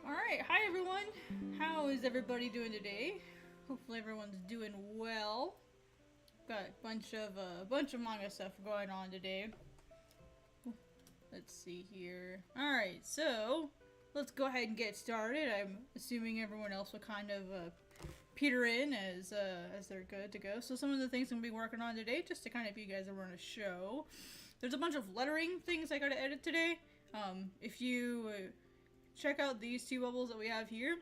Alright, hi everyone! How is everybody doing today? Hopefully everyone's doing well. Got a bunch of manga stuff going on today. Let's see here. Alright, so let's go ahead and get started. I'm assuming everyone else will kind of peter in as they're good to go. So some of the things I'm going to be working on today, just to kind of give you guys a run of show. There's a bunch of lettering things I got to edit today. If you check out these two bubbles that we have here,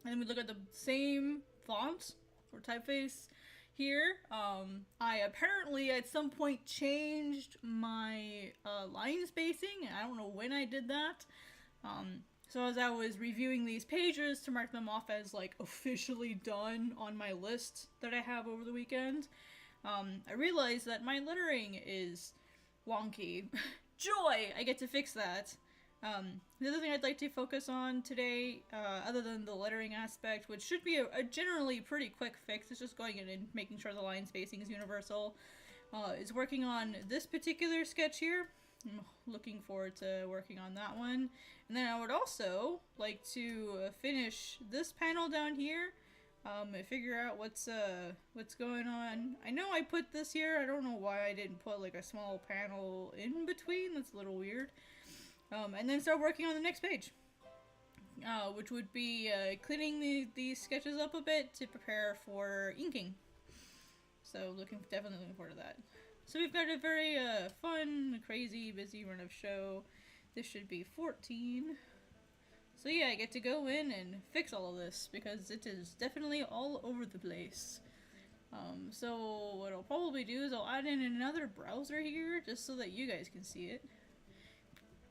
and then we look at the same font or typeface here. I apparently at some point changed my line spacing. I don't know when I did that. So as I was reviewing these pages to mark them off as like officially done on my list that I have over the weekend, I realized that my lettering is wonky. Joy! I get to fix that. The other thing I'd like to focus on today, other than the lettering aspect, which should be a generally pretty quick fix, is just going in and making sure the line spacing is universal, is working on this particular sketch here. I'm looking forward to working on that one. And then I would also like to finish this panel down here, and figure out what's going on. I know I put this here, I don't know why I didn't put like a small panel in between, that's a little weird. And then start working on the next page, which would be cleaning these sketches up a bit to prepare for inking. So definitely looking forward to that. So we've got a very fun, crazy, busy run of show. This should be 14. So yeah, I get to go in and fix all of this because it is definitely all over the place. So what I'll probably do is I'll add in another browser here just so that you guys can see it.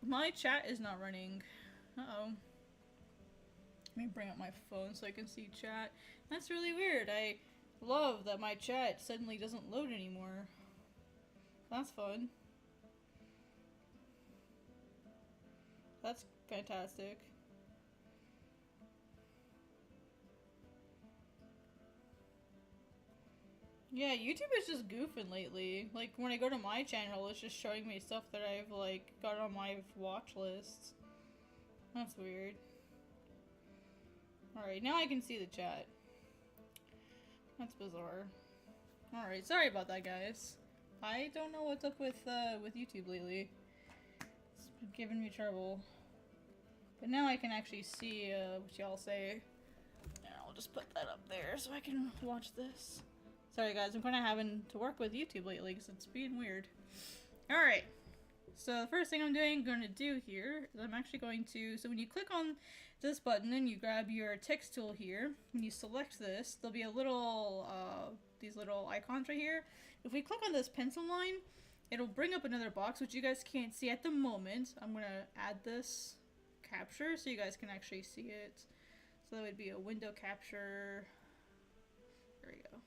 My chat is not running. Uh-oh. Let me bring up my phone so I can see chat. That's really weird. I love that my chat suddenly doesn't load anymore. That's fun. That's fantastic. Yeah, YouTube is just goofing lately. Like, when I go to my channel, it's just showing me stuff that I've, like, got on my watch list. That's weird. Alright, now I can see the chat. That's bizarre. Alright, sorry about that, guys. I don't know what's up with YouTube lately. It's been giving me trouble. But now I can actually see what y'all say. And I'll just put that up there so I can watch this. Sorry guys, I'm kind of having to work with YouTube lately because it's being weird. Alright, so the first thing I'm going to do here is I'm actually going to, so when you click on this button and you grab your text tool here, when you select this, there'll be a little, these little icons right here. If we click on this pencil line, it'll bring up another box, which you guys can't see at the moment. I'm going to add this capture so you guys can actually see it. So that would be a window capture. There we go.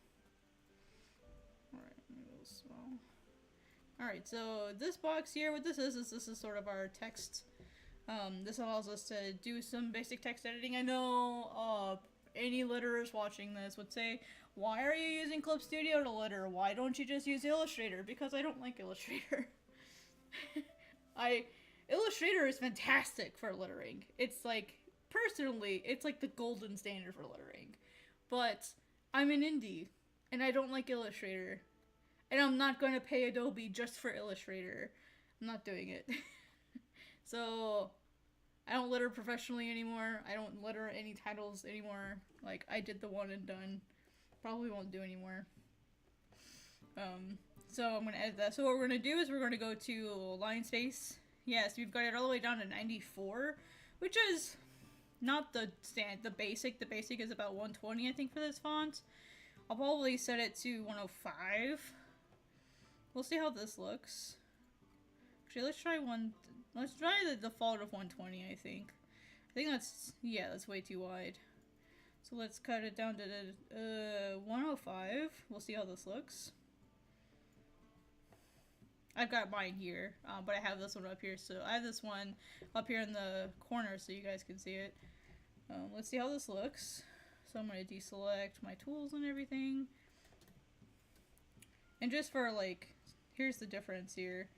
Alright, maybe a little small. Alright, so this box here, what this is sort of our text. This allows us to do some basic text editing. I know any letterers watching this would say, why are you using Clip Studio to letter? Why don't you just use Illustrator? Because I don't like Illustrator. Illustrator is fantastic for lettering. It's like, personally, it's like the golden standard for lettering. But I'm an indie. And I don't like Illustrator. And I'm not going to pay Adobe just for Illustrator. I'm not doing it. So, I don't letter professionally anymore. I don't letter any titles anymore. Like, I did the one and done. Probably won't do anymore. So I'm going to edit that. So what we're going to do is we're going to go to line space. Yes, we've got it all the way down to 94. Which is not the basic. The basic is about 120, I think, for this font. I'll probably set it to 105. We'll see how this looks. Actually, let's try the default of 120, I think. I think that's, yeah, that's way too wide. So let's cut it down to 105. We'll see how this looks. I've got mine here, but I have this one up here. So I have this one up here in the corner so you guys can see it. Let's see how this looks. So I'm going to deselect my tools and everything. And just for like, here's the difference here.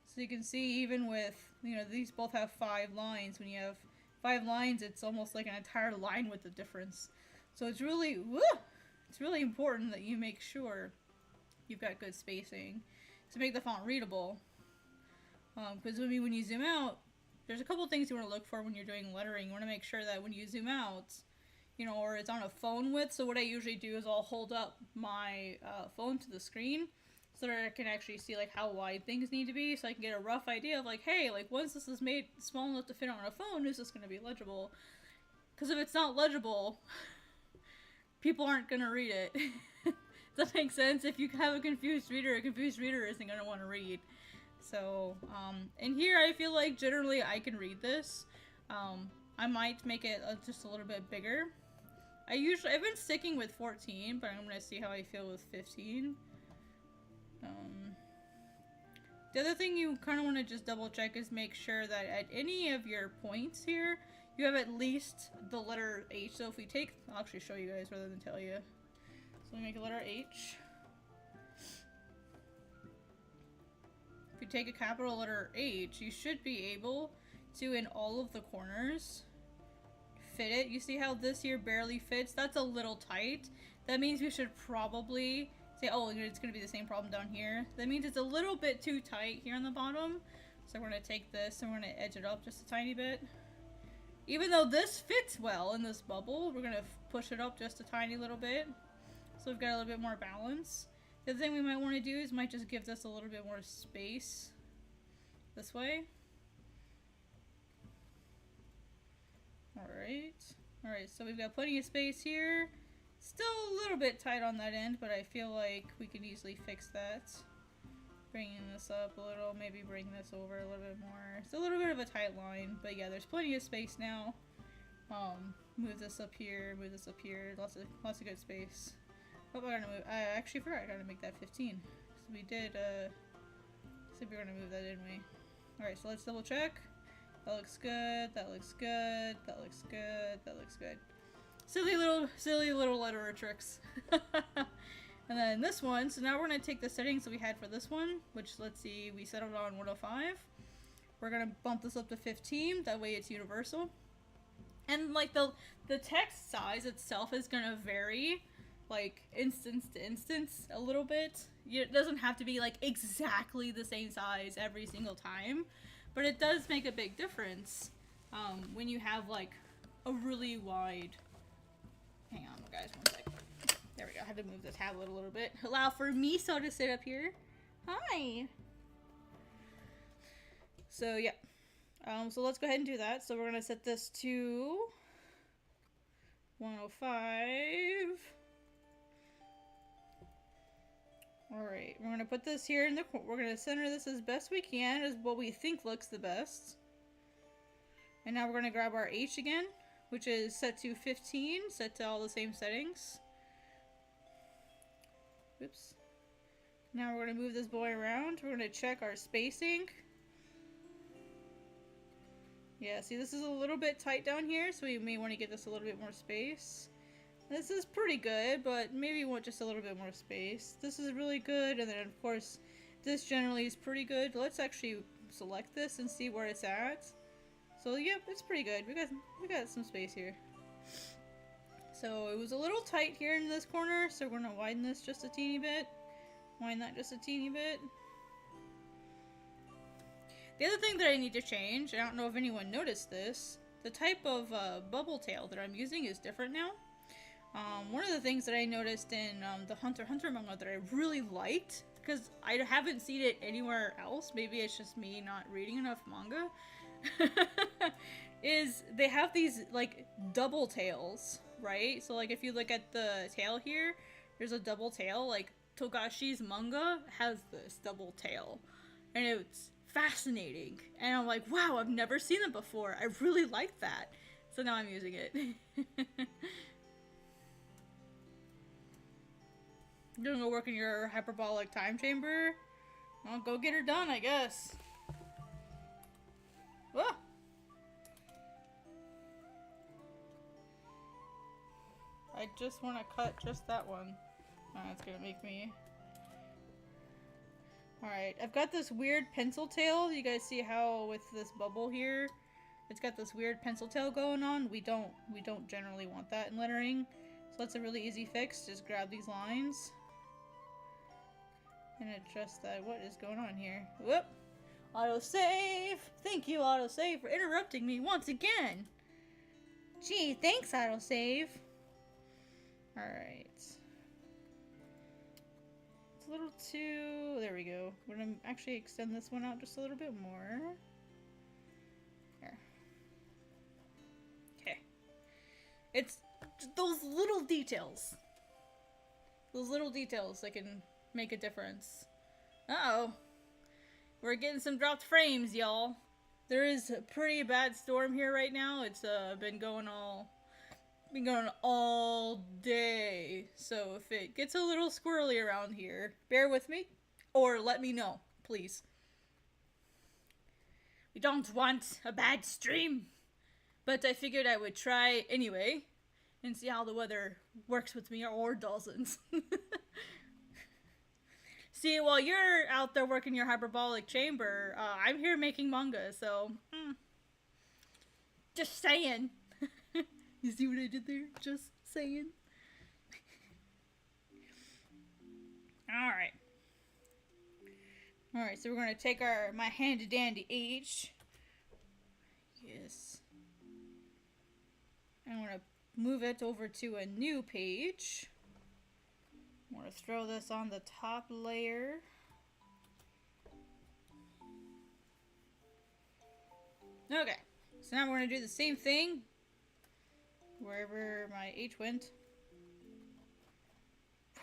So you can see even with, you know, these both have 5 lines. When you have 5 lines, it's almost like an entire line with the difference. So it's really, it's really important that you make sure you've got good spacing to make the font readable. Because I mean, when you zoom out, there's a couple things you want to look for when you're doing lettering. You want to make sure that when you zoom out, you know, or it's on a phone width. So what I usually do is I'll hold up my phone to the screen so that I can actually see like how wide things need to be, so I can get a rough idea of like, hey, like once this is made small enough to fit on a phone, is this going to be legible? Because if it's not legible, people aren't going to read it. Does that make sense? If you have a confused reader isn't going to want to read. So, and here I feel like generally I can read this. I might make it just a little bit bigger. I've been sticking with 14, but I'm going to see how I feel with 15. The other thing you kind of want to just double check is make sure that at any of your points here, you have at least the letter H. So if we take, I'll actually show you guys rather than tell you. So we make a letter H. If you take a capital letter H, you should be able to, in all of the corners, fit it. You see how this here barely fits? That's a little tight. That means we should probably say, oh, it's going to be the same problem down here. That means it's a little bit too tight here on the bottom. So we're going to take this and we're going to edge it up just a tiny bit. Even though this fits well in this bubble, we're going to push it up just a tiny little bit. So we've got a little bit more balance. The other thing we might want to do is might just give this a little bit more space this way. Alright, so we've got plenty of space here. Still a little bit tight on that end, but I feel like we could easily fix that. Bringing this up a little, maybe bring this over a little bit more. It's a little bit of a tight line, but yeah, there's plenty of space now. Move this up here, lots of good space. Oh, I actually forgot I gotta make that 15. So we did, said we were gonna move that, didn't we? Alright, so let's double check. That looks good, that looks good, that looks good, that looks good. Silly little letterer tricks. And then this one, so now we're going to take the settings that we had for this one, which, let's see, we settled on 105. We're going to bump this up to 15, that way it's universal. And, like, the text size itself is going to vary, like, instance to instance a little bit. It doesn't have to be, like, exactly the same size every single time, but it does make a big difference when you have, like, a really wide... Hang on, guys, one sec. There we go. I had to move the tablet a little bit. Allow for Miso to sit up here. Hi! So, yeah. So let's go ahead and do that. So we're going to set this to 105. Alright, we're going to put this here in the corner. We're going to center this as best we can, as what we think looks the best. And now we're going to grab our H again, which is set to 15, set to all the same settings. Oops. Now we're going to move this boy around. We're going to check our spacing. Yeah, see, this is a little bit tight down here, so we may want to get this a little bit more space. This is pretty good, but maybe we want just a little bit more space. This is really good, and then of course, this generally is pretty good. Let's actually select this and see where it's at. So yep, it's pretty good. We got some space here. So it was a little tight here in this corner, so we're gonna widen this just a teeny bit. Widen that just a teeny bit. The other thing that I need to change, I don't know if anyone noticed this, the type of bubble tail that I'm using is different now. One of the things that I noticed in the Hunter x Hunter manga that I really liked, because I haven't seen it anywhere else, maybe it's just me not reading enough manga, is they have these like double tails, right? So like if you look at the tail here, there's a double tail. Like, Togashi's manga has this double tail. And it's fascinating. And I'm like, wow, I've never seen it before. I really like that. So now I'm using it. You're gonna go work in your hyperbolic time chamber? Well, go get her done, I guess. Whoa! I just want to cut just that one. Oh, that's gonna make me... Alright, I've got this weird pencil tail. You guys see how with this bubble here, it's got this weird pencil tail going on? We don't generally want that in lettering. So that's a really easy fix. Just grab these lines. And adjust that. What is going on here? Whoop! Autosave! Thank you, Autosave, for interrupting me once again! Gee, thanks, Autosave! Alright. It's a little too... There we go. We're gonna actually extend this one out just a little bit more. Here. Okay. It's those little details. Those little details that can make a difference. Uh-oh. We're getting some dropped frames, y'all. There is a pretty bad storm here right now. It's been going all day. So if it gets a little squirrely around here, bear with me or let me know, please. We don't want a bad stream. But I figured I would try anyway and see how the weather works with me or doesn't. See, while you're out there working your hyperbolic chamber, I'm here making manga, so... Just saying. You see what I did there? Just saying. Alright. Alright, so we're going to take my handy dandy H. Yes. I'm going to move it over to a new page. I'm going to throw this on the top layer. Okay, so now we're going to do the same thing wherever my H went.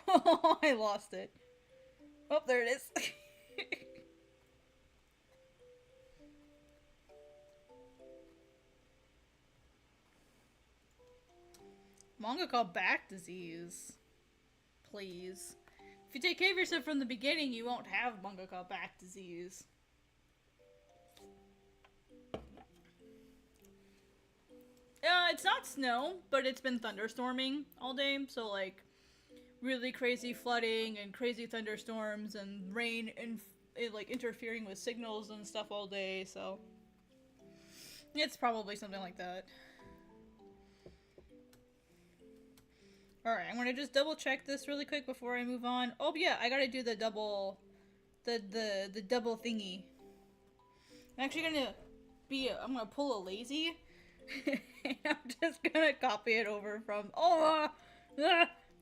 Oh, I lost it. Oh, there it is. Manga called back disease. Please. If you take care of yourself from the beginning, you won't have manga called back disease. It's not snow, but it's been thunderstorming all day, so like really crazy flooding and crazy thunderstorms and rain and like interfering with signals and stuff all day, so it's probably something like that. Alright, I'm gonna just double check this really quick before I move on. Oh yeah, I gotta do the double the double thingy. I'm actually I'm gonna pull a lazy and I'm just gonna copy it over from I'm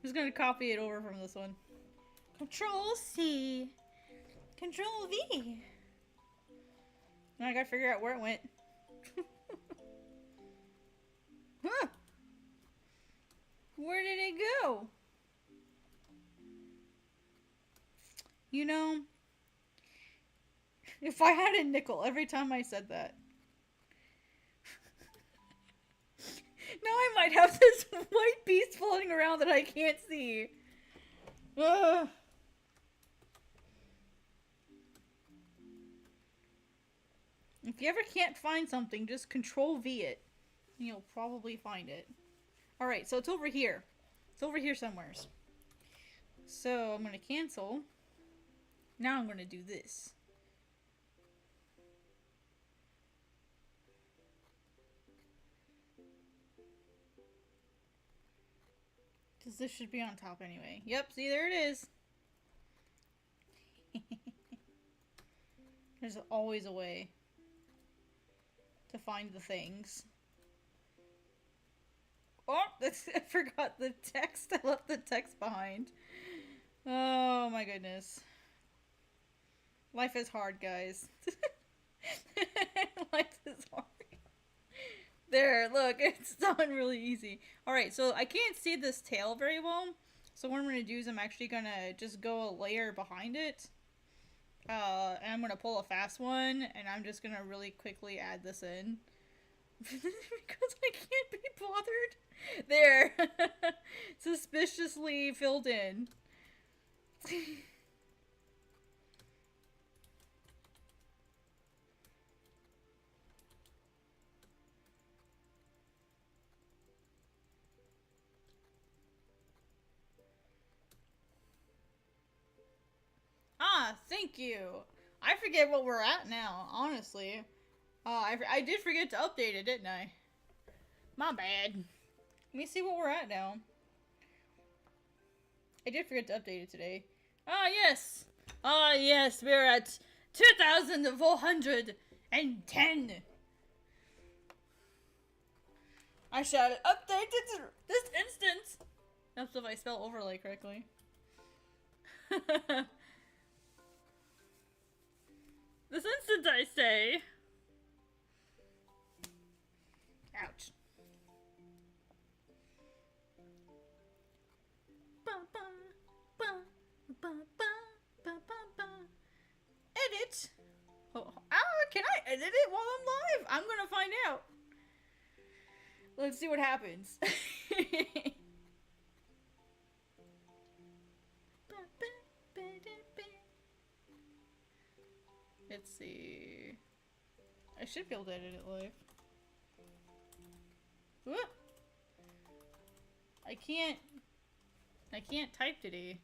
just gonna copy it over from this one. Control C. Control V. Now I gotta figure out where it went. Huh. Where did it go? You know, if I had a nickel every time I said that. Now I might have this white beast floating around that I can't see. Ugh. If you ever can't find something, just Control V it. And you'll probably find it. Alright, so it's over here. It's over here somewheres. So I'm going to cancel. Now I'm going to do this. Because this should be on top anyway. Yep, see, there it is. There's always a way to find the things. Oh, I forgot the text. I left the text behind. Oh my goodness. Life is hard, guys. Life is hard. There, look, it's done really easy. Alright, so I can't see this tail very well. So what I'm gonna do is I'm actually gonna just go a layer behind it. And I'm gonna pull a fast one, and I'm just gonna really quickly add this in. Because I can't be bothered. There! Suspiciously filled in. Ah, thank you. I forget what we're at now, honestly. I did forget to update it, didn't I? My bad. Let me see what we're at now. I did forget to update it today. Ah, yes! Ah, yes, we're at 2,410! I shall update it this instant! That's if I spell overlay correctly. This instant, I say! Ouch. Edit! Oh, can I edit it while I'm live? I'm gonna find out. Let's see what happens. Let's see. I should be able to edit it live. Whoop. I can't type today.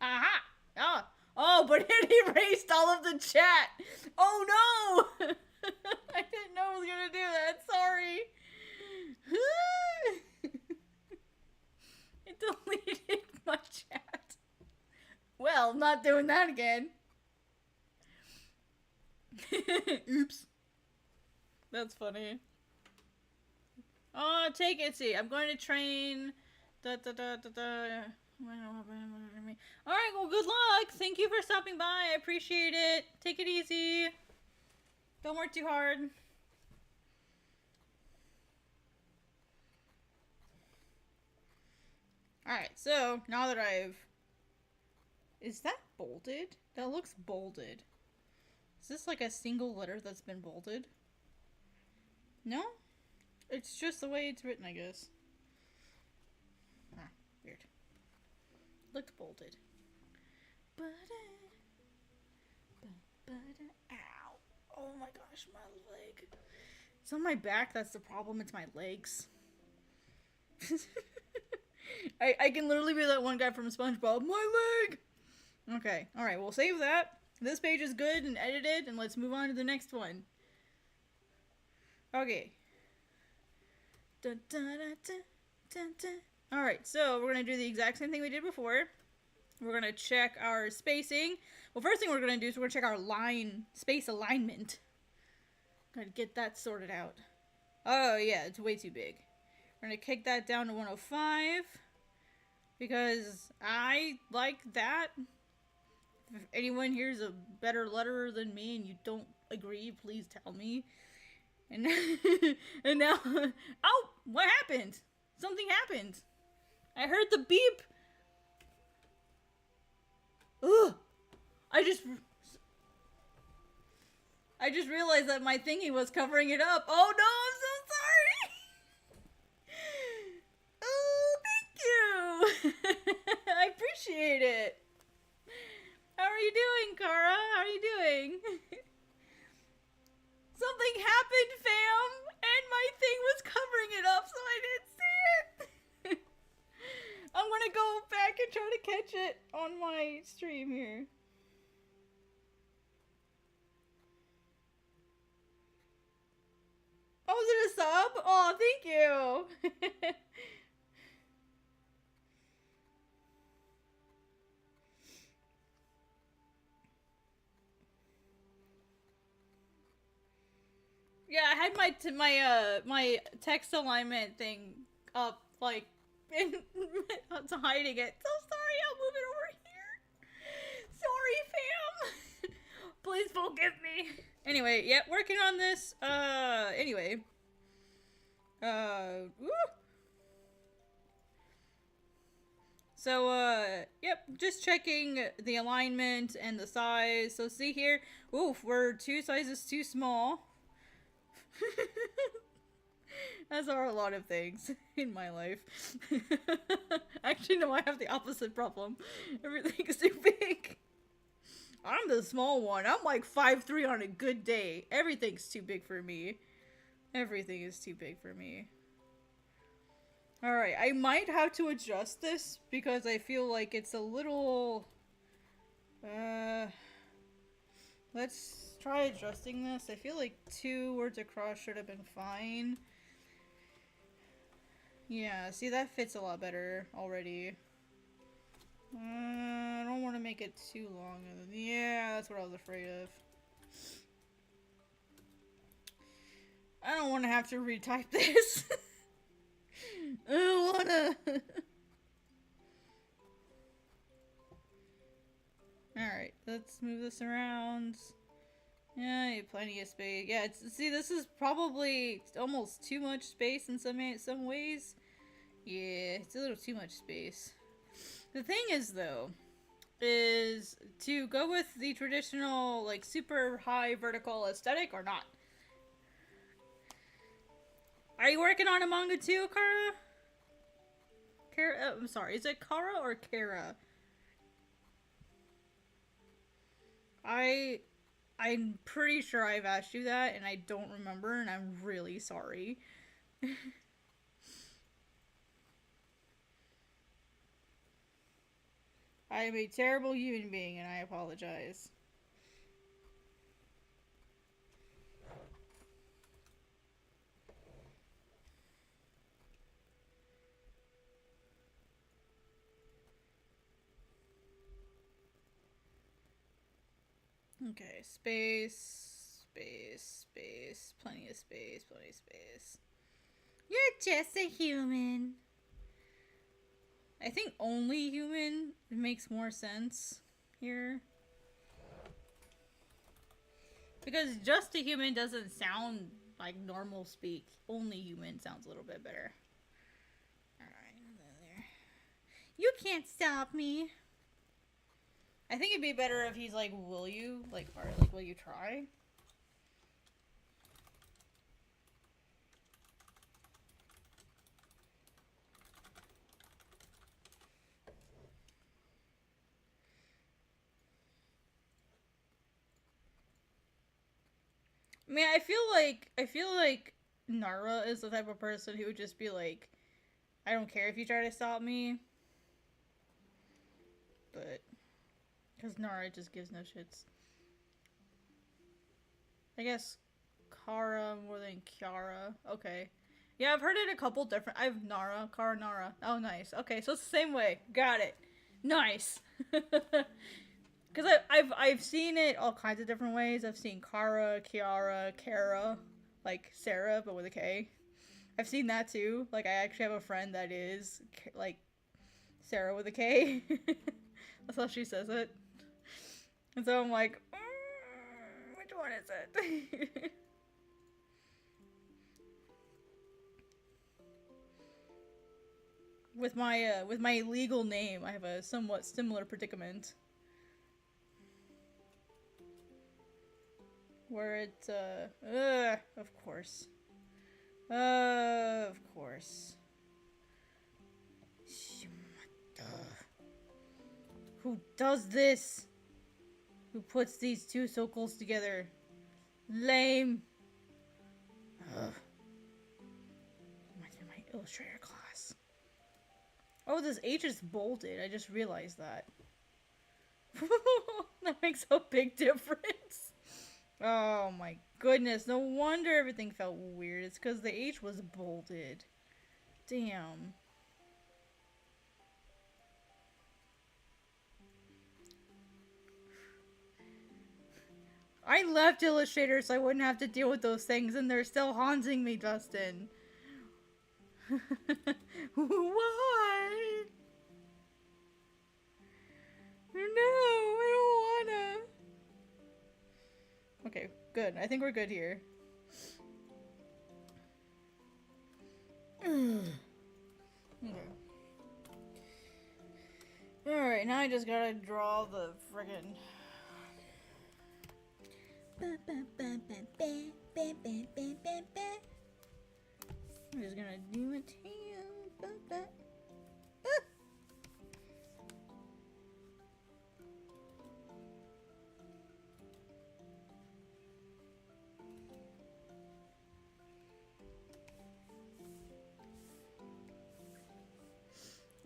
Aha! Oh, oh, but it erased all of the chat. Oh no! I didn't know I was gonna do that. Sorry. It deleted my chat. Well, I'm not doing that again. Oops. That's funny. Oh, take it. See, I'm going to train. Alright, well, good luck. Thank you for stopping by. I appreciate it. Take it easy. Don't work too hard. Alright, so now that I've... Is that bolded? That looks bolded. Is this like a single letter that's been bolded? No? It's just the way it's written, I guess. Ah, weird. Looked bolded. Ow. Oh my gosh, my leg. It's on my back, that's the problem. It's my legs. I can literally be that one guy from SpongeBob. My leg! Okay, alright, we'll save that. This page is good and edited, and let's move on to the next one. Okay. Alright, so we're going to do the exact same thing we did before. We're going to check our spacing. Well, first thing we're going to do is we're going to check our space alignment. Gotta get that sorted out. Oh, yeah, it's way too big. We're going to kick that down to 105. Because I like that. If anyone here's a better letterer than me and you don't agree, please tell me. And, and now... Oh! What happened? Something happened. I heard the beep. Ugh! I just realized that my thingy was covering it up. Oh no, I'm so sorry! Oh, thank you! I appreciate it. How are you doing, Kara? How are you doing? Something happened, fam! And my thing was covering it up, so I didn't see it! I'm gonna go back and try to catch it on my stream here. Oh, is it a sub? Oh, thank you! Yeah, I had my text alignment thing up, like, it's hiding it. So sorry, I'll move it over here. Sorry, fam. Please forgive me. Anyway, yeah, working on this. Anyway. Woo. So, yep, just checking the alignment and the size. So see here, oof, we're 2 sizes too small. As are a lot of things in my life. Actually, no, I have the opposite problem. Everything is too big. I'm the small one. I'm like 5'3" on a good day. Everything's too big for me. Everything is too big for me. Alright, I might have to adjust this because I feel like it's a little... let's try adjusting this. I feel like 2 words across should have been fine. Yeah, see, that fits a lot better already. I don't want to make it too long. Yeah, that's what I was afraid of. I don't want to have to retype this. I don't wanna. Alright, let's move this around. Yeah, plenty of space. Yeah, see, this is probably almost too much space in some ways. Yeah, it's a little too much space. The thing is, though, is to go with the traditional, like, super high vertical aesthetic or not. Are you working on a manga too, Kara? I'm sorry, is it Kara or Kara? I'm pretty sure I've asked you that and I don't remember and I'm really sorry. I am a terrible human being and I apologize. Okay, space, plenty of space. You're just a human. I think only human makes more sense here. Because just a human doesn't sound like normal speak. Only human sounds a little bit better. Alright, there. You can't stop me. I think it'd be better if he's like, will you? Like, or like, will you try? I mean, I feel like Nara is the type of person who would just be like, I don't care if you try to stop me. But, because Nara just gives no shits. I guess Kara more than Kiara. Okay. Yeah, I've heard it a couple different. I've Nara, Kara, Nara. Oh, nice. Okay, so it's the same way. Got it. Nice. Because I've seen it all kinds of different ways. I've seen Kara, Kiara, Kara, like Sarah, but with a K. I've seen that too. Like, I actually have a friend that is, like, Sarah with a K. That's how she says it. And so I'm like, which one is it? With my legal name, I have a somewhat similar predicament. Where it, of course. Of course. Who does this? Who puts these two so close together? Lame. Reminds me of my illustrator class. Oh, this H is bolted. I just realized that. That makes a big difference. Oh my goodness. No wonder everything felt weird. It's because the H was bolted. Damn. I left Illustrator so I wouldn't have to deal with those things, and they're still haunting me, Dustin. Why? No, I don't wanna. Okay, good. I think we're good here. Okay. Alright, now I just gotta draw the friggin'... I'm just gonna do a tail.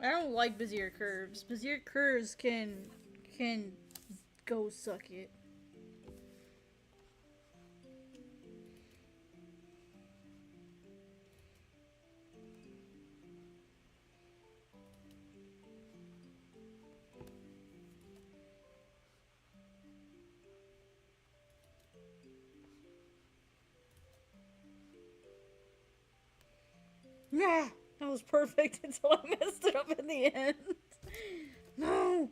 I don't like Bezier curves. Bezier curves can go suck it. Yeah, that was perfect until I messed it up in the end. No.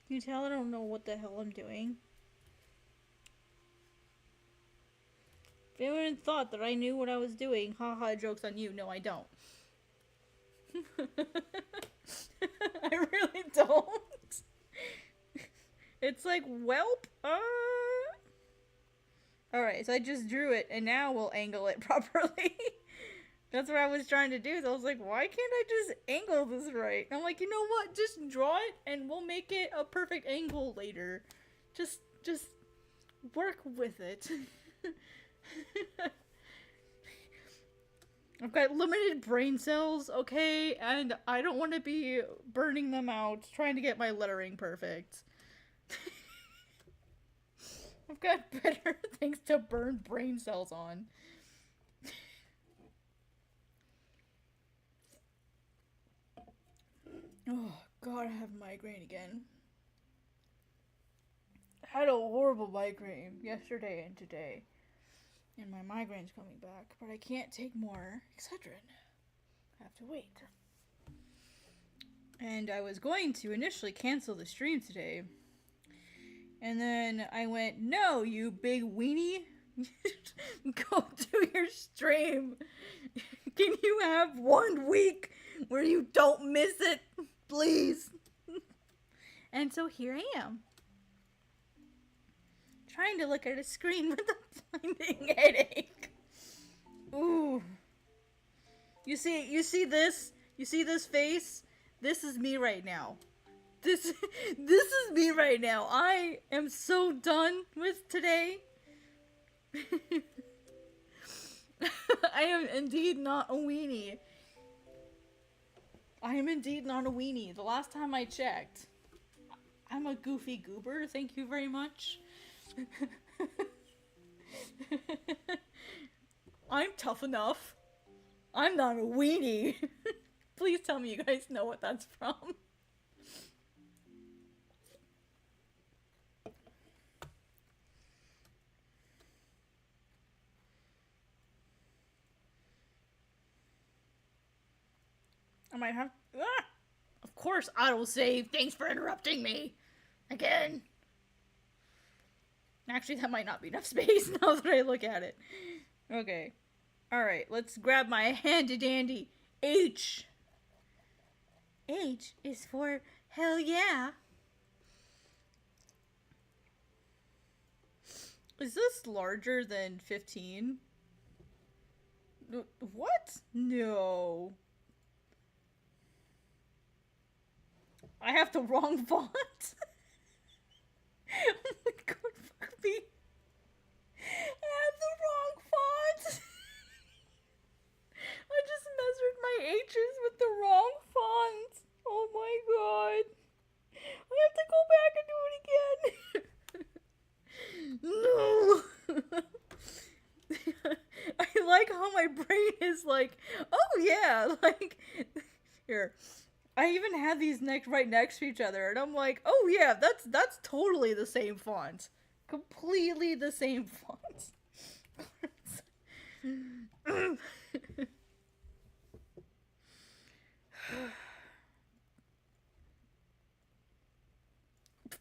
Can you tell I don't know what the hell I'm doing? If anyone thought that I knew what I was doing, haha, joke's on you. No, I don't. I really don't. It's like, welp, Alright, so I just drew it, and now we'll angle it properly. That's what I was trying to do. So I was like, why can't I just angle this right? And I'm like, you know what? Just draw it, and we'll make it a perfect angle later. Just work with it. I've got limited brain cells, okay? And I don't want to be burning them out trying to get my lettering perfect. I've got better things to burn brain cells on. Oh, God, I have migraine again. I had a horrible migraine yesterday and today. And my migraine's coming back, but I can't take more Excedrin. I have to wait. And I was going to initially cancel the stream today. And then I went, no, you big weenie. Go do your stream. Can you have 1 week where you don't miss it? Please. And so here I am. Trying to look at a screen with a blinding headache. Ooh. You see this? You see this face? This is me right now. This is me right now. I am so done with today. I am indeed not a weenie. I am indeed not a weenie. The last time I checked, I'm a goofy goober. Thank you very much. I'm tough enough. I'm not a weenie. Please tell me you guys know what that's from. I might have... Ah! Of course, autosave. Thanks for interrupting me. Again. Actually, that might not be enough space now that I look at it. Okay. Alright, let's grab my handy-dandy H. H is for hell yeah. Is this larger than 15? What? No. I have the wrong font? Oh my god, fuck me. I have the wrong font. I just measured my H's with the wrong font. Oh my god. I have to go back and do it again. No. I like how my brain is like, oh yeah, like, here. I even had these right next to each other, and I'm like, oh yeah, that's totally the same font. Completely the same font.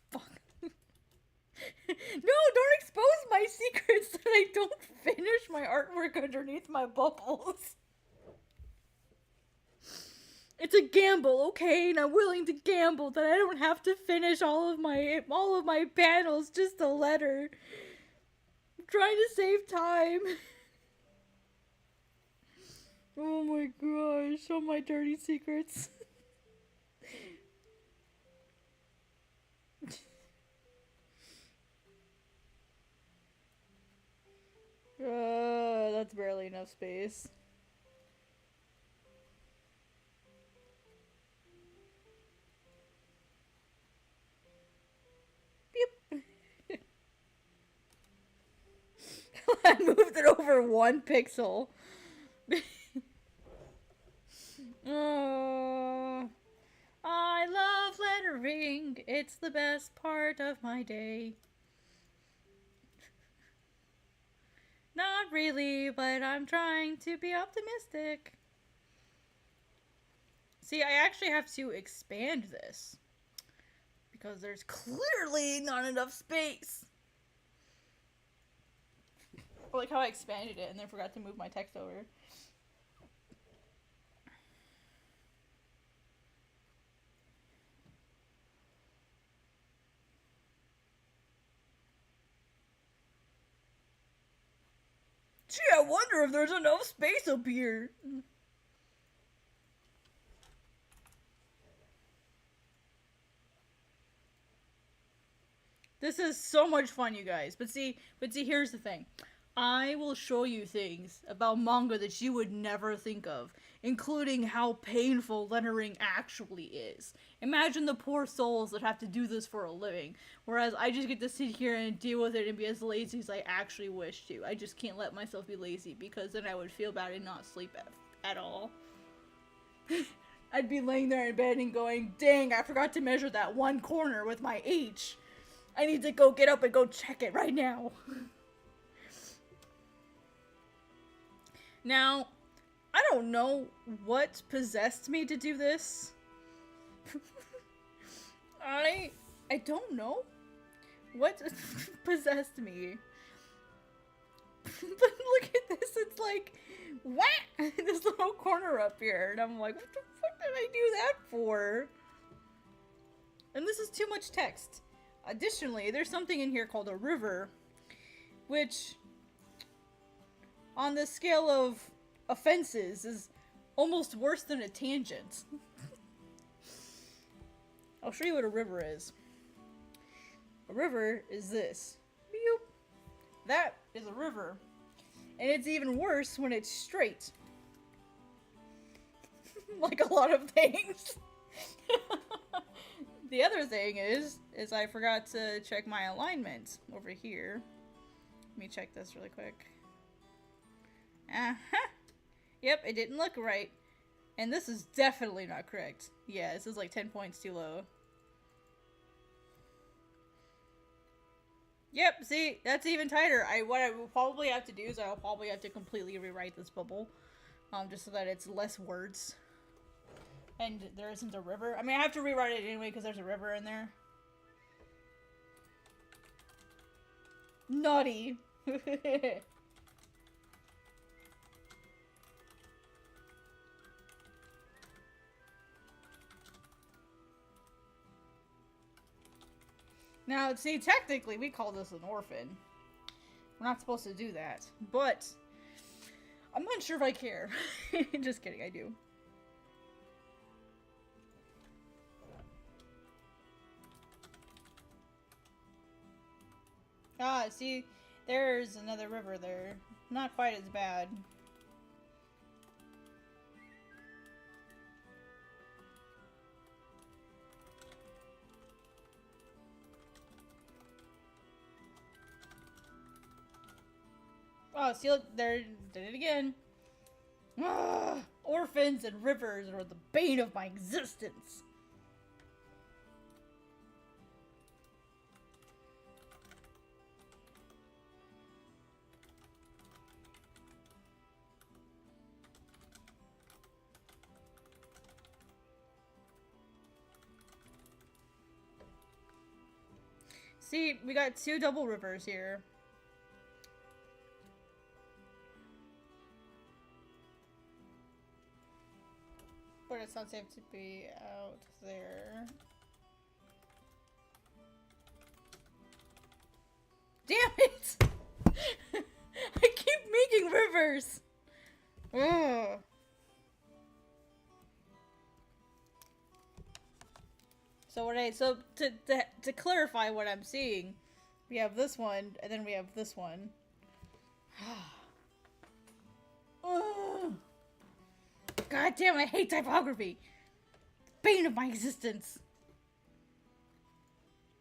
Fuck. No, don't expose myself! secrets that I don't finish my artwork underneath my bubbles. It's a gamble, okay? And I'm willing to gamble that I don't have to finish all of my panels, just a letter. I'm trying to save time. Oh my gosh, all my dirty secrets. That's barely enough space. Beep. I moved it over 1 pixel. Oh, I love lettering. It's the best part of my day. Not really, but I'm trying to be optimistic. See, I actually have to expand this because there's clearly not enough space. I like how I expanded it and then forgot to move my text over. Gee, I wonder if there's enough space up here. This is so much fun, you guys. But see, here's the thing. I will show you things about manga that you would never think of, including how painful lettering actually is. Imagine the poor souls that have to do this for a living, whereas I just get to sit here and deal with it and be as lazy as I actually wish to. I just can't let myself be lazy because then I would feel bad and not sleep at all. I'd be laying there in bed and going, dang, I forgot to measure that one corner with my H. I need to go get up and go check it right now. Now, I don't know what possessed me to do this. I don't know what possessed me. But look at this, it's like, what? This little corner up here, and I'm like, what the fuck did I do that for? And this is too much text. Additionally, there's something in here called a river, which, on the scale of offenses, is almost worse than a tangent. I'll show you what a river is. A river is this. Boop. That is a river. And it's even worse when it's straight. Like a lot of things. The other thing is I forgot to check my alignment over here. Let me check this really quick. Uh-huh. Yep, it didn't look right. And this is definitely not correct. Yeah, this is like 10 points too low. Yep, see, that's even tighter. What I will probably have to do is I'll probably have to completely rewrite this bubble. Just so that it's less words. And there isn't a river. I mean, I have to rewrite it anyway because there's a river in there. Naughty. Now, see, technically, we call this an orphan. We're not supposed to do that. But, I'm not sure if I care. Just kidding, I do. Ah, see, there's another river there. Not quite as bad. Oh, see, look, there, did it again. Ugh, orphans and rivers are the bane of my existence. See, we got 2 double rivers here. it's not safe to be out there. Damn it! I keep making rivers! Ugh. So to clarify what I'm seeing, we have this one, and then we have this one. God damn, I hate typography! Bane of my existence!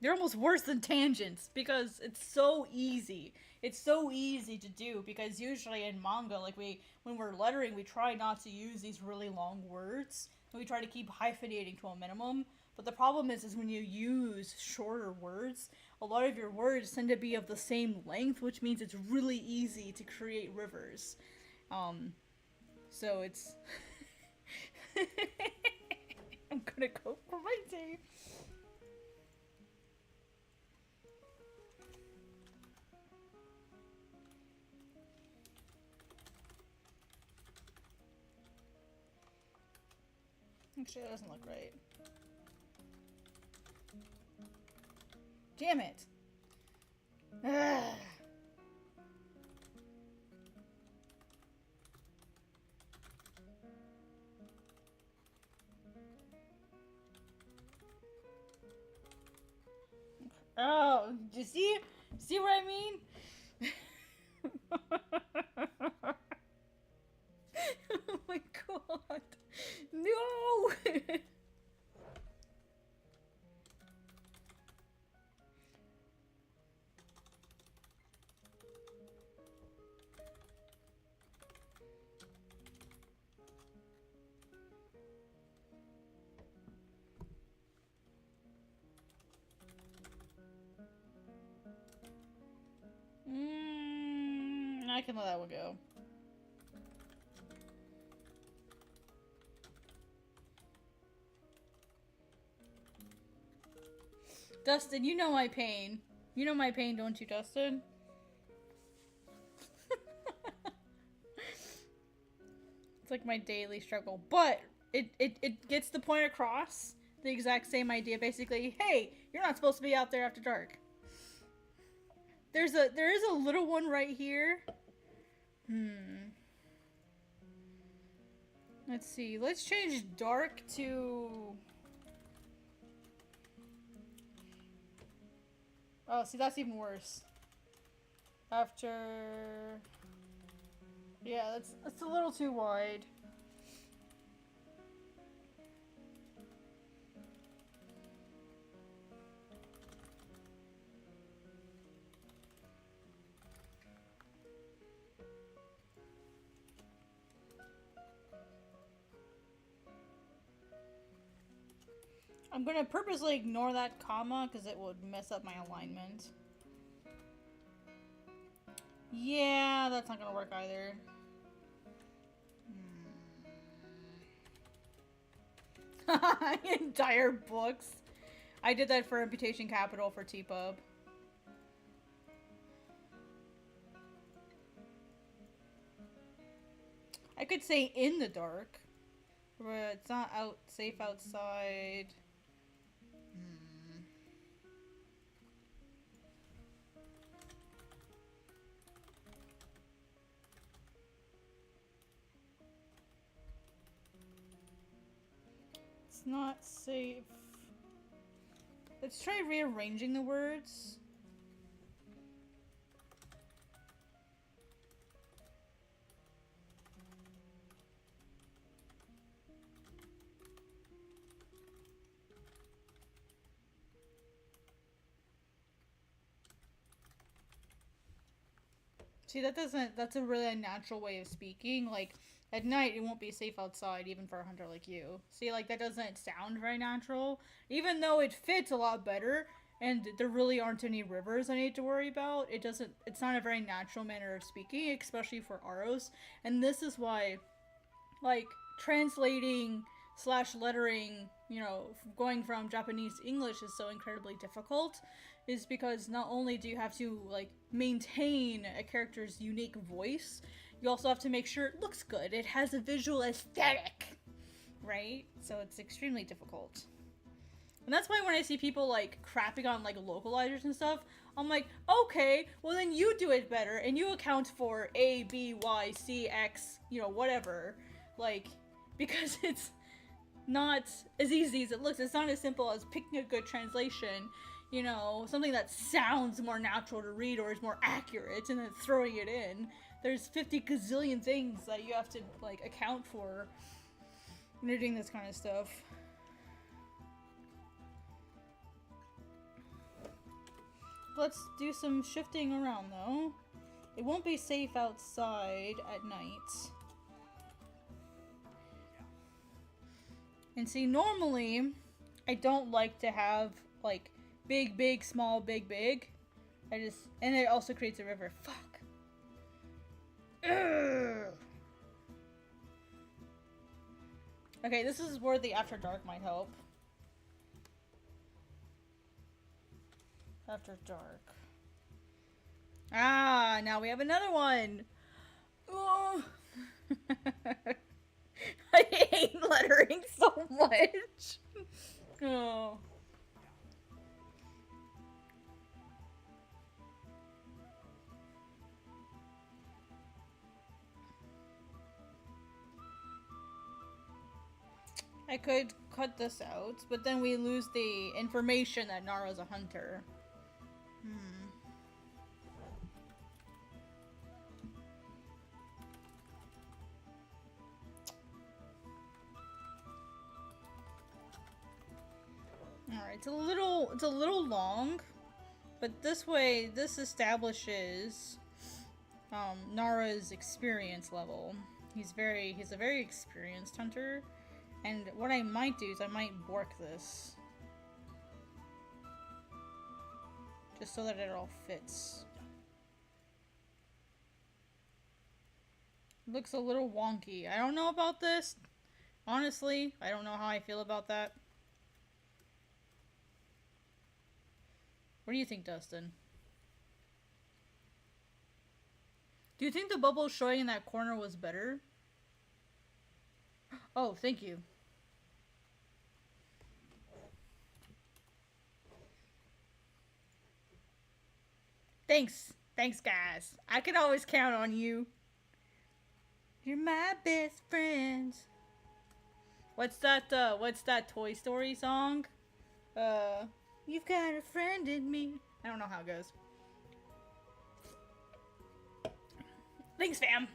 They're almost worse than tangents, because it's so easy. It's so easy to do, because usually in manga, like when we're lettering, we try not to use these really long words. And we try to keep hyphenating to a minimum. But the problem is when you use shorter words, a lot of your words tend to be of the same length, which means it's really easy to create rivers. So it's... I'm gonna go crazy. Actually, that doesn't look right. Damn it! Ugh. Oh, do you see? See what I mean? Oh my god. No! I can let that one go. Dustin, you know my pain. You know my pain, don't you, Dustin? It's like my daily struggle. But it gets the point across. The exact same idea, basically. Hey, you're not supposed to be out there after dark. There is a little one right here. Let's see. Let's change dark to... Oh, see, that's even worse. After... Yeah, that's a little too wide. I'm gonna purposely ignore that comma because it would mess up my alignment. Yeah, that's not gonna work either. Entire books. I did that for Imputation Capital for T-Pub. I could say in the dark, but it's not safe outside. It's not safe. Let's try rearranging the words. See, that's a really unnatural way of speaking. Like, at night, it won't be safe outside, even for a hunter like you. See, like, that doesn't sound very natural. Even though it fits a lot better, and there really aren't any rivers I need to worry about, it's not a very natural manner of speaking, especially for Aros. And this is why, like, translating / lettering, you know, going from Japanese to English is so incredibly difficult, is because not only do you have to, like, maintain a character's unique voice, you also have to make sure it looks good. It has a visual aesthetic, right? So it's extremely difficult. And that's why when I see people like crapping on like localizers and stuff, I'm like, okay, well then you do it better and you account for A, B, Y, C, X, you know, whatever. Like, because it's not as easy as it looks. It's not as simple as picking a good translation, you know, something that sounds more natural to read or is more accurate and then throwing it in. There's 50 gazillion things that you have to like account for when you're doing this kind of stuff. Let's do some shifting around though. It won't be safe outside at night. And see, normally I don't like to have like big, big, small, big, big. And it also creates a river. Fuck. Ugh. Okay, this is where the After Dark might help. After Dark. Ah, now we have another one. Oh. I hate lettering so much. Oh. I could cut this out, but then we lose the information that Nara's a hunter. Alright, it's a little long, but this way, this establishes Nara's experience level. He's a very experienced hunter, and what I might do is I might bork this. Just so that it all fits. It looks a little wonky. I don't know about this. Honestly, I don't know how I feel about that. What do you think, Dustin? Do you think the bubble showing in that corner was better? Oh, thank you. Thanks. Thanks, guys. I can always count on you. You're my best friends. What's that Toy Story song? You've got a friend in me. I don't know how it goes. Thanks, fam.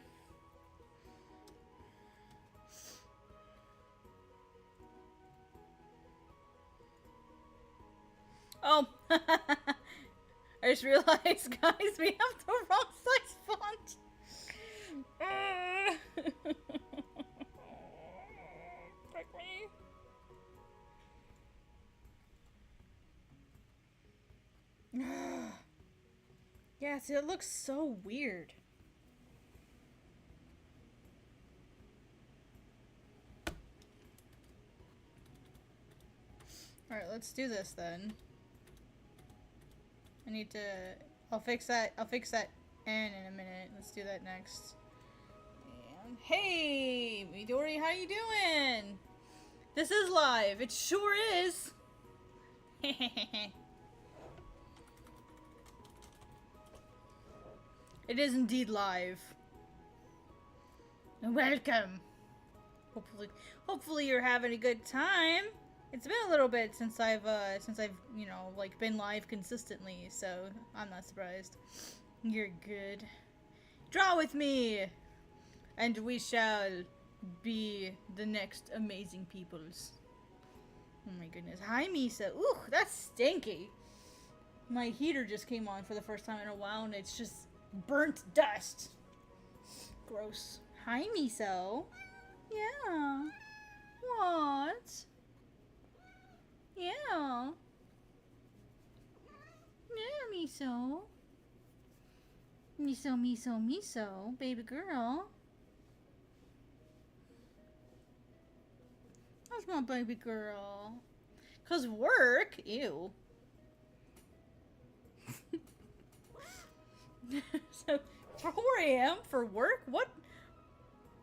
Oh. I just realized, guys, we have the wrong size font. Frick me. Yeah, see, it looks so weird. Alright, let's do this then. I need to... I'll fix that N in a minute. Let's do that next. And hey, Midori, how you doing? This is live. It sure is. It is indeed live. Welcome. Hopefully you're having a good time. It's been a little bit since I've you know, like, been live consistently, so I'm not surprised. You're good. Draw with me, and we shall be the next amazing peoples. Oh my goodness. Hi, Misa. Ooh, that's stinky. My heater just came on for the first time in a while, and it's just burnt dust. Gross. Hi, Miso. Yeah. What? Yeah. Yeah, Miso. Miso, baby girl. That's my baby girl. 'Cause work? Ew. So, 4 a.m. for work? What?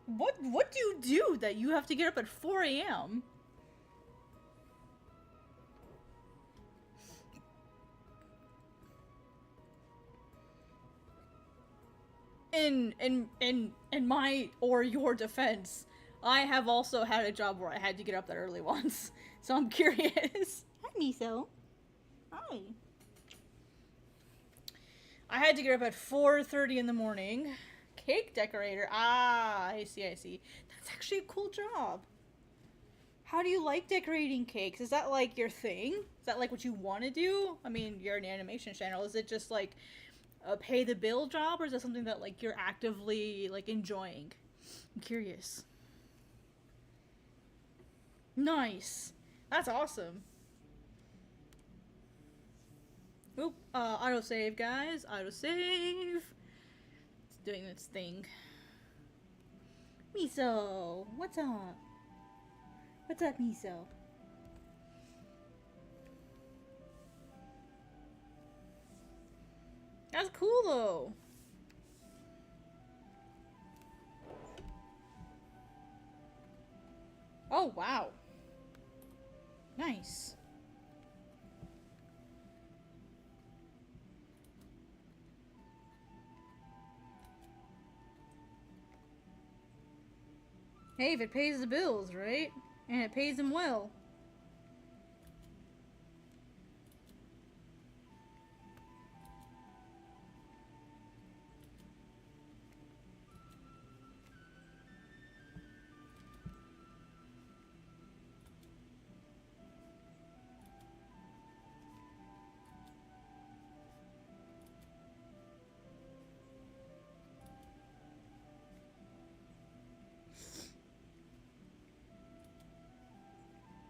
What do you do that you have to get up at 4 a.m.? In my or your defense, I have also had a job where I had to get up that early once. So I'm curious. Hi, Miso. Hi. I had to get up at 4:30 in the morning. Cake decorator. Ah, I see, I see. That's actually a cool job. How do you like decorating cakes? Is that like your thing? Is that like what you want to do? I mean, you're an animation channel. Is it just like a pay the bill job, or is that something that like you're actively like enjoying? I'm curious. Nice. That's awesome. Oop, autosave, guys. Autosave. It's doing its thing. Miso, what's up? What's up, Miso? That's cool, though. Oh, wow. Nice. Hey, if it pays the bills, right? And it pays them well.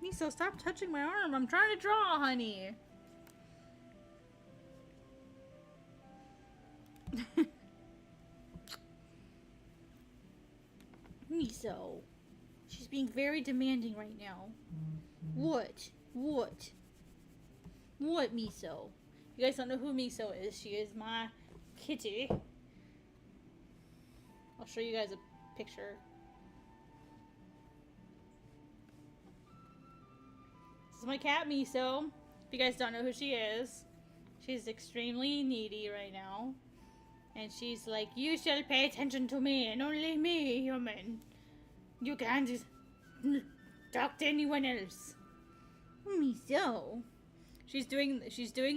Miso, stop touching my arm. I'm trying to draw, honey. Miso. She's being very demanding right now. What? What? What, Miso? You guys don't know who Miso is. She is my kitty. I'll show you guys a picture. This is my cat, Miso. If you guys don't know who she is, she's extremely needy right now. And she's like, you shall pay attention to me and only me, human. You can't talk to anyone else. Miso. She's doing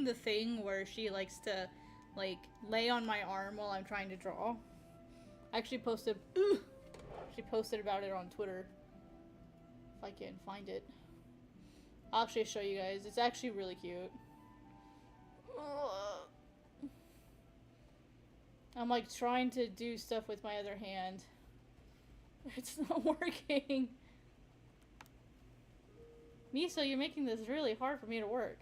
the thing where she likes to like lay on my arm while I'm trying to draw. I actually posted she posted about it on Twitter. If I can find it. I'll actually show you guys. It's actually really cute. I'm like trying to do stuff with my other hand. It's not working. Miso, you're making this really hard for me to work.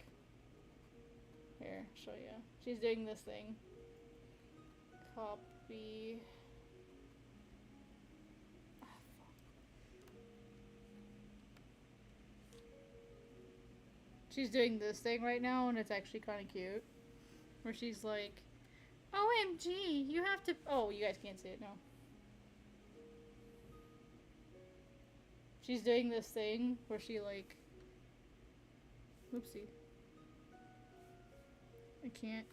Here, I'll show you. She's doing this thing. Copy. She's doing this thing right now, and it's actually kind of cute. Where she's like, OMG, you have to... Oh, you guys can't see it now. She's doing this thing where she like... Oopsie. I can't...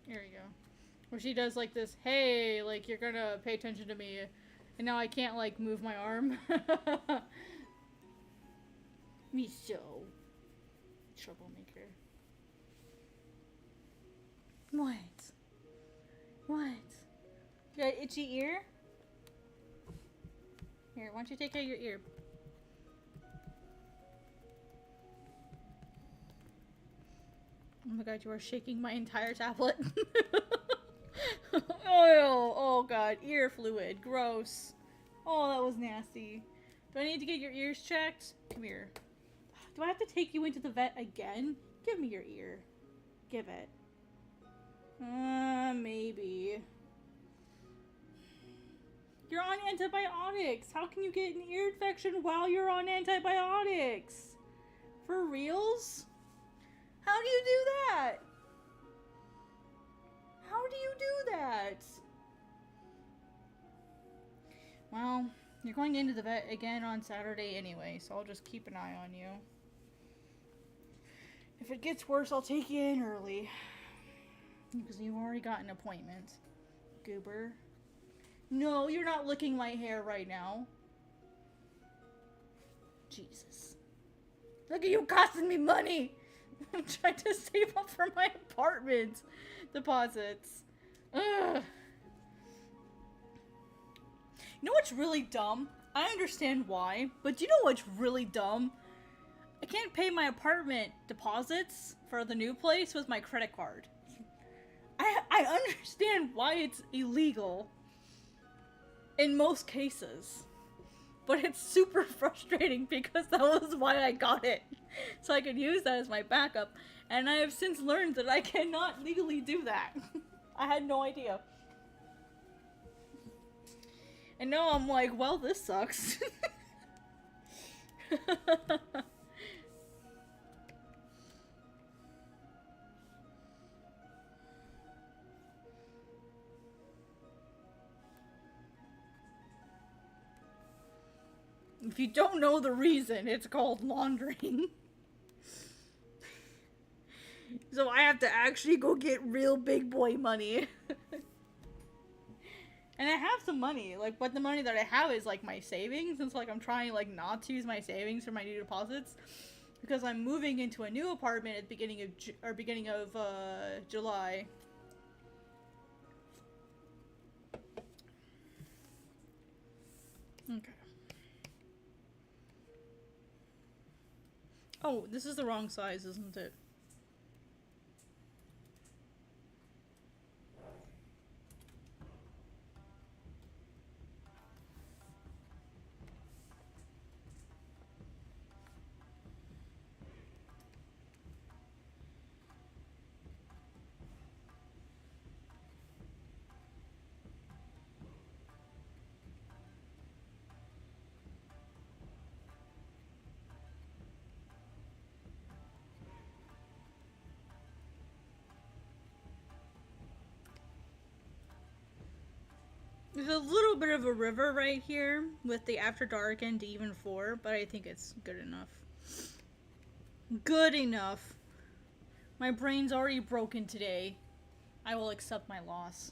There we go. Where she does like this, hey, like you're gonna pay attention to me. And now I can't like move my arm. Miso. Troublemaker. What? What? You got an itchy ear? Here, why don't you take care of your ear? Oh my god, you are shaking my entire tablet. Oh god, ear fluid. Gross. Oh, that was nasty. Do I need to get your ears checked? Come here. Do I have to take you into the vet again? Give me your ear. Give it. Maybe. You're on antibiotics. How can you get an ear infection while you're on antibiotics? For reals? How do you do that? How do you do that? Well, You're going into the vet again on Saturday anyway, so I'll just keep an eye on you. If it gets worse, I'll take you in early. Because you've already got an appointment. Goober. No, you're not licking my hair right now. Jesus. Look at you costing me money! I'm trying to save up for my apartment deposits. Ugh. You know what's really dumb? I understand why, but do you know what's really dumb? I can't pay my apartment deposits for the new place with my credit card. I understand why it's illegal in most cases, but it's super frustrating because that was why I got it. So I could use that as my backup, and I have since learned that I cannot legally do that. I had no idea. And now I'm like, well, this sucks. If you don't know the reason, it's called laundering. So I have to actually go get real big boy money. And I have some money, like, but the money that I have is, like, my savings, and so, like, I'm trying, like, not to use my savings for my new deposits, because I'm moving into a new apartment at the beginning of July. Okay. Oh, this is the wrong size, isn't it? There's a little bit of a river right here with the after dark and even 4, but I think it's good enough. Good enough. My brain's already broken today. I will accept my loss.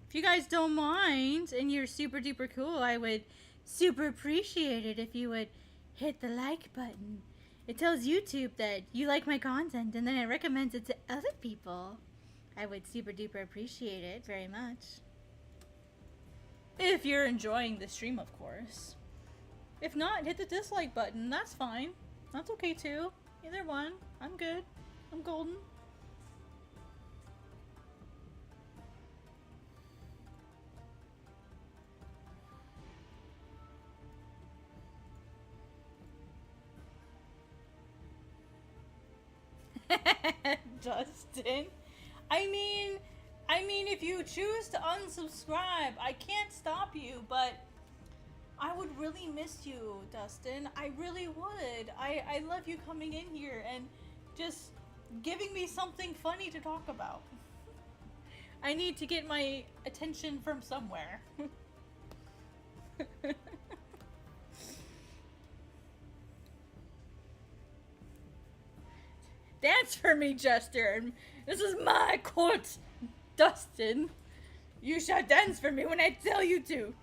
If you guys don't mind and you're super duper cool, I would super appreciate it if you would hit the like button. It tells YouTube that you like my content and then it recommends it to other people. I would super duper appreciate it very much. If you're enjoying the stream, of course. If not, hit the dislike button. That's fine. That's okay too. Either one. I'm good. I'm golden. Dustin. I mean, if you choose to unsubscribe, I can't stop you, but I would really miss you, Dustin. I really would. I love you coming in here and just giving me something funny to talk about. I need to get my attention from somewhere. Dance for me, Jester. This is my court, Dustin. You shall dance for me when I tell you to.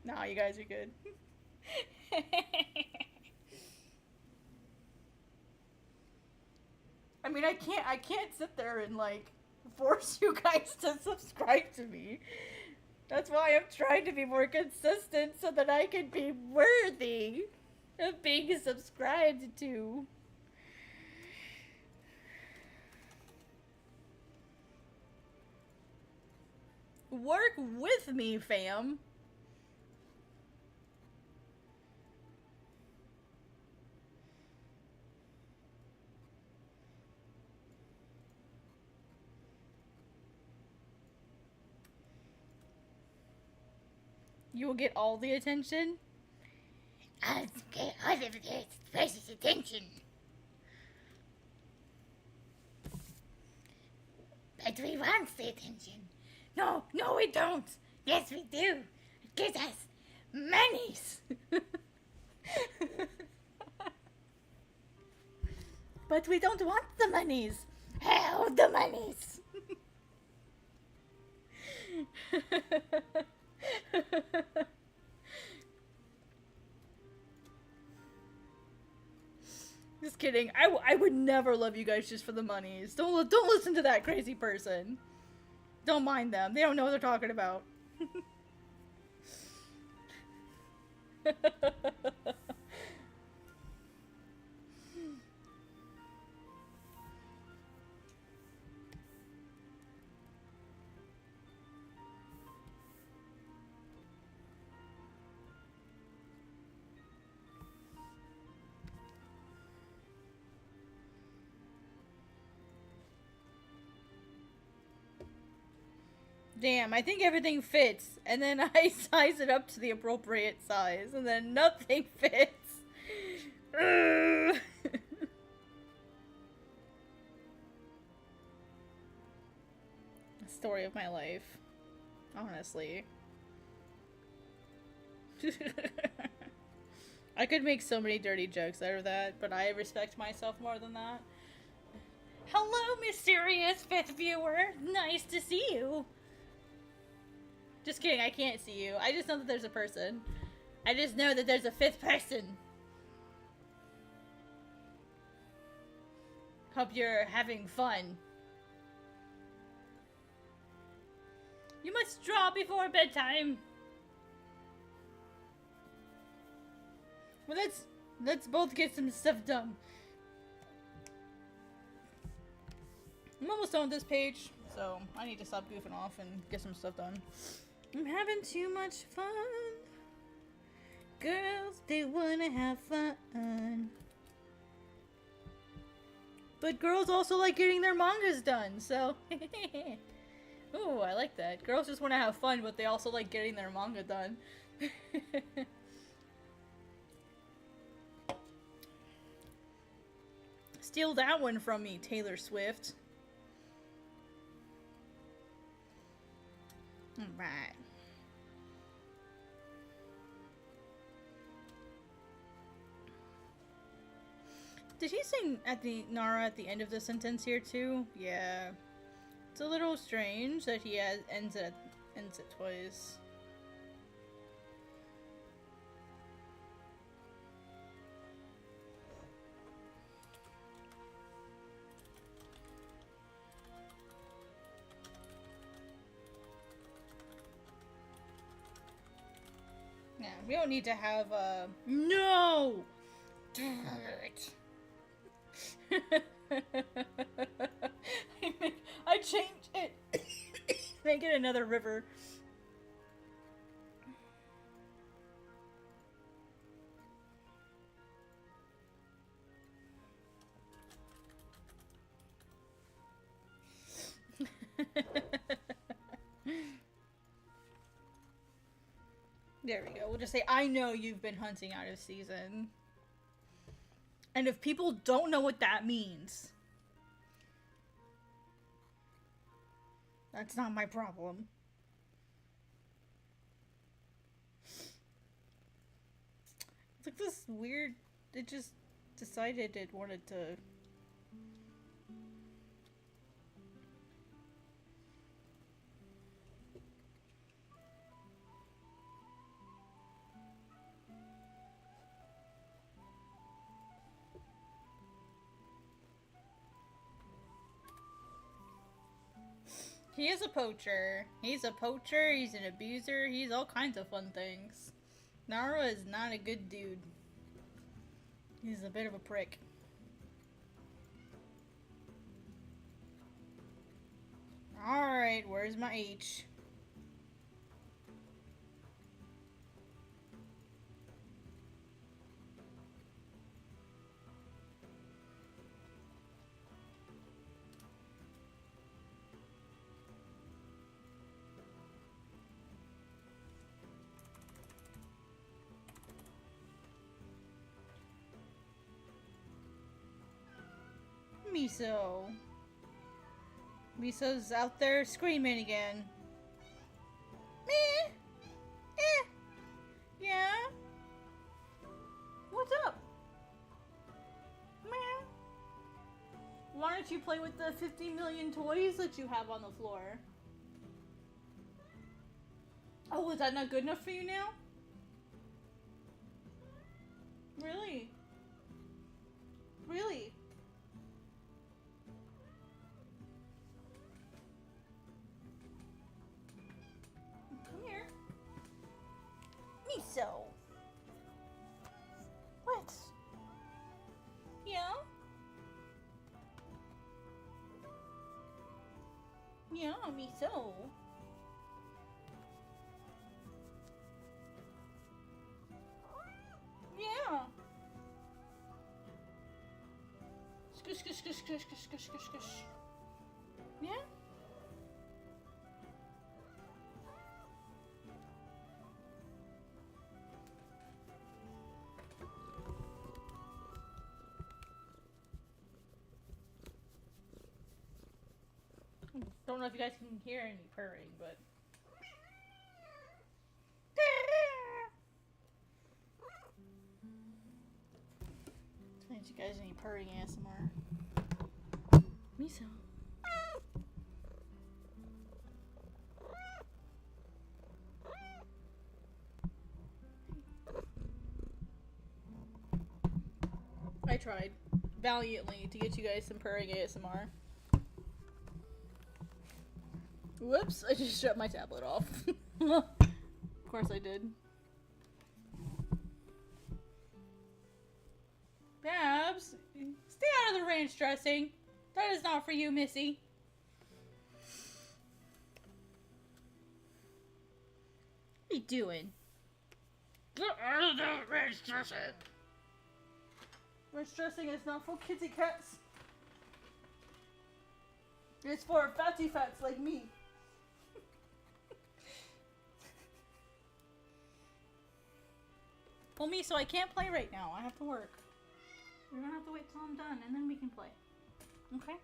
Nah, you guys are good. I mean, I can't sit there and, like, force you guys to subscribe to me. That's why I'm trying to be more consistent so that I can be worthy of being subscribed to. Work with me, fam. You will get all the attention? I'll get all of the precious attention. But we want the attention. No, no we don't. Yes we do. It gives us monies. But we don't want the monies. Hell, the monies. Just kidding. I would never love you guys just for the monies. Don't listen to that crazy person. Don't mind them. They don't know what they're talking about. Damn, I think everything fits, and then I size it up to the appropriate size, and then nothing fits. The story of my life. Honestly. I could make so many dirty jokes out of that, but I respect myself more than that. Hello, mysterious 5th viewer! Nice to see you! Just kidding, I can't see you. I just know that there's a person. I just know that there's a 5th person. Hope you're having fun. You must draw before bedtime. Well, let's both get some stuff done. I'm almost done with this page, so I need to stop goofing off and get some stuff done. I'm having too much fun. Girls, they wanna have fun. But girls also like getting their mangas done, so... Ooh, I like that. Girls just wanna have fun, but they also like getting their manga done. Steal that one from me, Taylor Swift. Alright. Did he say Nara at the end of the sentence here too? Yeah. It's a little strange that he ends it twice. Yeah, we don't need to have no! Damn it! I changed it! Make it another river. There we go. We'll just say, I know you've been hunting out of season. And if people don't know what that means, that's not my problem. It's like this weird... It just decided it wanted to... He is a poacher. He's a poacher, he's an abuser, he's all kinds of fun things. Nara is not a good dude. He's a bit of a prick. Alright, where's my H? Miso. Misa's out there screaming again. Meh. Eh. Yeah? What's up? Meh. Why don't you play with the 50 million toys that you have on the floor? Oh, is that not good enough for you now? Really? Really? Come here. Miso. What? Yeah? Yeah, Miso. Yeah. Squish, squish, squish, squish, squish, squish, squish, squish. Yeah? Don't know if you guys can hear any purring, but... Explain to you guys any purring ASMR. Miso. I tried valiantly to get you guys some purring ASMR. Whoops, I just shut my tablet off. Of course I did. Babs, stay out of the ranch dressing. That is not for you, Missy. What are you doing? Get out of the ranch dressing. Ranch dressing is not for kitty cats. It's for fatty fats like me. Well, me, so I can't play right now. I have to work. We're gonna have to wait till I'm done and then we can play. Okay?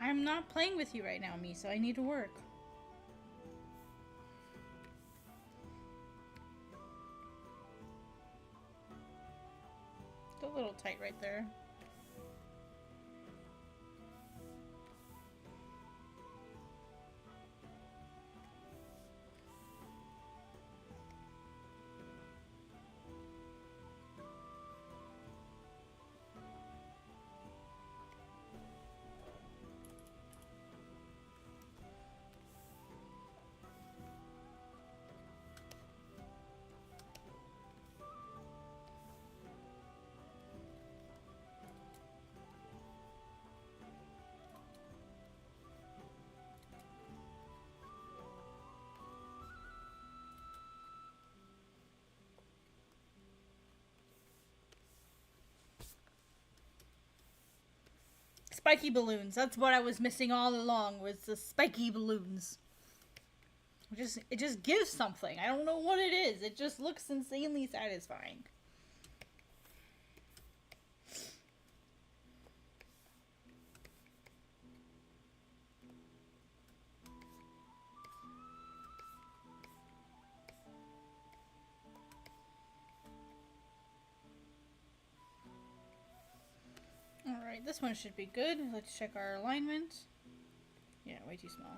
I'm not playing with you right now, Misa. I need to work. It's a little tight right there. Spiky balloons. That's what I was missing all along, was the spiky balloons. It just gives something. I don't know what it is. It just looks insanely satisfying. Alright, this one should be good. Let's check our alignment. Yeah, way too small.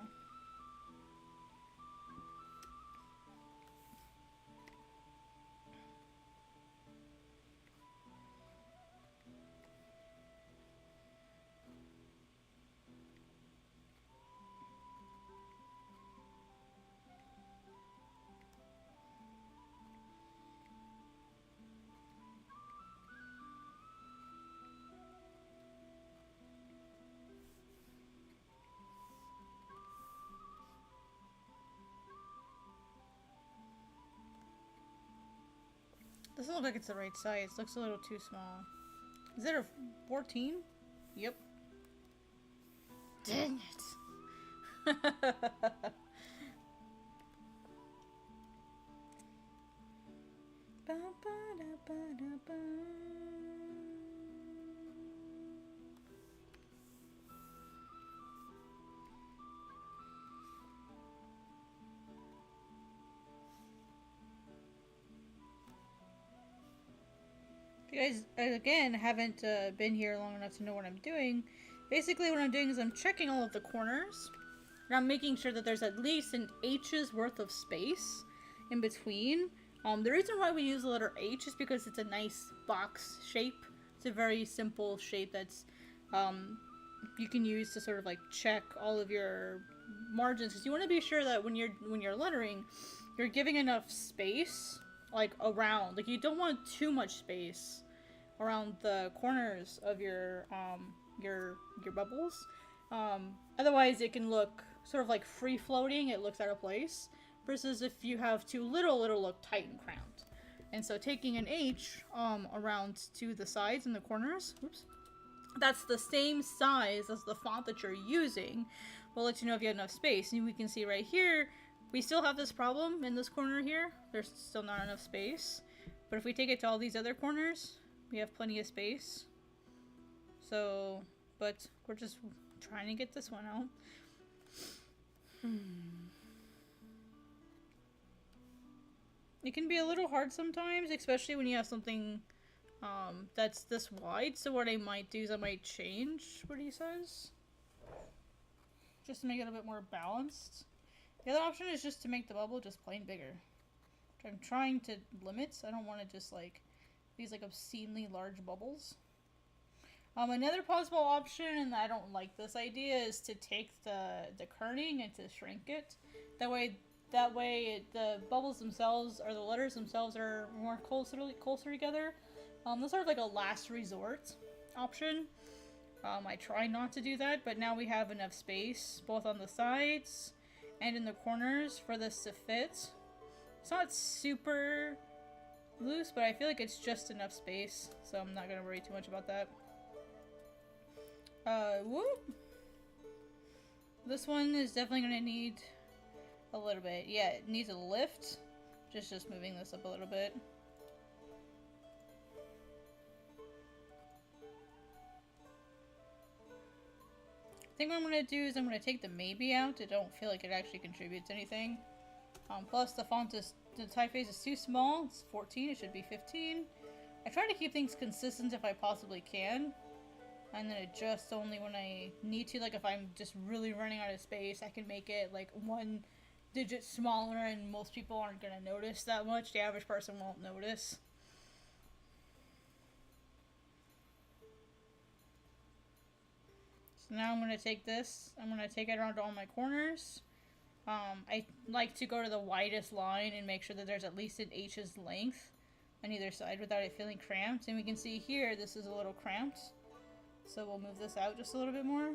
Doesn't look like it's the right size. It looks a little too small. Is it a 14? Yep. Dang it. If you guys, again, haven't been here long enough to know what I'm doing, basically what I'm doing is I'm checking all of the corners, and I'm making sure that there's at least an H's worth of space in between. The reason why we use the letter H is because it's a nice box shape. It's a very simple shape that's you can use to sort of like check all of your margins, because you want to be sure that when you're lettering, you're giving enough space like around. Like you don't want too much space around the corners of your bubbles. Otherwise, it can look sort of like free floating. It looks out of place. Versus if you have too little, it'll look tight and cramped. And so taking an H around to the sides and the corners, oops, that's the same size as the font that you're using, will let you know if you have enough space. And we can see right here, we still have this problem in this corner here. There's still not enough space. But if we take it to all these other corners, we have plenty of space. So, but we're just trying to get this one out. It can be a little hard sometimes, especially when you have something that's this wide. So what I might do is I might change what he says, just to make it a bit more balanced. The other option is just to make the bubble just plain bigger, which I'm trying to limit. I don't want to just like these like obscenely large bubbles. Another possible option, and I don't like this idea, is to take the kerning and to shrink it. That way the bubbles themselves, or the letters themselves, are more closer together. That's sort of like a last resort option. I try not to do that, but now we have enough space, both on the sides and in the corners, for this to fit. It's not super loose, but I feel like it's just enough space, so I'm not going to worry too much about that. Whoop! This one is definitely going to need a little bit. Yeah, it needs a lift. Just moving this up a little bit. I think what I'm going to do is I'm going to take the maybe out. I don't feel like it actually contributes anything. Plus the font is, the typeface is too small. It's 14, it should be 15. I try to keep things consistent if I possibly can. And then adjust only when I need to. Like if I'm just really running out of space, I can make it like 1 digit smaller, and most people aren't going to notice that much. The average person won't notice. So now I'm going to take this, I'm going to take it around all my corners. I like to go to the widest line and make sure that there's at least an H's length on either side without it feeling cramped. And we can see here, this is a little cramped. So we'll move this out just a little bit more.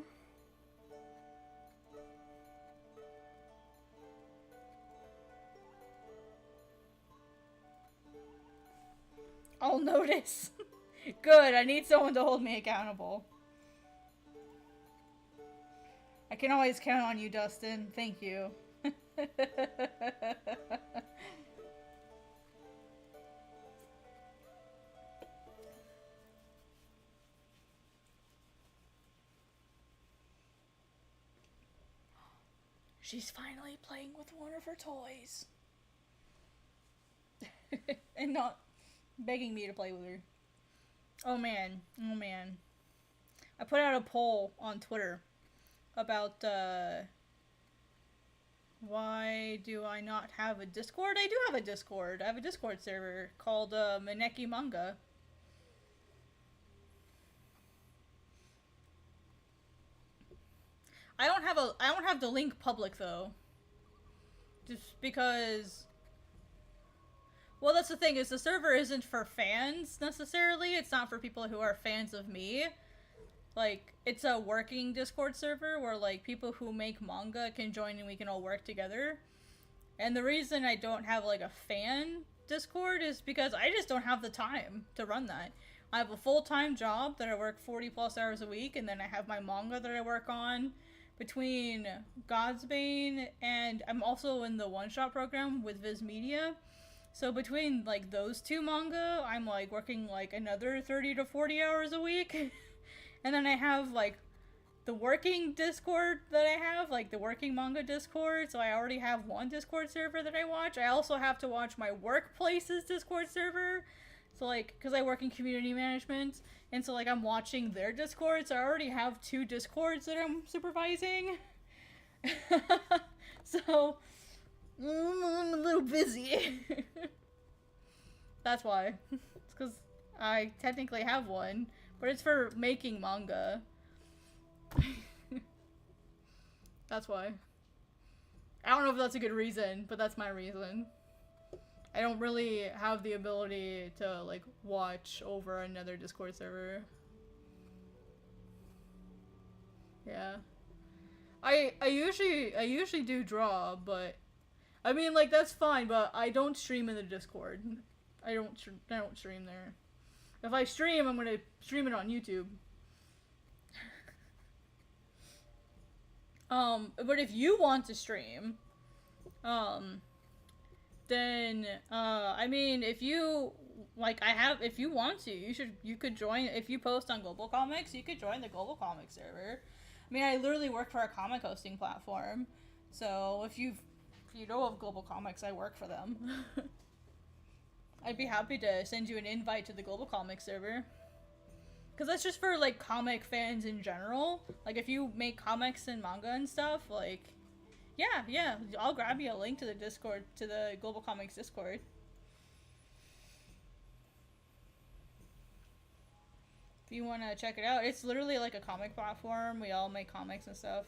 I'll notice. Good, I need someone to hold me accountable. I can always count on you, Dustin. Thank you. She's finally playing with one of her toys. And not begging me to play with her. Oh man. Oh man. I put out a poll on Twitter about why do I not have a Discord? I do have a Discord. I have a Discord server called Manga. I don't have the link public though. Just because, well, that's the thing, is the server isn't for fans necessarily. It's not for people who are fans of me. Like, it's a working Discord server where like people who make manga can join and we can all work together. And the reason I don't have like a fan Discord is because I just don't have the time to run that. I have a full-time job that I work 40 plus hours a week, and then I have my manga that I work on between Godsbane, and I'm also in the one-shot program with Viz Media. So between like those two manga, I'm like working like another 30 to 40 hours a week. And then I have like the working Discord that I have, like the working manga Discord. So I already have one Discord server that I watch. I also have to watch my workplace's Discord server. So like, because I work in community management, and so like I'm watching their Discord. So I already have two Discords that I'm supervising. So I'm a little busy. That's why. It's because I technically have one, but it's for making manga. That's why. I don't know if that's a good reason, but that's my reason. I don't really have the ability to like watch over another Discord server. Yeah. I usually do draw, but I mean like that's fine, but I don't stream in the Discord. I don't stream there. If I stream, I'm gonna stream it on YouTube. But if you want to stream, then, I mean, if you, like, if you want to, you could join, if you post on Global Comics, you could join the Global Comics server. I mean, I literally work for a comic hosting platform, so if you know of Global Comics, I work for them. I'd be happy to send you an invite to the Global Comics server. Because that's just for, like, comic fans in general. Like, if you make comics and manga and stuff, like, yeah, I'll grab you a link to the Discord, to the Global Comics Discord. If you want to check it out, it's literally like a comic platform. We all make comics and stuff.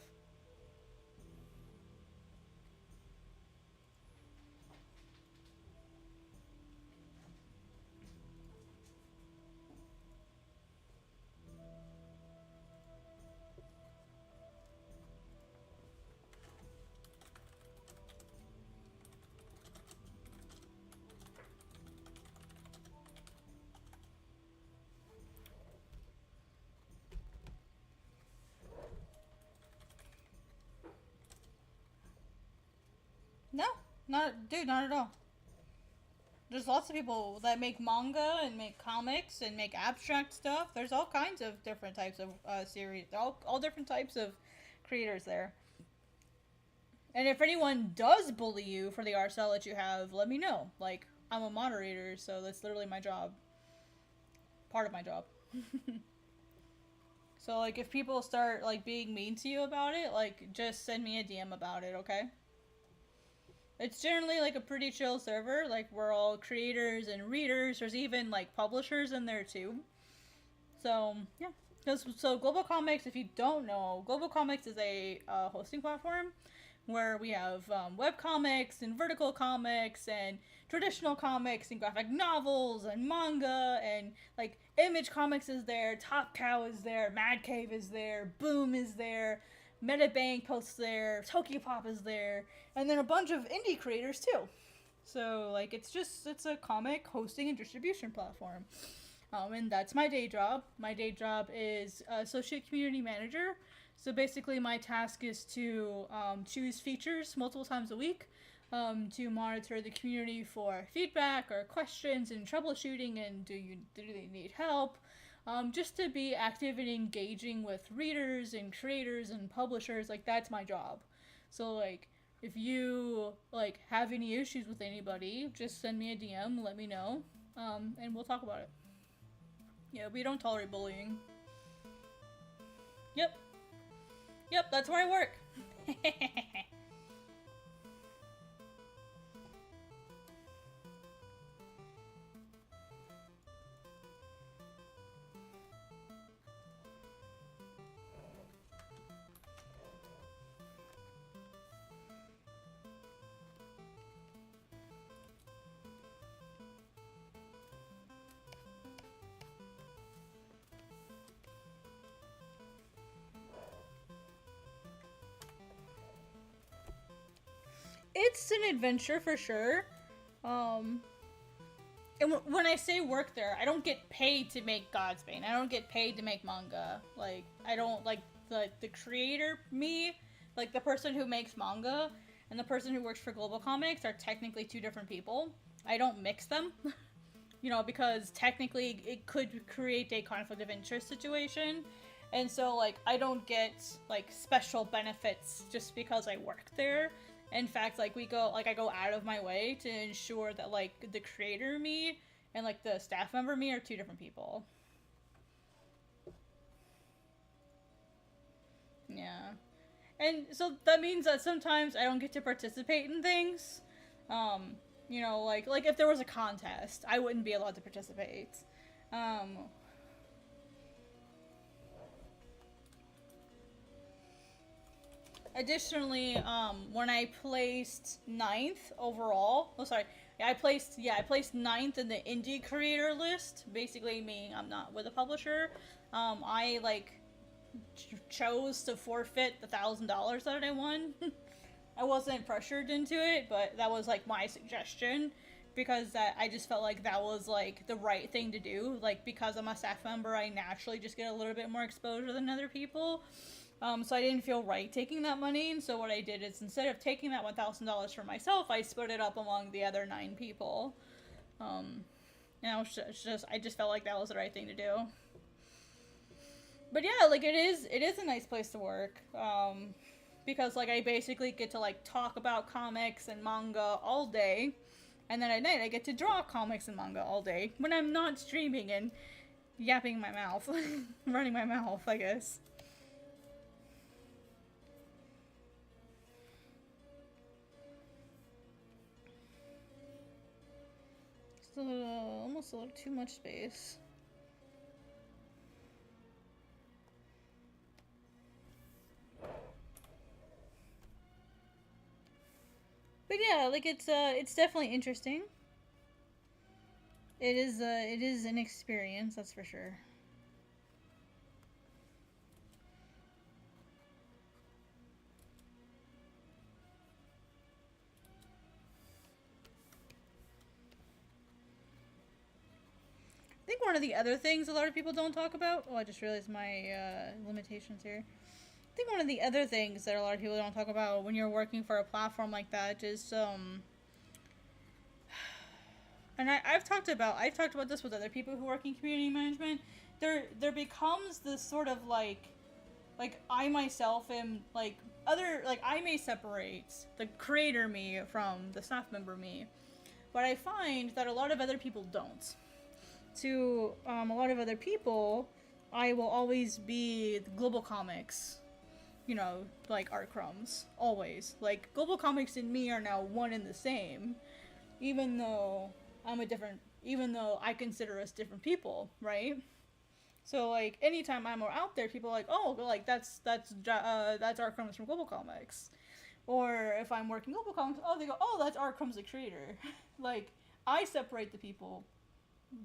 No, not at all. There's lots of people that make manga and make comics and make abstract stuff. There's all kinds of different types of series. All different types of creators there. And if anyone does bully you for the art style that you have, let me know. Like, I'm a moderator, so that's literally my job. Part of my job. So, like, if people start, like, being mean to you about it, like, just send me a DM about it, okay? It's generally, like, a pretty chill server. Like, we're all creators and readers. There's even, like, publishers in there, too. So, yeah. So, Global Comics, if you don't know, Global Comics is a hosting platform where we have web comics and vertical comics and traditional comics and graphic novels and manga and like Image Comics is there, Top Cow is there, Mad Cave is there, Boom is there, Metabank posts there, Tokyopop is there, and then a bunch of indie creators too. So like it's a comic hosting and distribution platform. And that's my day job. My day job is associate community manager. So basically my task is to choose features multiple times a week, to monitor the community for feedback or questions and troubleshooting and do they need help, just to be active and engaging with readers and creators and publishers. Like that's my job. So like if you like have any issues with anybody, just send me a DM, let me know, and we'll talk about it. Yeah, we don't tolerate bullying. Yep, that's where I work. It's an adventure for sure. And when I say work there, I don't get paid to make Godsbane. I don't get paid to make manga. Like, I don't, like, the creator, me, like, the person who makes manga and the person who works for Global Comics are technically two different people. I don't mix them, you know, because technically it could create a conflict of interest situation. And so, like, I don't get, like, special benefits just because I work there. In fact, like, I go out of my way to ensure that, like, the creator me and, like, the staff member me are two different people. Yeah. And so that means that sometimes I don't get to participate in things. You know, like if there was a contest, I wouldn't be allowed to participate. Additionally, when I placed 9th overall, I placed 9th in the indie creator list, basically meaning I'm not with a publisher. I, like, chose to forfeit the $1,000 that I won. I wasn't pressured into it, but that was, like, my suggestion, because I just felt like that was, like, the right thing to do. Like, because I'm a staff member, I naturally just get a little bit more exposure than other people. So I didn't feel right taking that money, and so what I did is, instead of taking that $1,000 for myself, I split it up among the other 9 people. And I just felt like that was the right thing to do. But yeah, like, it is a nice place to work, because, like, I basically get to, like, talk about comics and manga all day, and then at night I get to draw comics and manga all day, when I'm not streaming and yapping my mouth, running my mouth, I guess. Almost a little too much space. But yeah, like, it's definitely interesting. It is an experience, that's for sure. I think one of the other things a lot of people don't talk about, I just realized my limitations here. I think one of the other things that a lot of people don't talk about when you're working for a platform like that is, and I've talked about this with other people who work in community management. There becomes this sort of like I myself am I may separate the creator me from the staff member me, but I find that a lot of other people don't. To a lot of other people, I will always be Global Comics, you know, like art crumbs, always. Like, Global Comics and me are now one and the same, even though I consider us different people, right? So, like, anytime I'm out there, people are like, oh, like, that's art crumbs from Global Comics. Or if I'm working Global Comics, oh, they go, oh, that's art crumbs the creator. Like, I separate the people,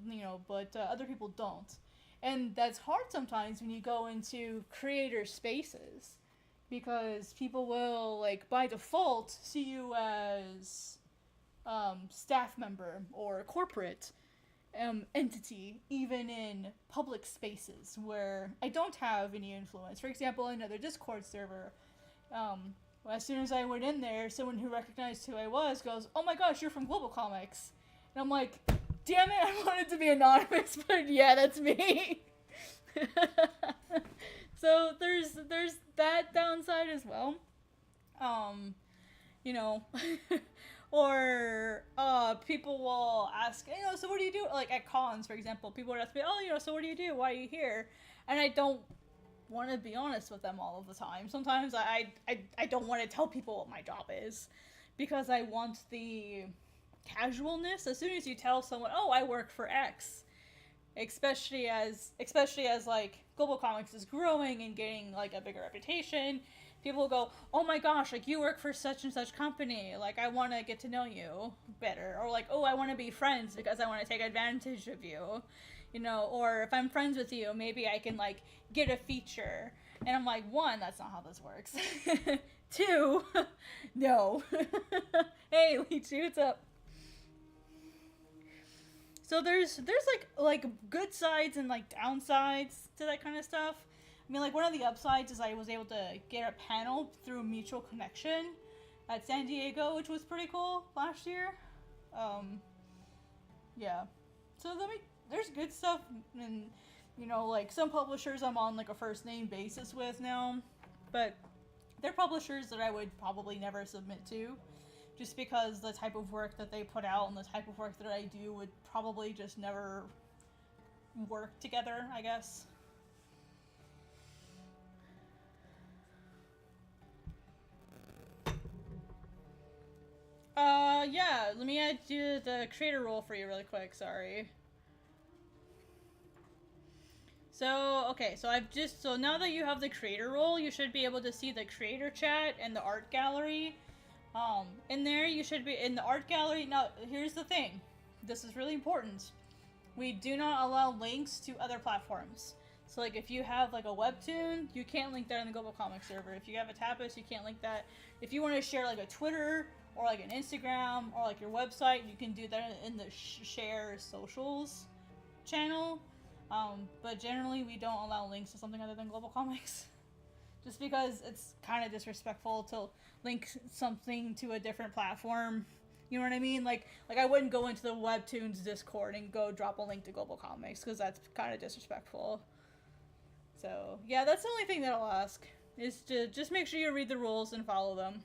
you know, but other people don't. And that's hard sometimes when you go into creator spaces, because people will, like, by default see you as staff member or corporate entity, even in public spaces where I don't have any influence. For example, another Discord server, as soon as I went in there, someone who recognized who I was goes, oh my gosh, you're from Global Comics. And I'm like, damn it, I wanted to be anonymous, but yeah, that's me. So there's that downside as well. You know, or people will ask, you know, so what do you do? Like at cons, for example, people would ask me, oh, you know, so what do you do? Why are you here? And I don't want to be honest with them all of the time. Sometimes I don't want to tell people what my job is, because I want the casualness. As soon as you tell someone, oh, I work for X, especially as like Global Comics is growing and getting like a bigger reputation, people will go, oh my gosh, like you work for such and such company, like I want to get to know you better, or like, oh, I want to be friends because I want to take advantage of you, you know, or if I'm friends with you, maybe I can like get a feature. And I'm like, one, that's not how this works. Two, no. Hey, Leechy, what's up? So there's like good sides and like downsides to that kind of stuff. I mean, like one of the upsides is I was able to get a panel through mutual connection at San Diego, which was pretty cool last year. Yeah. So there's good stuff, and you know, like some publishers I'm on like a first name basis with now, but they're publishers that I would probably never submit to, just because the type of work that they put out and the type of work that I do would probably just never work together, I guess. Yeah, let me add you the creator role for you really quick, sorry. So, okay, so now that you have the creator role, you should be able to see the creator chat and the art gallery. In there, you should be, in the art gallery, now, here's the thing. This is really important. We do not allow links to other platforms. So, like, if you have, like, a webtoon, you can't link that in the Global Comics server. If you have a Tapas, you can't link that. If you want to share, like, a Twitter, or, like, an Instagram, or, like, your website, you can do that in the share socials channel. But generally, we don't allow links to something other than Global Comics. Just because it's kind of disrespectful to link something to a different platform. You know what I mean? Like I wouldn't go into the Webtoons Discord and go drop a link to Global Comics, because that's kind of disrespectful. So, yeah, that's the only thing that I'll ask. Is to just make sure you read the rules and follow them.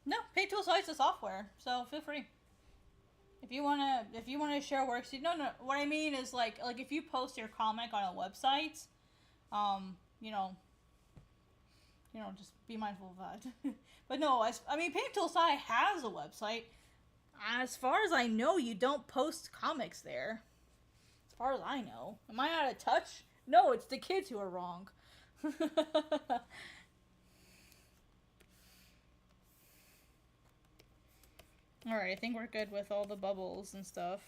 No, Pay Tool Site's a software, so feel free. If you wanna share works, no. What I mean is like if you post your comic on a website, you know, just be mindful of that. But no, I mean, Pay Tool Site has a website. As far as I know, you don't post comics there. As far as I know, am I out of touch? No, it's the kids who are wrong. Alright, I think we're good with all the bubbles and stuff.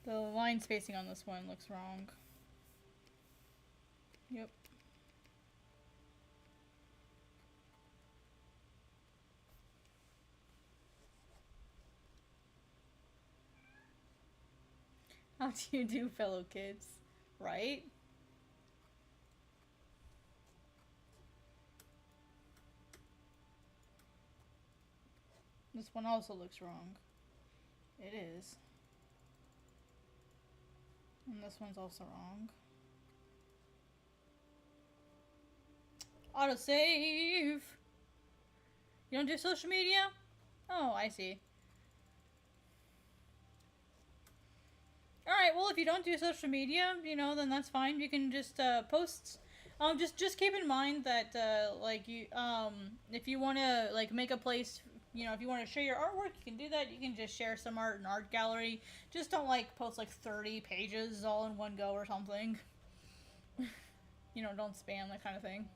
The line spacing on this one looks wrong. Yep. How do you do, fellow kids? Right? This one also looks wrong. It is. And this one's also wrong. Autosave! You don't do social media? Oh, I see. Alright, well, if you don't do social media, then that's fine. You can just post. Just keep in mind that if you want to make a place, if you want to share your artwork, you can do that. You can just share some art in art gallery. Just don't post 30 pages all in one go or something. Don't spam, that kind of thing.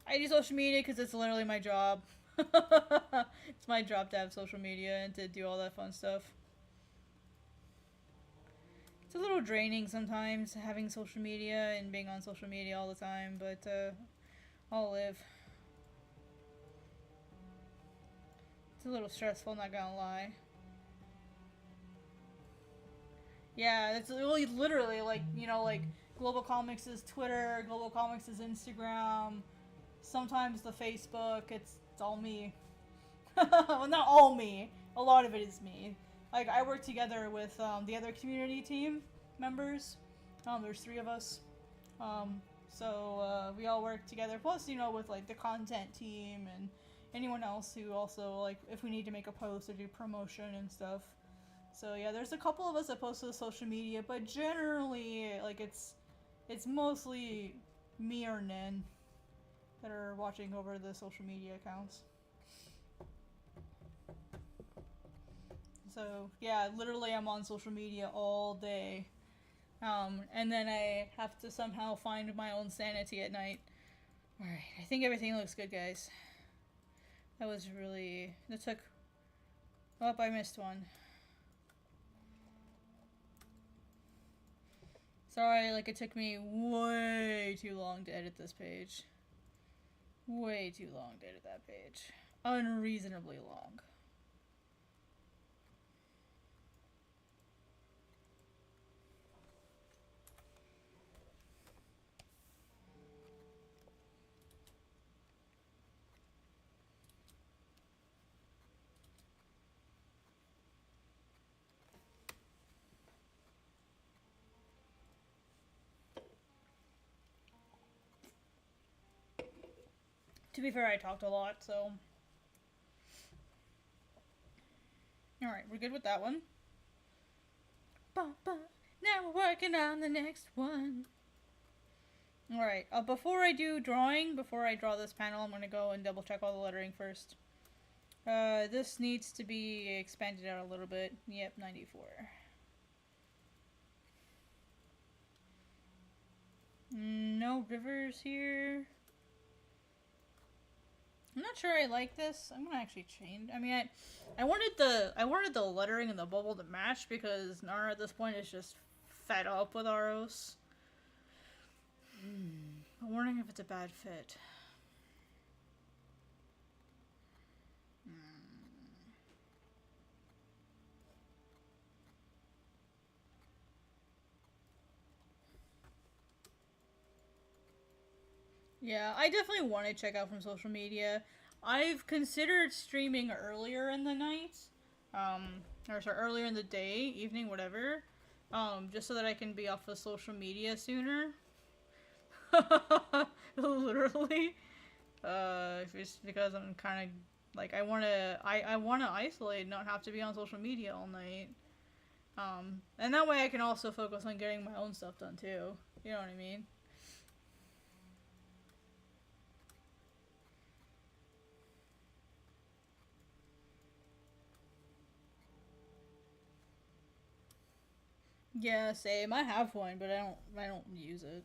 I do social media because it's literally my job. It's my job to have social media and to do all that fun stuff. It's a little draining sometimes, having social media and being on social media all the time, but I'll live. It's a little stressful, not gonna lie. Yeah, it's really literally Global Comics is Twitter, Global Comics is Instagram, sometimes the Facebook, it's all me. Well, not all me. A lot of it is me. I work together with the other community team members. There's 3 of us. So we all work together. Plus, with the content team and anyone else who also if we need to make a post or do promotion and stuff. So yeah, there's a couple of us that post to the social media, but generally it's mostly me or Nin that are watching over the social media accounts. So yeah, literally I'm on social media all day. And then I have to somehow find my own sanity at night. Alright, I think everything looks good, guys. That was really... That took... Oh, I missed one. Sorry, like, it took me way too long to edit this page. Way too long to edit that page. Unreasonably long. To be fair, I talked a lot, so... Alright, we're good with that one. Now we're working on the next one. Alright, before I do drawing, before I draw this panel, I'm going to go and double check all the lettering first. This needs to be expanded out a little bit. Yep, 94. No rivers here. I'm not sure I like this. I'm gonna actually change. I mean, I wanted the lettering and the bubble to match because Nara at this point is just fed up with Aros. I'm wondering if it's a bad fit. Yeah, I definitely want to check out from social media. I've considered streaming earlier in the night, or sorry, earlier in the day, evening, whatever, just so that I can be off of social media sooner. Literally, just because I'm kind of like I want to isolate, and not have to be on social media all night. And that way I can also focus on getting my own stuff done too. You know what I mean? Yeah, same. I have one, but I don't use it.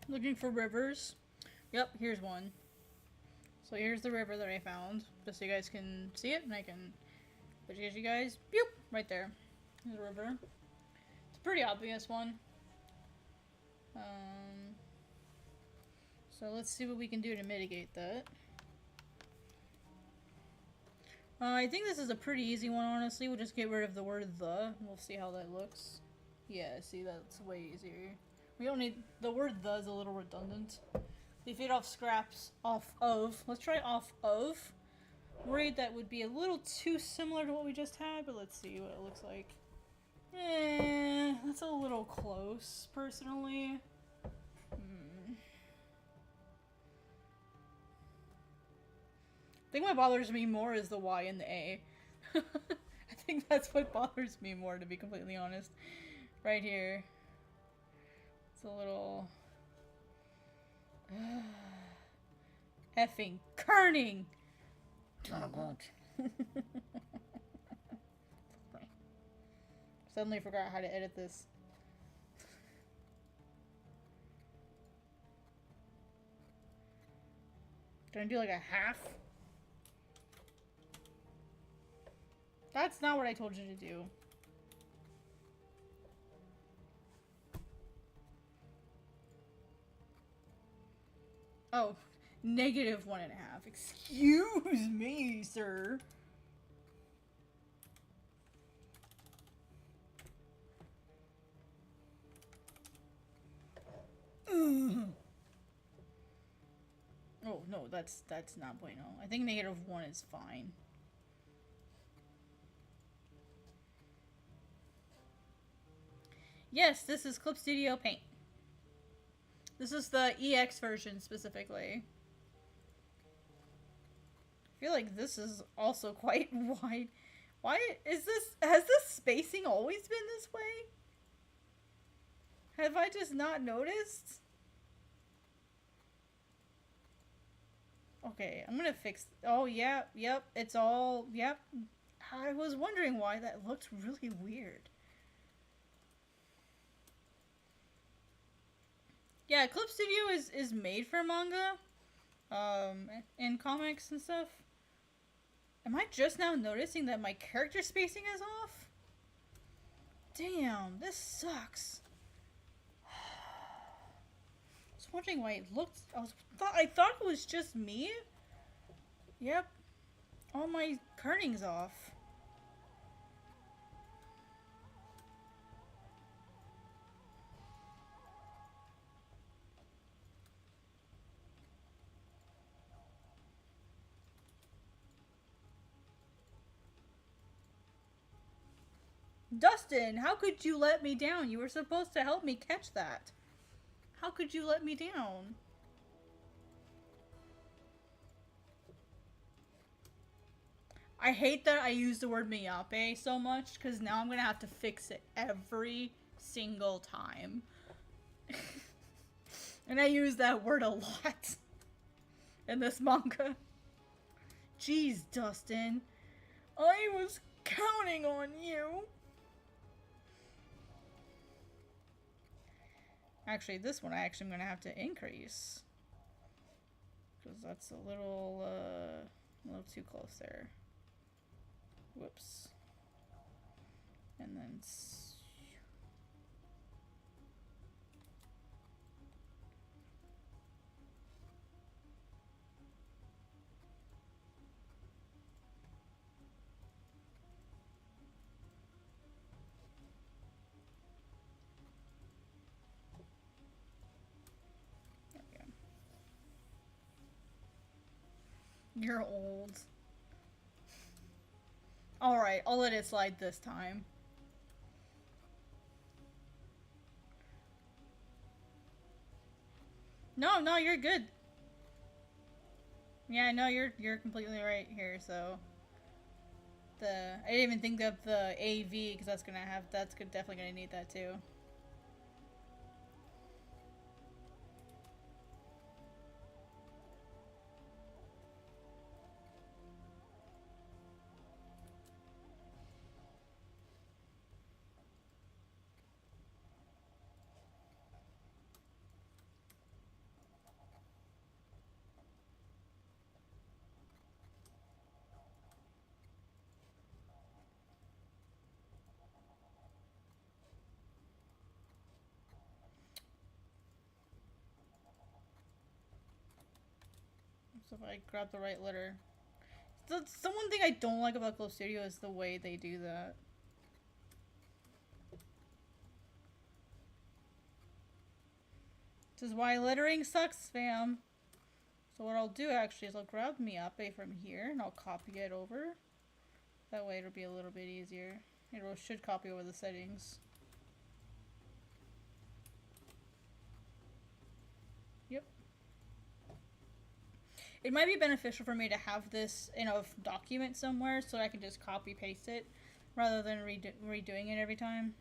Looking for rivers. Yep, here's one. So here's the river that I found, just so you guys can see it, and I can put you guys, boop, right there. There's a river. It's a pretty obvious one. So let's see what we can do to mitigate that. I think this is a pretty easy one, honestly. We'll just get rid of the word the. We'll see how that looks. Yeah, see, that's way easier. We don't need... The word the is a little redundant. We feed off scraps off of. Let's try off of. Worried that would be a little too similar to what we just had, but let's see what it looks like. That's a little close, personally. I think what bothers me more is the Y and the A. I think that's what bothers me more, to be completely honest. Right here. It's a little... effing kerning! Suddenly forgot how to edit this. Can I do like a half? That's not what I told you to do. Oh, -1.5. Excuse me, sir. Oh, no, that's not bueno. I think -1 is fine. Yes, this is Clip Studio Paint. This is the EX version specifically. I feel like this is also quite wide. Why is this? Has this spacing always been this way? Have I just not noticed? Okay, I'm gonna fix. Oh, yeah, yep, it's all. Yep. I was wondering why that looked really weird. Yeah, Clip Studio is made for manga, and comics and stuff. Am I just now noticing that my character spacing is off? Damn, this sucks. I was wondering why it looked. I thought it was just me. Yep, all my kerning's off. Dustin, how could you let me down? You were supposed to help me catch that. How could you let me down? I hate that I use the word miyape so much, because now I'm going to have to fix it every single time. And I use that word a lot in this manga. Jeez, Dustin. I was counting on you. Actually, this one I'm going to have to increase. Because that's a little too close there. Whoops. And then... You're old. Alright, I'll let it slide this time. No, you're good. Yeah, no, you're completely right here, so... I didn't even think of the AV, because that's definitely gonna need that too. So if I grab the right letter. The one thing I don't like about Clip Studio is the way they do that. This is why lettering sucks, fam. So what I'll do actually is I'll grab miyape from here and I'll copy it over. That way it'll be a little bit easier. It should copy over the settings. Yep. It might be beneficial for me to have this in a document somewhere so I can just copy paste it rather than redoing it every time.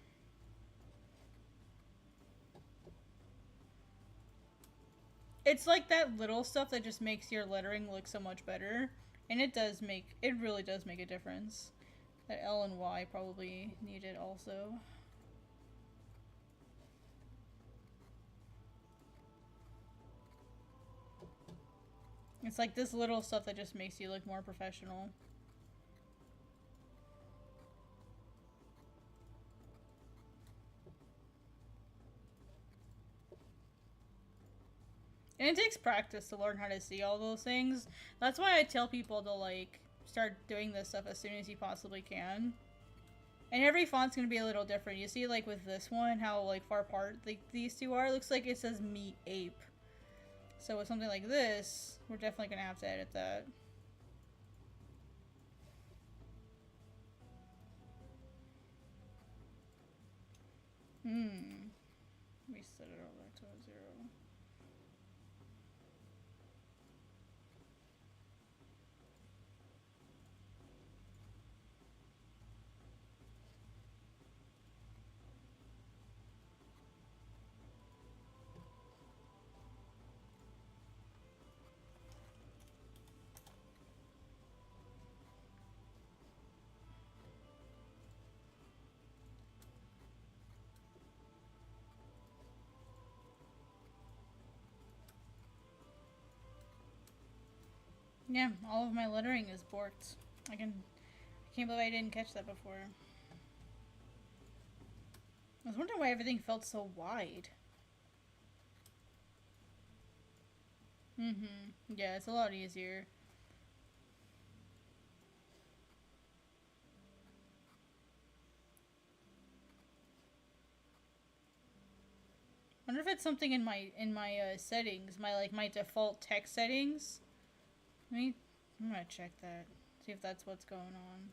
It's like that little stuff that just makes your lettering look so much better. And it really does make a difference. That L and Y probably need it also. It's like this little stuff that just makes you look more professional. And it takes practice to learn how to see all those things. That's why I tell people to, like, start doing this stuff as soon as you possibly can. And every font's gonna be a little different. You see, like with this one, how like far apart these two are. It looks like it says "me ape." So with something like this, we're definitely gonna have to edit that. Let me set it all back to a 0. Yeah, all of my lettering is borked. I can't believe I didn't catch that before. I was wondering why everything felt so wide. Yeah, it's a lot easier. I wonder if it's something in my settings, my default text settings. I'm gonna check that. See if that's what's going on.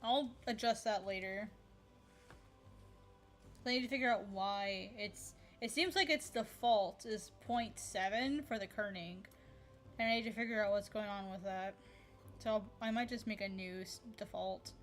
I'll adjust that later. I need to figure out why it seems like its default is 0.7 for the kerning. And I need to figure out what's going on with that. So I might just make a new default.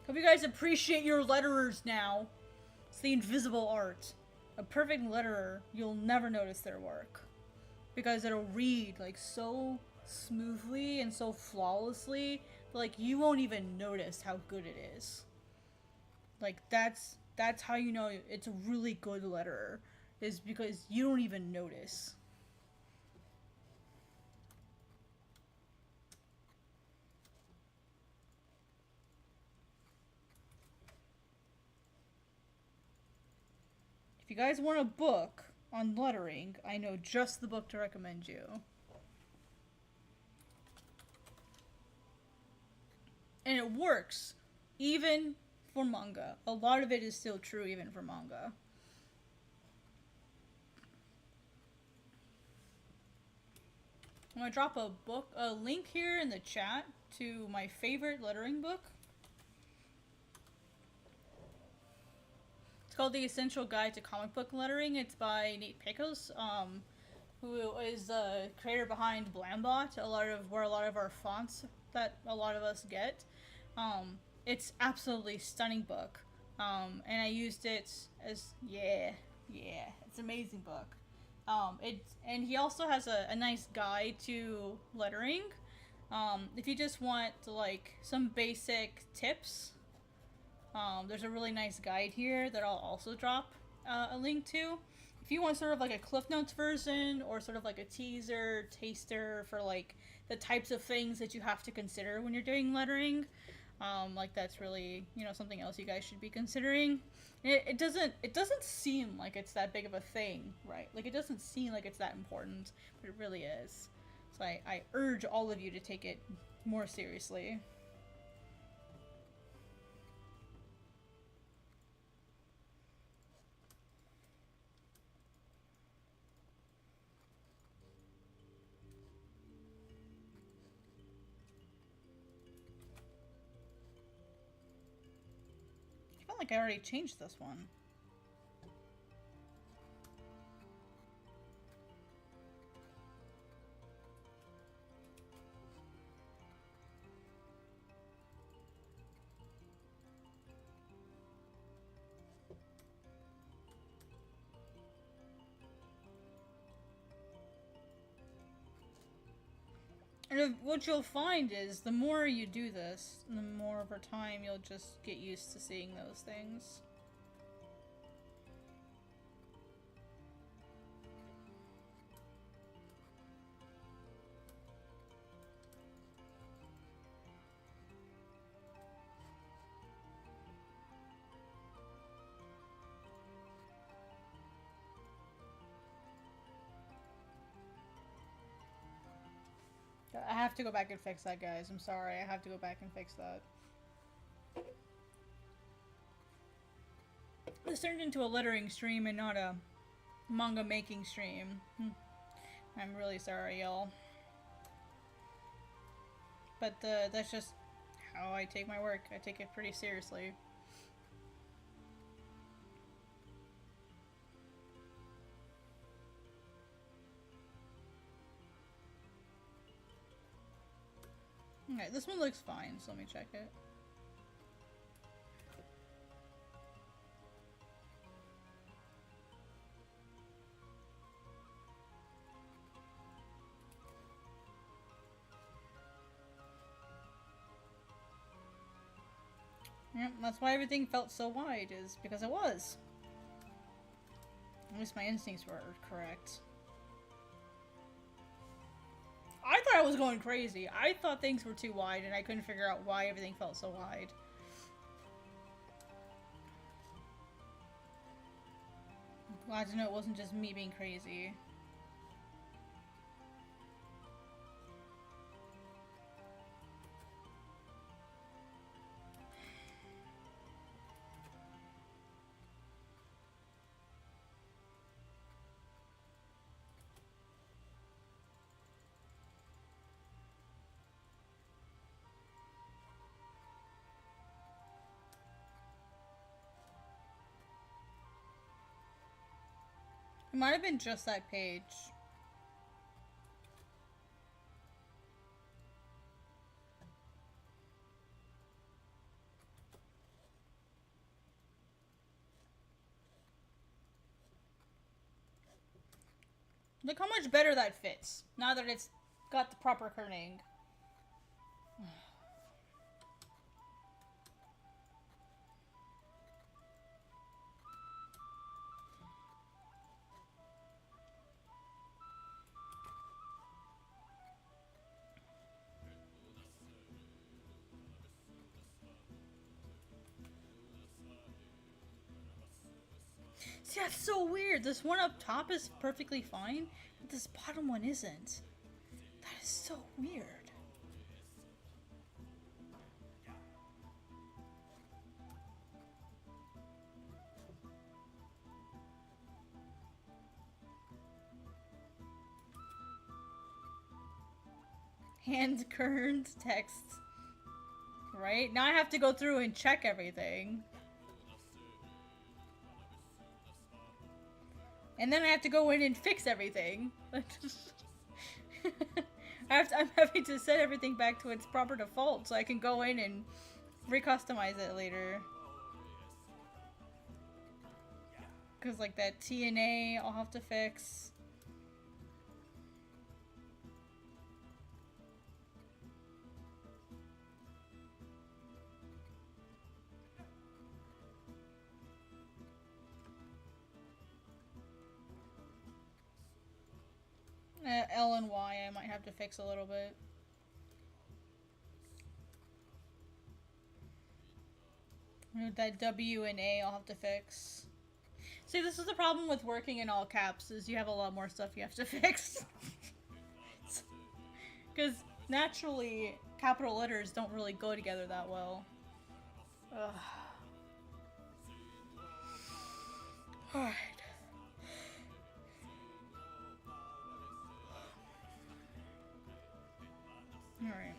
Hope you guys appreciate your letterers now. It's the invisible art. A perfect letterer, you'll never notice their work. Because it'll read like so smoothly and so flawlessly that, like, you won't even notice how good it is. Like that's how you know it's a really good letterer, is because you don't even notice. If you guys want a book on lettering, I know just the book to recommend you. And it works, even for manga. A lot of it is still true even for manga. I'm gonna drop a link here in the chat to my favorite lettering book. It's called The Essential Guide to Comic Book Lettering. It's by Nate Pecos, who is the creator behind Blambot, where a lot of our fonts that a lot of us get. It's absolutely stunning book. And I used it as it's an amazing book. And he also has a nice guide to lettering. If you just want like some basic tips, there's a really nice guide here that I'll also drop a link to. If you want sort of like a Cliff Notes version or sort of like a teaser, taster for like the types of things that you have to consider when you're doing lettering, like that's really, something else you guys should be considering. It doesn't seem like it's that big of a thing, right? Like it doesn't seem like it's that important, but it really is. So I urge all of you to take it more seriously. I felt like I already changed this one. And what you'll find is the more you do this, the more over time you'll just get used to seeing those things. I have to go back and fix that, guys. I'm sorry. I have to go back and fix that. This turned into a lettering stream and not a manga making stream. I'm really sorry, y'all. But that's just how I take my work. I take it pretty seriously. Okay, this one looks fine, so let me check it. Yep, that's why everything felt so wide, is because it was. At least my instincts were correct. I thought I was going crazy. I thought things were too wide and I couldn't figure out why everything felt so wide. I'm glad to know it wasn't just me being crazy. It might have been just that page. Look how much better that fits, now that it's got the proper kerning. See, that's so weird. This one up top is perfectly fine, but this bottom one isn't. That is so weird. Hand-kerned text. Right? Now I have to go through and check everything. And then I have to go in and fix everything. I'm having to set everything back to its proper default so I can go in and recustomize it later. Because like that TNA I'll have to fix. L and Y I might have to fix a little bit. That W and A I'll have to fix. See, this is the problem with working in all caps, is you have a lot more stuff you have to fix. Because naturally, capital letters don't really go together that well. Ugh. Alright. Alright.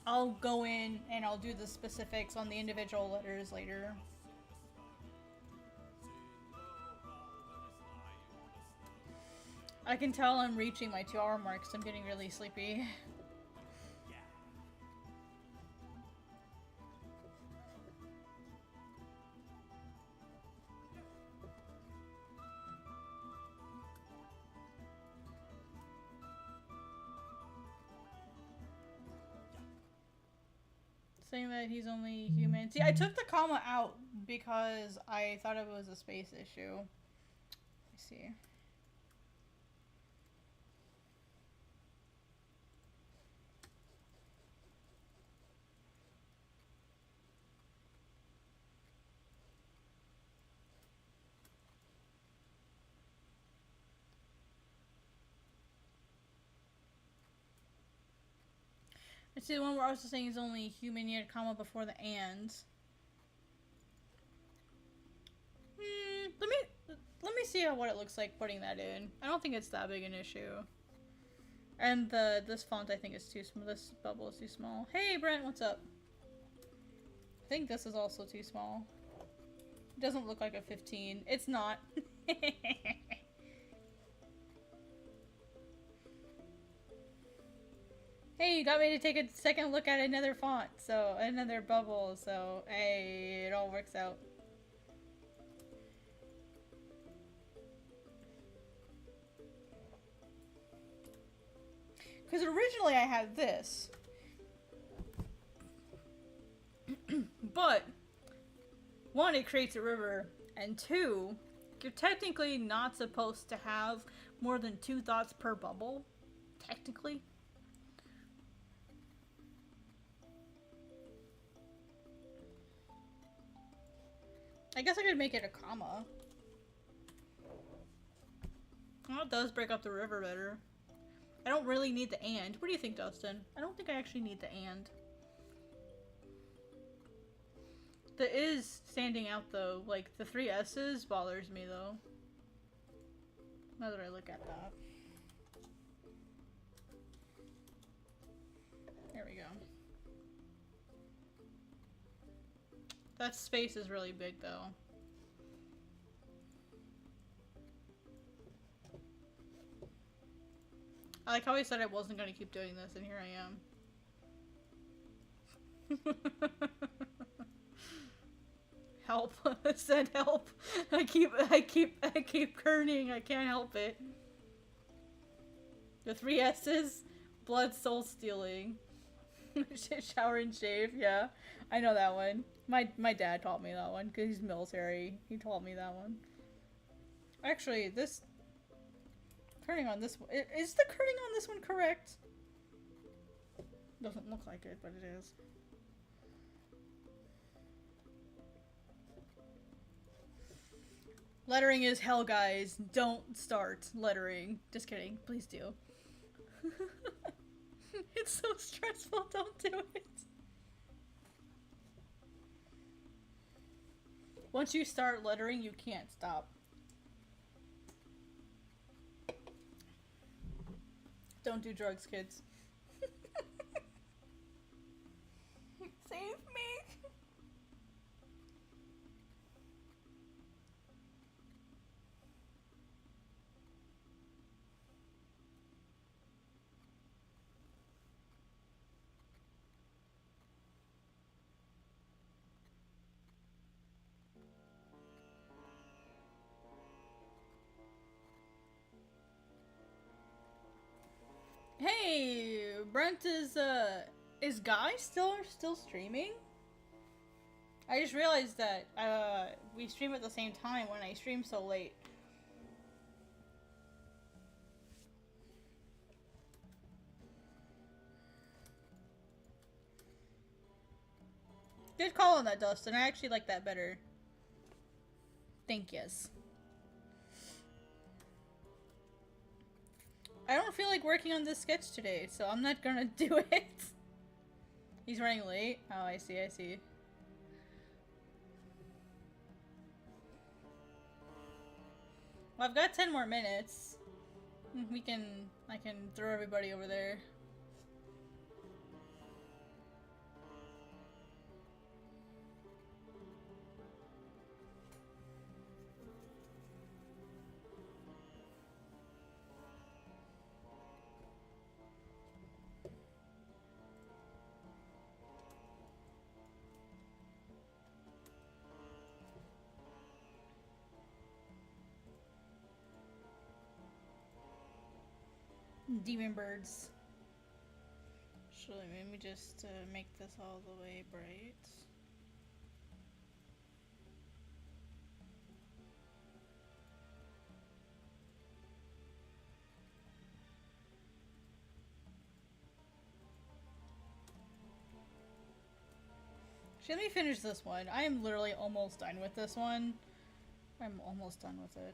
I'll go in and I'll do the specifics on the individual letters later. I can tell I'm reaching my 2-hour mark, so I'm getting really sleepy. saying that he's only human. See, I took the comma out because I thought it was a space issue. Let me see. It's the one where I was just saying he's only human, you had a comma before the and. Let me see what it looks like putting that in. I don't think it's that big an issue. And this font I think is too small. This bubble is too small. Hey Brent, what's up? I think this is also too small. It doesn't look like a 15. It's not. Hey, you got me to take a second look at another font, so another bubble, so hey, it all works out. Because originally I had this. But, one, it creates a river, and two, you're technically not supposed to have more than 2 thoughts per bubble. Technically. I guess I could make it a comma. Well, it does break up the river better. I don't really need the and. What do you think, Dustin? I don't think I actually need the and. The is standing out though. Like, the 3 S's bothers me though. Now that I look at that. There we go. That space is really big though. I like how I said I wasn't going to keep doing this, and here I am. Help. Send help. I keep kerning. I can't help it. The 3 S's. Blood, soul stealing. Shower and shave, yeah. I know that one. My dad taught me that one, because he's military. He taught me that one. Actually, this... kerning on this one... Is the kerning on this one correct? Doesn't look like it, but it is. Lettering is hell, guys. Don't start lettering. Just kidding. Please do. It's so stressful. Don't do it. Once you start lettering, you can't stop. Don't do drugs, kids. Save me. Hey, Brent is Guy still streaming? I just realized that we stream at the same time when I stream so late. Good call on that, Dustin. I actually like that better. Thank yous. I don't feel like working on this sketch today, so I'm not gonna do it. He's running late? Oh, I see, I see. Well, I've got 10 more minutes. I can throw everybody over there. Demon birds. Actually, let me just make this all the way bright. Let me finish this one. I am literally almost done with this one. I'm almost done with it.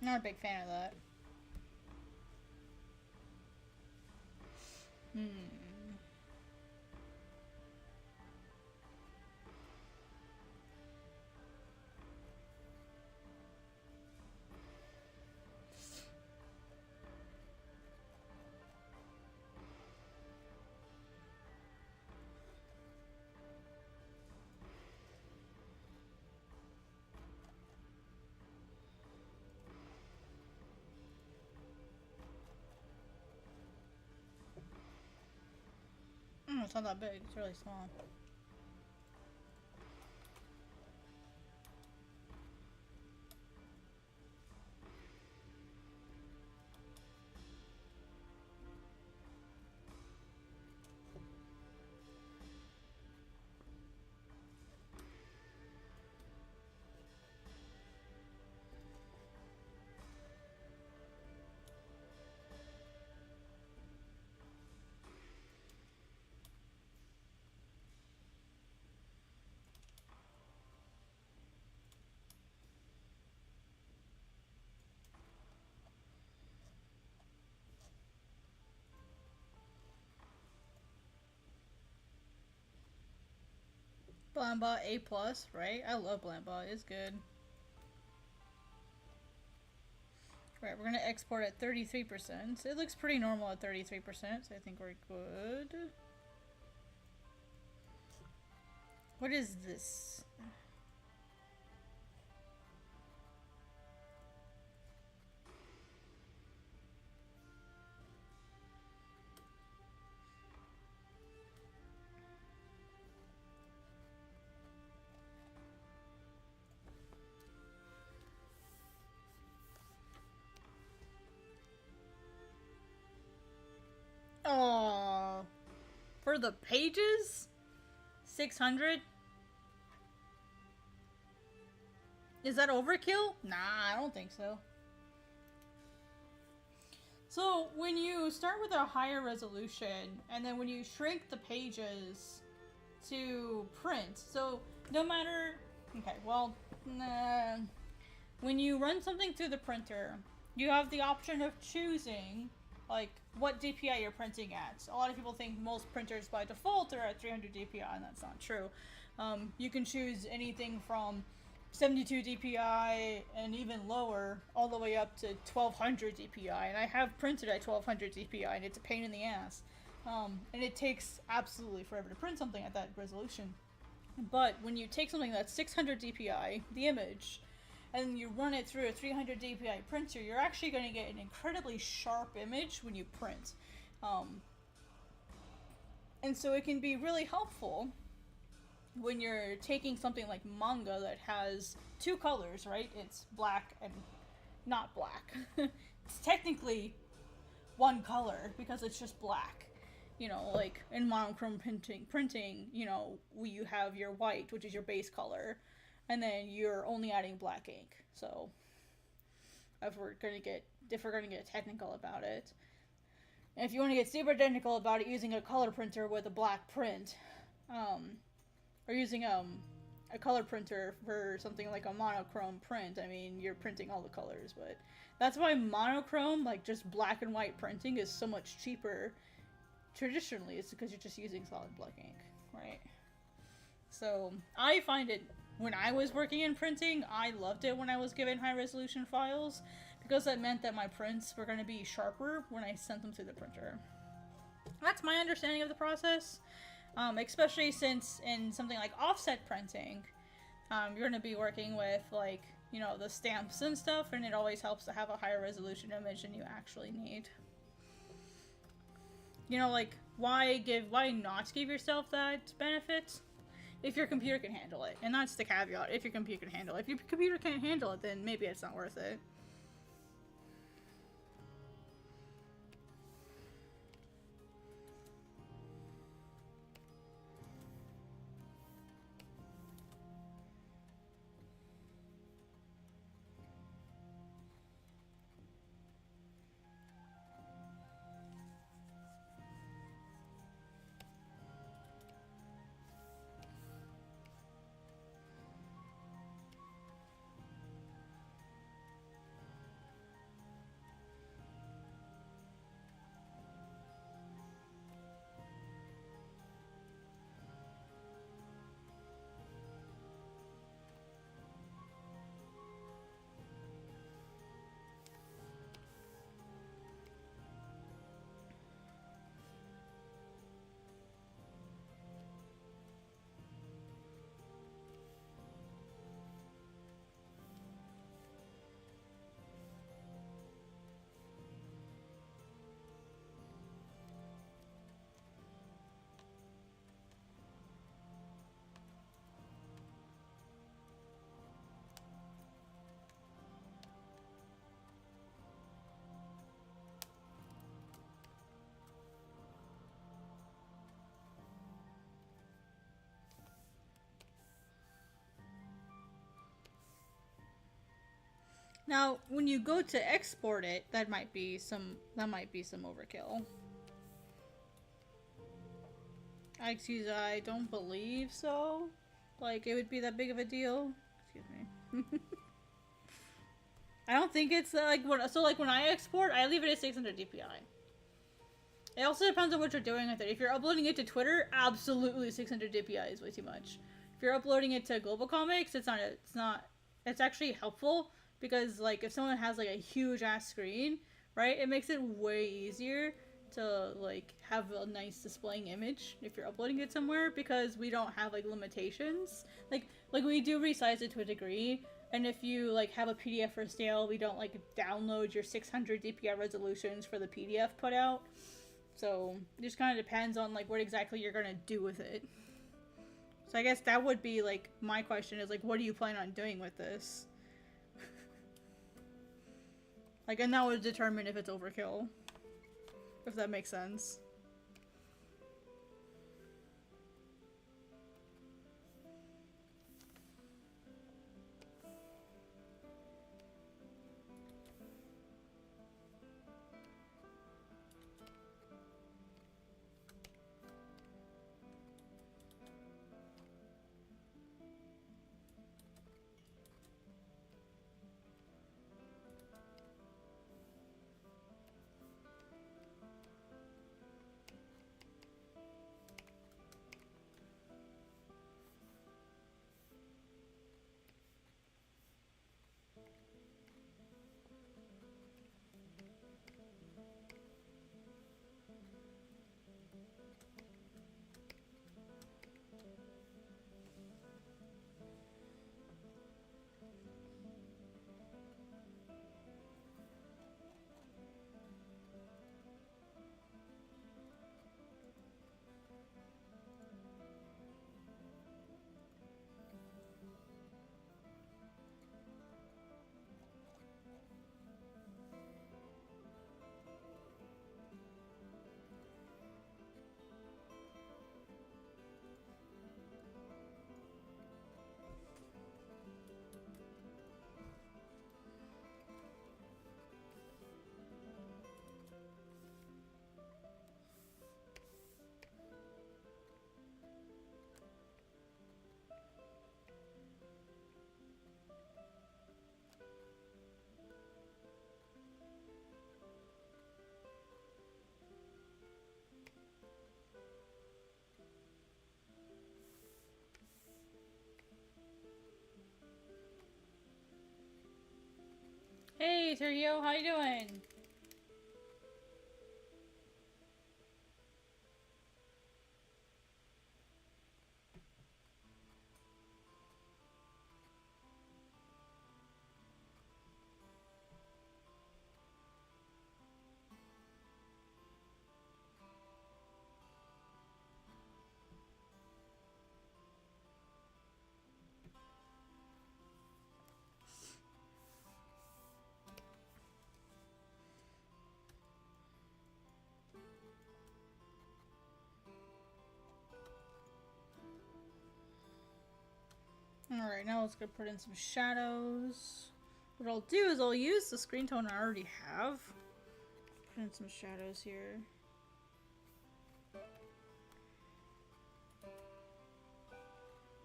Not a big fan of that. It's not that big, it's really small. Blamba A+, right? I love Blamba, it's good. Right, we're gonna export at 33%. It looks pretty normal at 33%, so I think we're good. What is this? Oh, for the pages? 600? Is that overkill? Nah, I don't think so. So, when you start with a higher resolution, and then when you shrink the pages to print, so no matter... Okay, well, when you run something through the printer, you have the option of choosing, like, what DPI you're printing at. A lot of people think most printers by default are at 300 DPI, and that's not true. You can choose anything from 72 DPI and even lower, all the way up to 1200 DPI. And I have printed at 1200 DPI, and it's a pain in the ass. And it takes absolutely forever to print something at that resolution. But when you take something that's 600 DPI, the image, and you run it through a 300 dpi printer, you're actually going to get an incredibly sharp image when you print. And so it can be really helpful when you're taking something like manga that has two colors, right? It's black and not black. It's technically one color because it's just black. You know, like in monochrome printing, you know, you have your white, which is your base color, and then you're only adding black ink. So if we're gonna get technical about it, and if you want to get super technical about it, using a color printer with a black print, or using a color printer for something like a monochrome print, I mean, you're printing all the colors, but that's why monochrome, like just black and white printing, is so much cheaper traditionally. It's because you're just using solid black ink, right? So I find it, when I was working in printing, I loved it when I was given high resolution files, because that meant that my prints were going to be sharper when I sent them through the printer. That's my understanding of the process, especially since in something like offset printing, you're going to be working with, like, you know, the stamps and stuff, and it always helps to have a higher resolution image than you actually need. You know, like, why not give yourself that benefit if your computer can handle it? And that's the caveat, if your computer can handle it. If your computer can't handle it, then maybe it's not worth it. Now, when you go to export it, that might be some overkill. I don't believe so. Like, it would be that big of a deal. Excuse me. I don't think it's like when I export, I leave it at 600 DPI. It also depends on what you're doing with it. If you're uploading it to Twitter, absolutely 600 DPI is way too much. If you're uploading it to Global Comics, it's actually helpful, because like if someone has like a huge ass screen, right, it makes it way easier to like have a nice displaying image if you're uploading it somewhere, because we don't have like limitations. Like we do resize it to a degree, and if you like have a PDF for sale, we don't like download your 600 DPI resolutions for the PDF put out. So it just kind of depends on like what exactly you're gonna do with it. So I guess that would be like my question is like, what do you plan on doing with this? Like, and that would determine if it's overkill. If that makes sense. Hey, Sergio, how you doing? Alright, now let's go put in some shadows. What I'll do is I'll use the screen tone I already have. Put in some shadows here.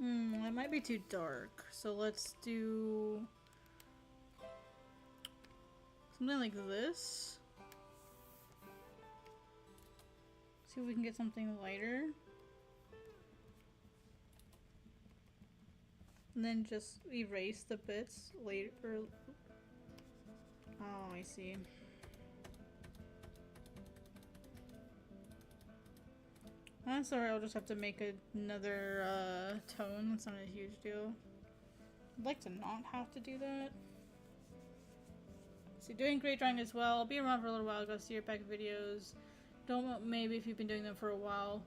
That might be too dark. So let's do something like this. See if we can get something lighter. And then just erase the bits later. Oh, I see. That's alright, I'll just have to make another tone. That's not a huge deal. I'd like to not have to do that. So you're doing great drawing as well. I'll be around for a little while. Go see your back videos. Don't maybe if you've been doing them for a while.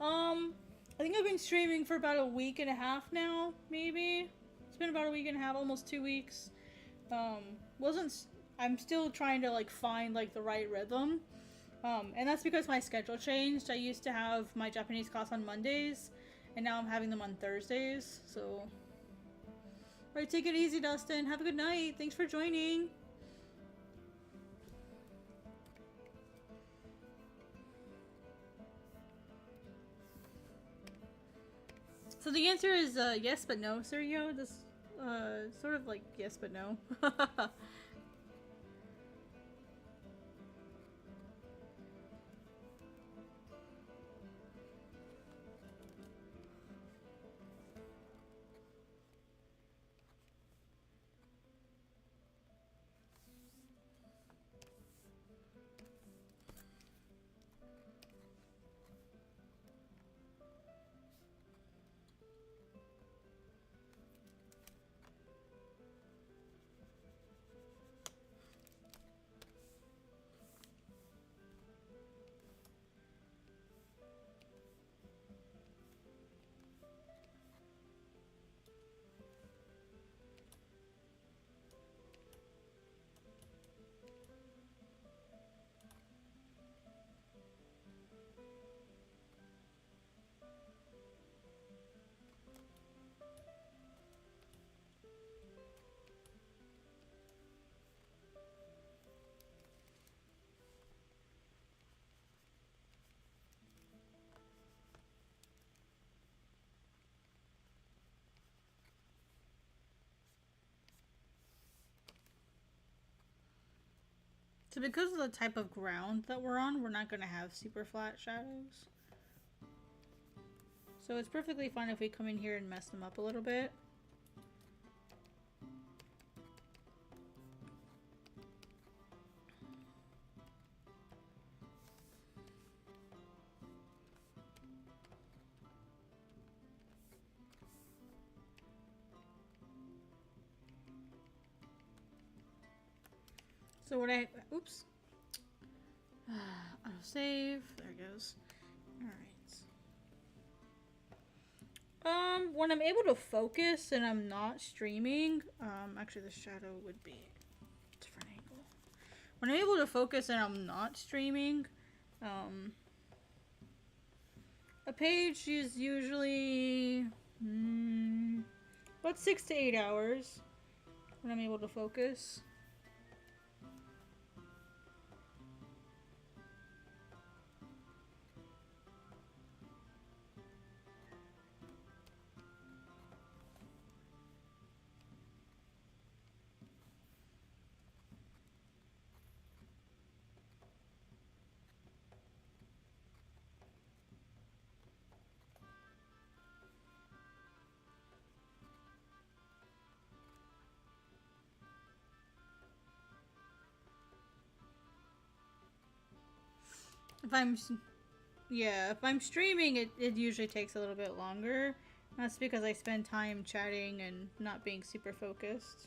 I think I've been streaming for about a week and a half now, maybe. It's been about a week and a half, almost 2 weeks. I'm still trying to like find like the right rhythm. And that's because my schedule changed. I used to have my Japanese class on Mondays, and now I'm having them on Thursdays, so. Alright, take it easy, Dustin. Have a good night. Thanks for joining. So the answer is yes but no, Sergio. This sort of like yes but no. So because of the type of ground that we're on, we're not going to have super flat shadows. So it's perfectly fine if we come in here and mess them up a little bit. So what oops. Auto save. There it goes. Alright. When I'm able to focus and I'm not streaming, actually the shadow would be a different angle. When I'm able to focus and I'm not streaming, a page is usually about 6 to 8 hours when I'm able to focus. If I'm, yeah, if I'm streaming, it usually takes a little bit longer. That's because I spend time chatting and not being super focused.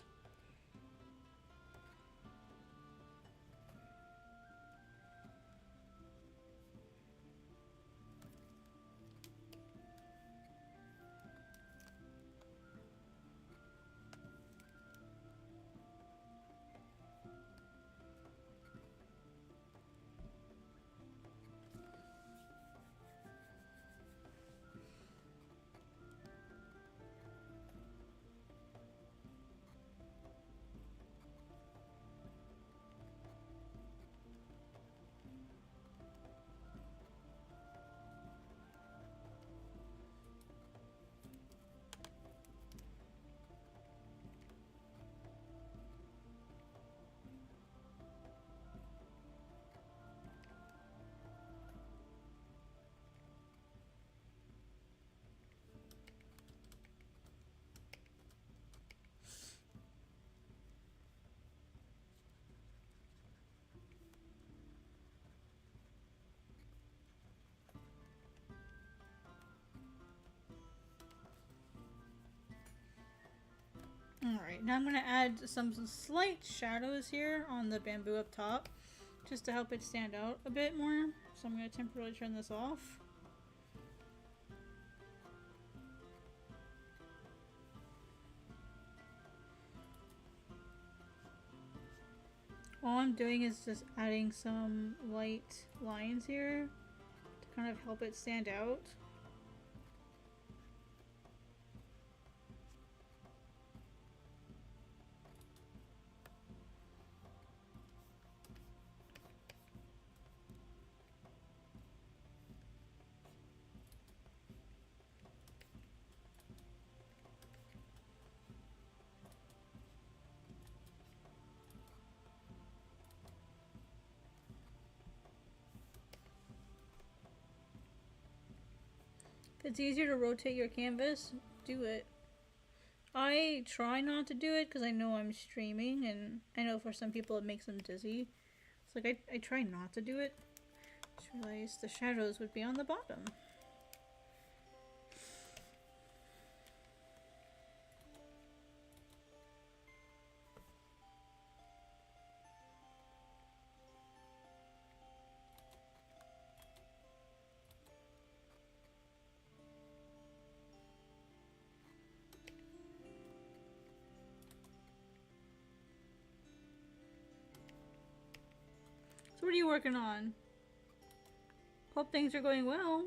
Alright, now I'm going to add some slight shadows here on the bamboo up top, just to help it stand out a bit more. So I'm going to temporarily turn this off. All I'm doing is just adding some light lines here to kind of help it stand out. If it's easier to rotate your canvas, do it. I try not to do it because I know I'm streaming, and I know for some people it makes them dizzy. It's like I try not to do it. Just realized the shadows would be on the bottom. So what are you working on? Hope things are going well.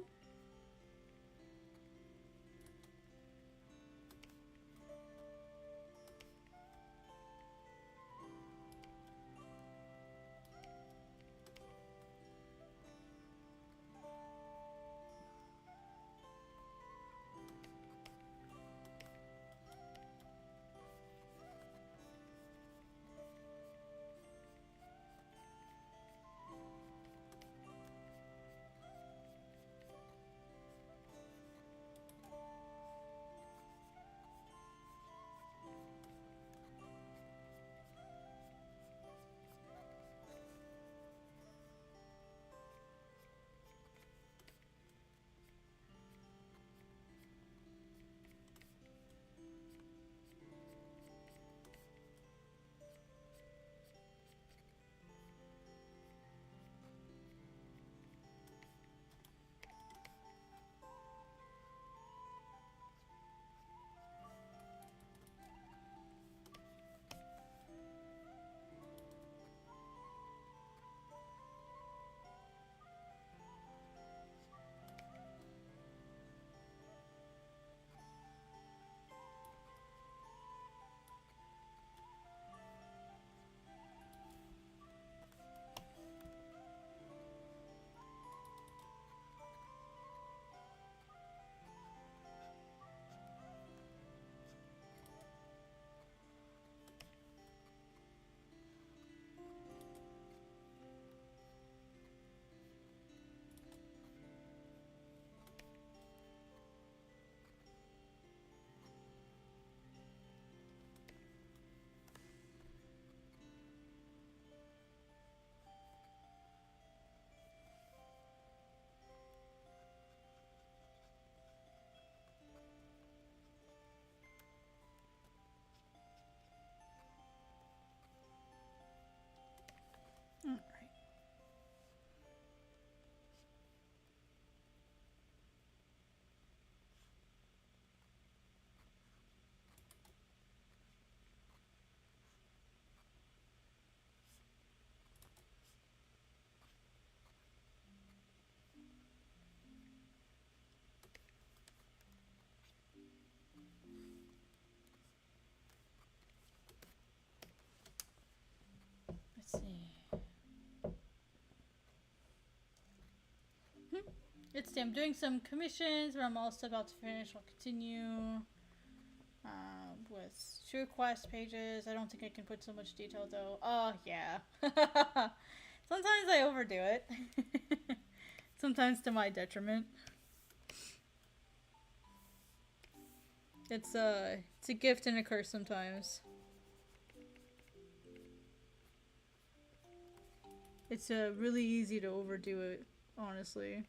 Let's see, I'm doing some commissions, but I'm also about to finish. I'll continue with 2 quest pages. I don't think I can put so much detail though. Oh, yeah. Sometimes I overdo it. Sometimes to my detriment. It's a gift and a curse sometimes. It's really easy to overdo it, honestly.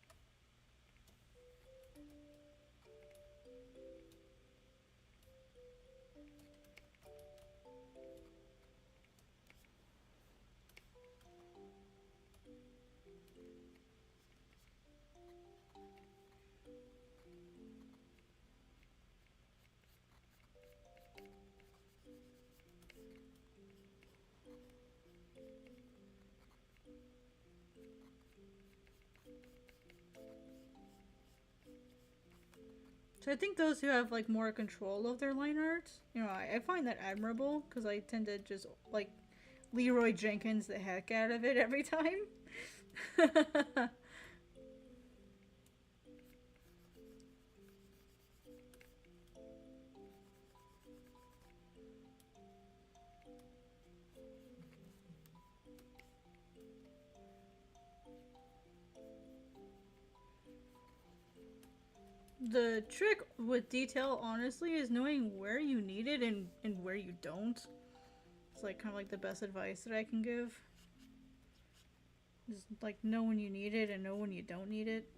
So I think those who have like more control of their line art, you know, I find that admirable because I tend to just like Leroy Jenkins the heck out of it every time. The trick with detail, honestly, is knowing where you need it and where you don't. It's like kind of like the best advice that I can give. Just like know when you need it and know when you don't need it.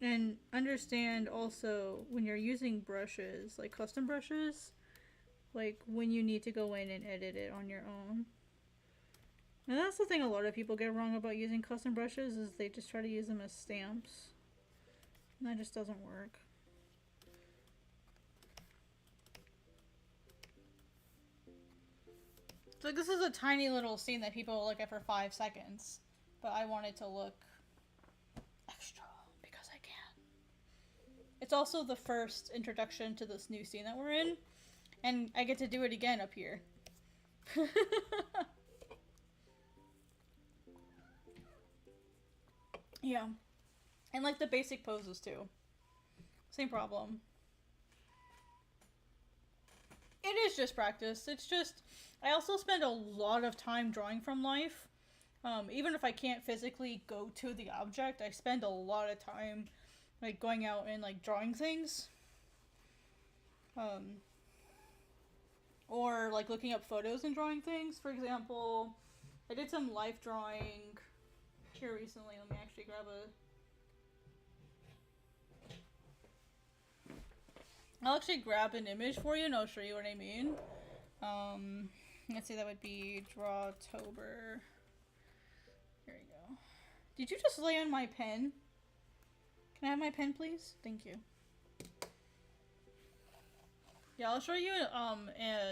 And understand also when you're using brushes, like custom brushes, like when you need to go in and edit it on your own. And that's the thing a lot of people get wrong about using custom brushes is they just try to use them as stamps. And that just doesn't work. So this is a tiny little scene that people look at for 5 seconds. But I want it to look extra because I can. It's also the first introduction to this new scene that we're in. And I get to do it again up here. Yeah. And like the basic poses too. Same problem. It is just practice. It's just, I also spend a lot of time drawing from life. Even if I can't physically go to the object, I spend a lot of time like going out and like drawing things. Or like looking up photos and drawing things. For example, I did some life drawing here recently. Let me actually grab I'll actually grab an image for you and I'll show you what I mean. Let's see, that would be Drawtober. Here we go. Did you just lay on my pen? Can I have my pen, please? Thank you. Yeah, I'll show you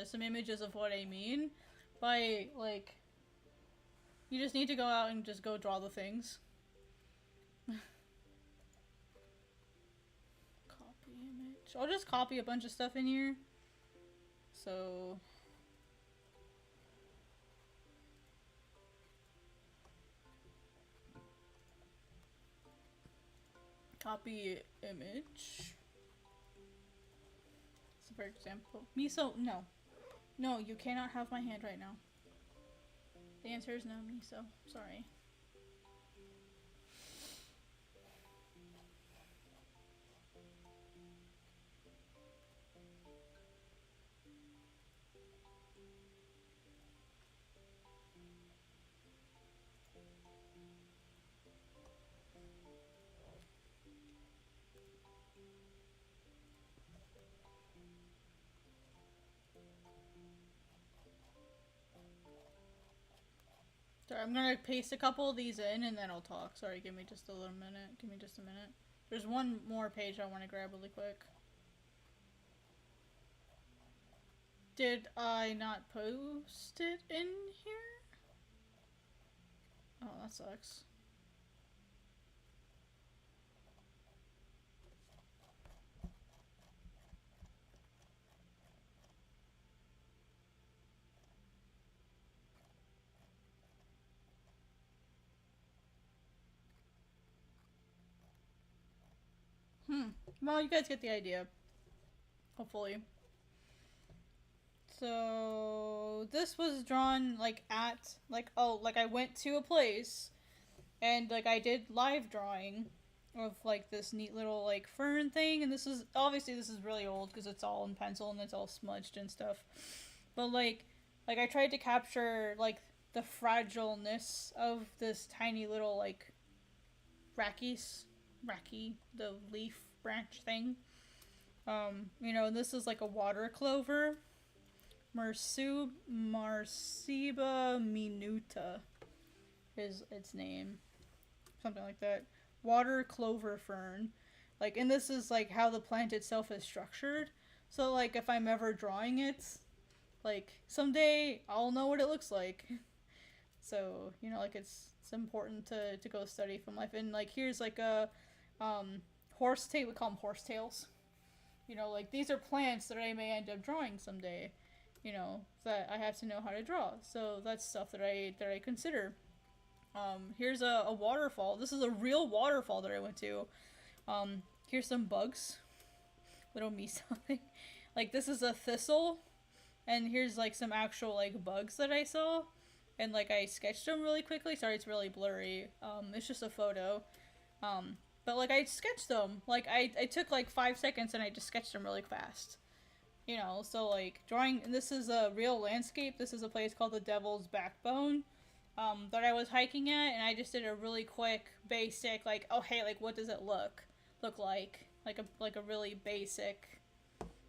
some images of what I mean by, like, you just need to go out and just go draw the things. Copy image. I'll just copy a bunch of stuff in here. So... copy image. So for example, Miso, no. No, you cannot have my hand right now. The answer is no, Miso. Sorry. Sorry, I'm gonna paste a couple of these in and then I'll talk. Sorry, give me just a little minute. Give me just a minute. There's one more page I want to grab really quick. Did I not post it in here? Oh, that sucks. Well, you guys get the idea. Hopefully. So this was drawn like at like oh like I went to a place and like I did live drawing of like this neat little like fern thing, and this is obviously this is really old because it's all in pencil and it's all smudged and stuff. But like I tried to capture like the fragileness of this tiny little like raki, the leaf branch thing. You know, this is like a water clover. Marciba minuta is its name. Something like that. Water clover fern. Like, and this is like how the plant itself is structured. So like if I'm ever drawing it, like someday I'll know what it looks like. So, you know, like it's important to go study from life. And like here's like a horsetail, we call them horsetails. You know, like these are plants that I may end up drawing someday. You know, that I have to know how to draw. So that's stuff that I consider. Here's a waterfall. This is a real waterfall that I went to. Here's some bugs. Little miso thing. Like this is a thistle. And here's like some actual like bugs that I saw. And like I sketched them really quickly. Sorry, it's really blurry. It's just a photo. But like I sketched them. Like I took like 5 seconds and I just sketched them really fast. You know, so like drawing, and this is a real landscape. This is a place called the Devil's Backbone that I was hiking at, and I just did a really quick, basic, like, oh hey, like what does it look like a really basic,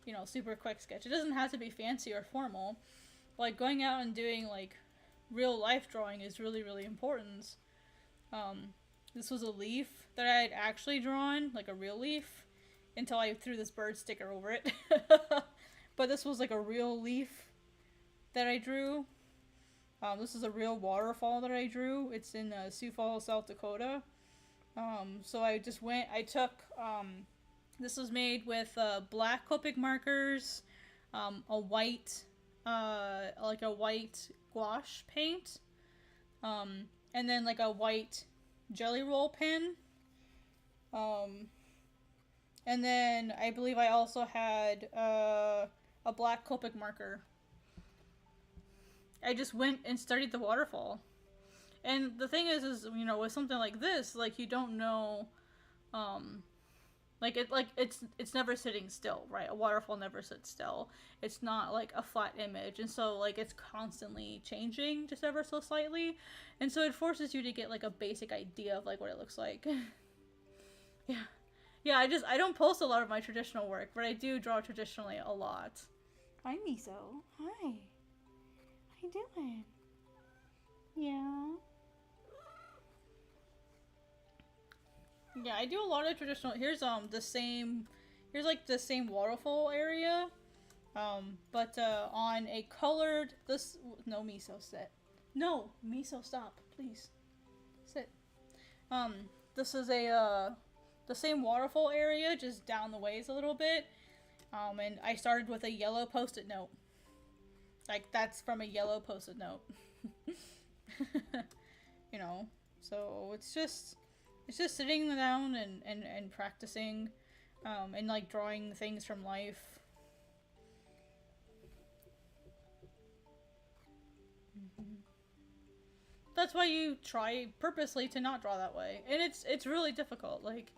you know, super quick sketch. It doesn't have to be fancy or formal. Like going out and doing like real life drawing is really, really important. This was a leaf that I had actually drawn, like a real leaf, until I threw this bird sticker over it. But this was like a real leaf that I drew. This is a real waterfall that I drew. It's in Sioux Falls, South Dakota. So I just went, I took, this was made with black Copic markers, a white, like a white gouache paint, and then like a white jelly roll pen. And then I believe I also had a black Copic marker. I just went and studied the waterfall. And the thing is you know, with something like this, like you don't know, like it's never sitting still, right? A waterfall never sits still. It's not like a flat image, and so like it's constantly changing just ever so slightly, and so it forces you to get like a basic idea of like what it looks like. Yeah, I don't post a lot of my traditional work, but I do draw traditionally a lot. Hi, Miso. Hi. How you doing? Yeah. Yeah, I do a lot of traditional. Here's here's like the same waterfall area, but on a colored no, Miso, sit. No, Miso, stop, please, sit. This is the same waterfall area, just down the ways a little bit. And I started with a yellow post-it note. Like, that's from a yellow post-it note. You know, so it's just sitting down and practicing, and like drawing things from life. That's why you try purposely to not draw that way, and it's really difficult. Like,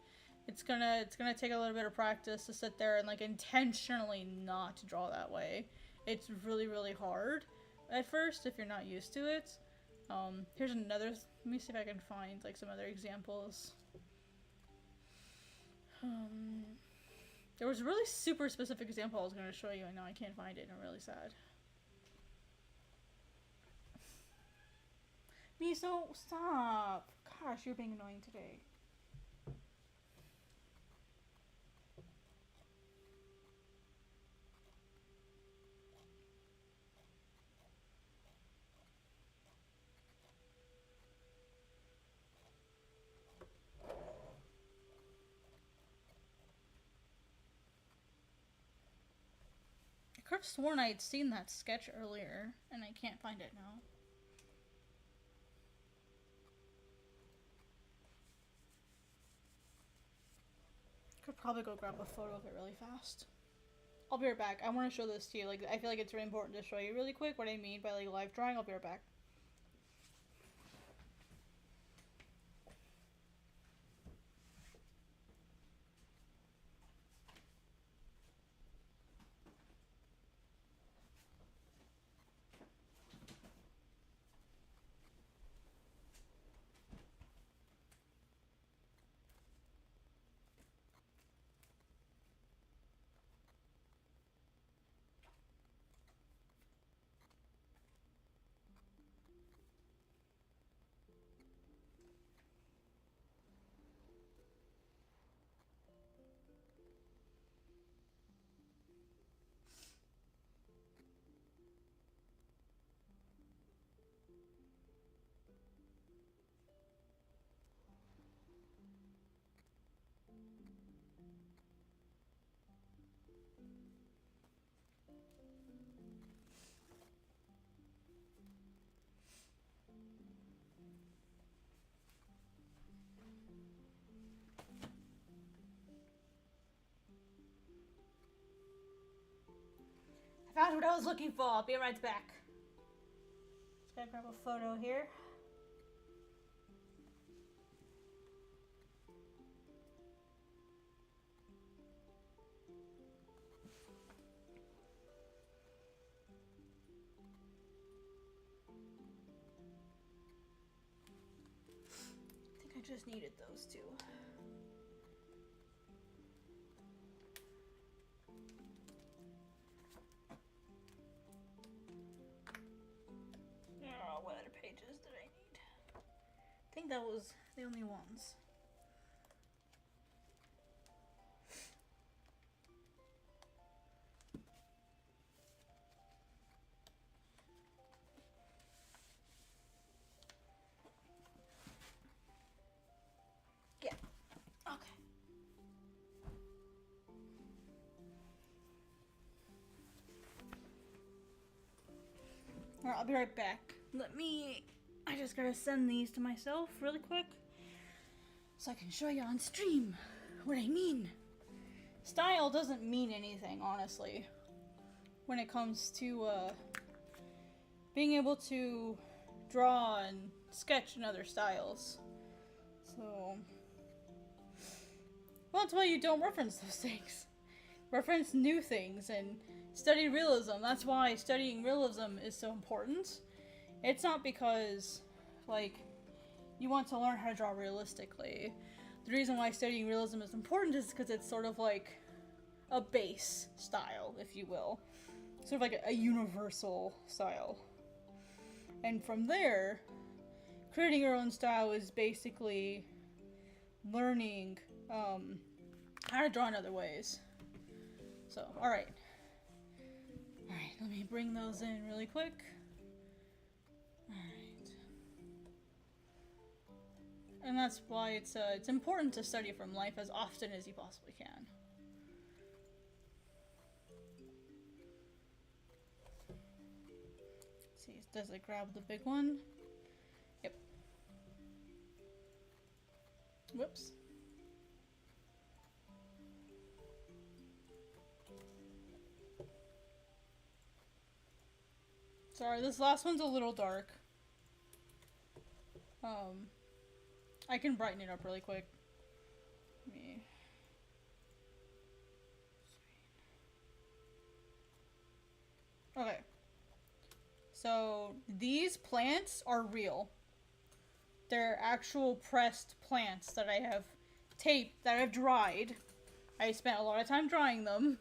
it's gonna take a little bit of practice to sit there and like intentionally not draw that way. It's really, really hard at first if you're not used to it. Here's another. Let me see if I can find like some other examples. There was a really super specific example I was gonna show you, and now I can't find it, and I'm really sad. Miso, stop! Gosh, you're being annoying today. I could have sworn I had seen that sketch earlier, and I can't find it now. I could have probably go grab a photo of it really fast. I'll be right back. I want to show this to you. Like, I feel like it's really important to show you really quick what I mean by like live drawing. I'll be right back. I found what I was looking for. I'll be right back. Just gotta grab a photo here. I think I just needed those two. Oh, what other pages did I need? I think that was the only ones. Yeah. Okay. Alright, I'll be right back. I just gotta send these to myself really quick so I can show you on stream what I mean. Style doesn't mean anything, honestly, when it comes to being able to draw and sketch in other styles. So, well, that's why you don't reference those things. Reference new things and study realism. That's why studying realism is so important. It's not because, like, you want to learn how to draw realistically. The reason why studying realism is important is because it's sort of like a base style, if you will. Sort of like a universal style. And from there, creating your own style is basically learning how to draw in other ways. So, alright. Alright, let me bring those in really quick. Alright. And that's why it's important to study from life as often as you possibly can. Let's see, does it grab the big one? Yep. Whoops. Sorry, this last one's a little dark. I can brighten it up really quick. Okay. So, these plants are real. They're actual pressed plants that I have taped, that I've dried. I spent a lot of time drying them,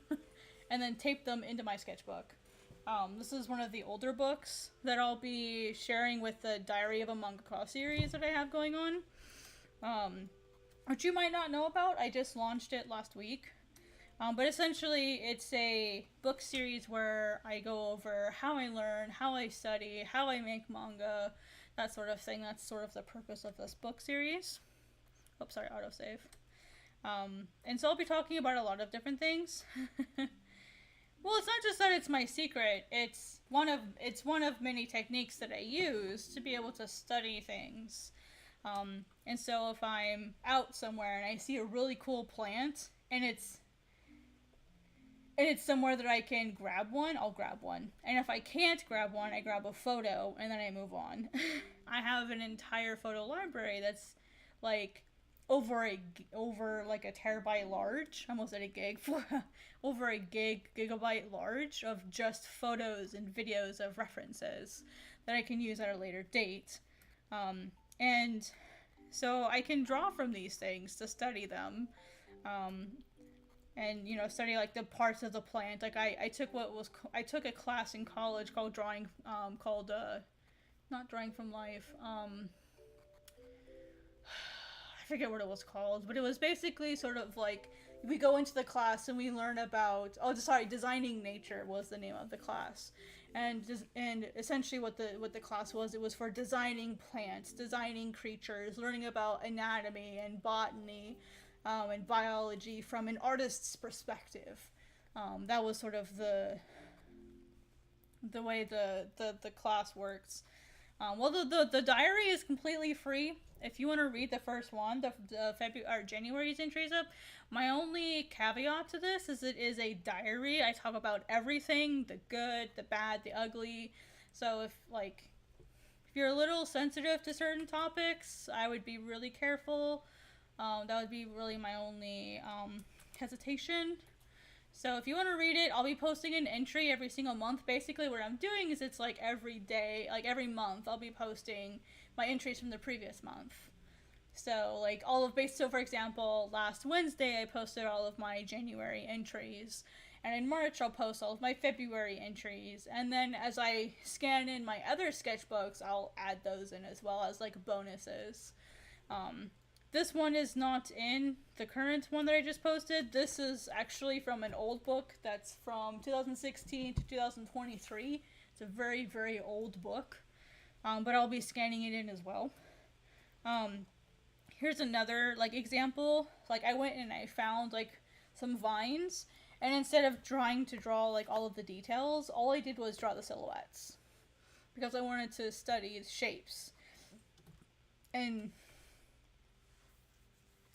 and then taped them into my sketchbook. This is one of the older books that I'll be sharing with the Diary of a Mangaka series that I have going on. Which you might not know about. I just launched it last week. But essentially, it's a book series where I go over how I learn, how I study, how I make manga, that sort of thing. That's sort of the purpose of this book series. Oops, sorry, autosave. And so I'll be talking about a lot of different things. Well, it's not just that it's my secret. It's one of many techniques that I use to be able to study things. And so if I'm out somewhere and I see a really cool plant and it's somewhere that I can grab one, I'll grab one. And if I can't grab one, I grab a photo and then I move on. I have an entire photo library that's like over like a terabyte large. I almost said a gig for over a gigabyte large of just photos and videos of references that I can use at a later date. And so I can draw from these things to study them. And study like the parts of the plant. Like I took a class in college called drawing, called not drawing from life. I forget what it was called, but it was basically sort of like we go into the class and we learn about designing nature was the name of the class, and essentially what the class was, it was for designing plants, designing creatures, learning about anatomy and botany. And biology from an artist's perspective. That was sort of the way the class works. Well, the diary is completely free. If you want to read the first one, the February or January's entries up. My only caveat to this is it is a diary. I talk about everything: the good, the bad, the ugly. So if you're a little sensitive to certain topics, I would be really careful. That would be really my only hesitation. So if you want to read it, I'll be posting an entry every single month. Basically what I'm doing is it's like every day, like every month, I'll be posting my entries from the previous month. So like so for example, last Wednesday I posted all of my January entries. And in March I'll post all of my February entries. And then as I scan in my other sketchbooks, I'll add those in as well as like bonuses. This one is not in the current one that I just posted. This is actually from an old book that's from 2016 to 2023. It's a very, very old book. But I'll be scanning it in as well. Here's another example. I went and I found some vines, and instead of trying to draw all of the details, all I did was draw the silhouettes. Because I wanted to study the shapes. And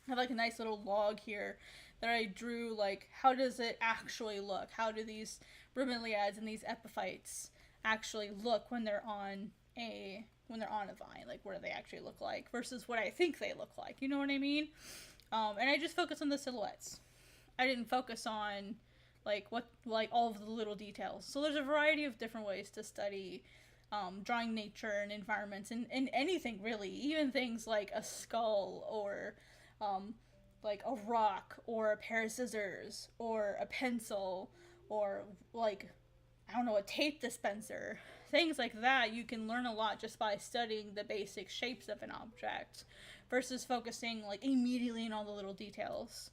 I have a nice little log here that I drew, how does it actually look? How do these bromeliads and these epiphytes actually look when they're on a vine? What do they actually look like versus what I think they look like? You know what I mean? And I just focused on the silhouettes. I didn't focus on all of the little details. So there's a variety of different ways to study drawing nature and environments and anything really, even things like a skull or a rock or a pair of scissors or a pencil or a tape dispenser. Things like that, you can learn a lot just by studying the basic shapes of an object versus focusing immediately on all the little details.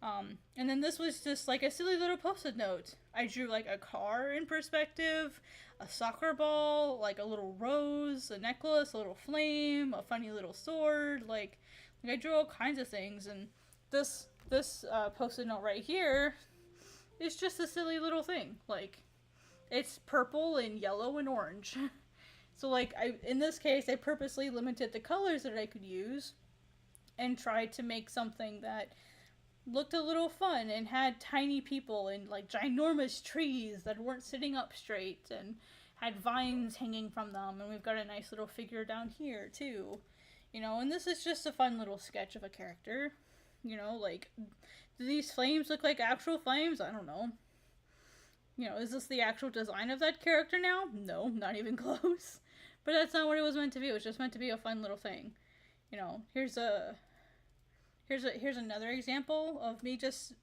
And then this was just a silly little post-it note. I drew a car in perspective, a soccer ball, a little rose, a necklace, a little flame, a funny little sword, I drew all kinds of things, and this post-it note right here is just a silly little thing. It's purple and yellow and orange. So in this case, I purposely limited the colors that I could use and tried to make something that looked a little fun and had tiny people and ginormous trees that weren't sitting up straight and had vines hanging from them, and we've got a nice little figure down here too. And this is just a fun little sketch of a character. Do these flames look like actual flames? I don't know. Is this the actual design of that character now? No, not even close. But that's not what it was meant to be. It was just meant to be a fun little thing. Here's another example of me just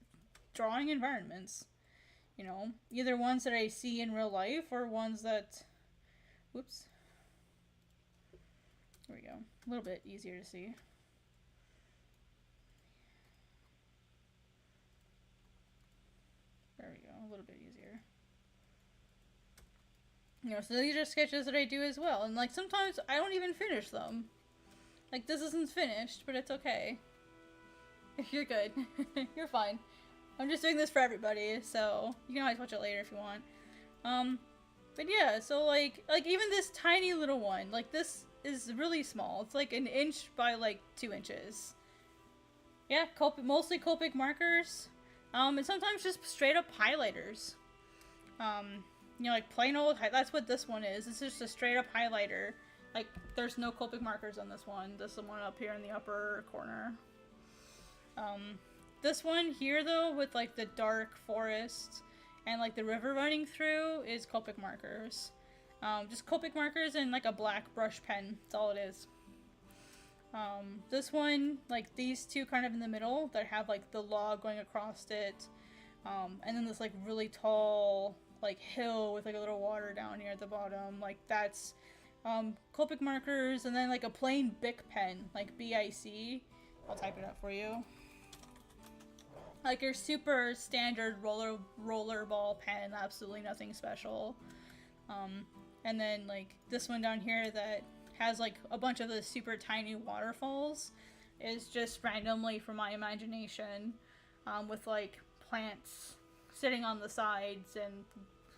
drawing environments. Either ones that I see in real life or ones that, whoops. There we go. A little bit easier to see. There we go. A little bit easier. So these are sketches that I do as well. And sometimes I don't even finish them. This isn't finished, but it's okay. You're good. You're fine. I'm just doing this for everybody, so you can always watch it later if you want. But yeah, so even this tiny little one, this is really small. It's an inch by 2 inches. Yeah, mostly Copic markers. And sometimes just straight up highlighters. You know, like plain old, that's what this one is. It's just a straight up highlighter. Like, there's no Copic markers on this one. This is the one up here in the upper corner. This one here, though, with like the dark forest and like the river running through, is Copic markers. Just Copic markers and like a black brush pen. That's all it is. This one, like these two kind of in the middle that have like the log going across it. And then this like really tall like hill with like a little water down here at the bottom. Like that's Copic markers, and then like a plain Bic pen, like BIC. I'll type it up for you. Like your super standard roller ball pen, absolutely nothing special. And then like this one down here that has like a bunch of the super tiny waterfalls is just randomly from my imagination, with like plants sitting on the sides and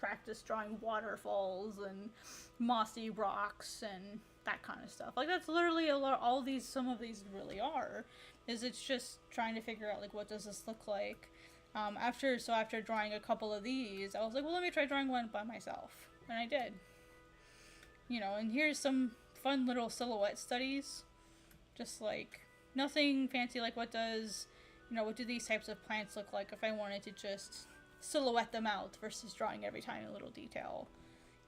practice drawing waterfalls and mossy rocks and that kind of stuff. Like that's literally a lot, some of these really are, is it's just trying to figure out like what does this look like. After drawing a couple of these, I was like, well, let me try drawing one by myself, and I did. You know, and here's some fun little silhouette studies, just like nothing fancy, like what do these types of plants look like if I wanted to just silhouette them out versus drawing every tiny little detail.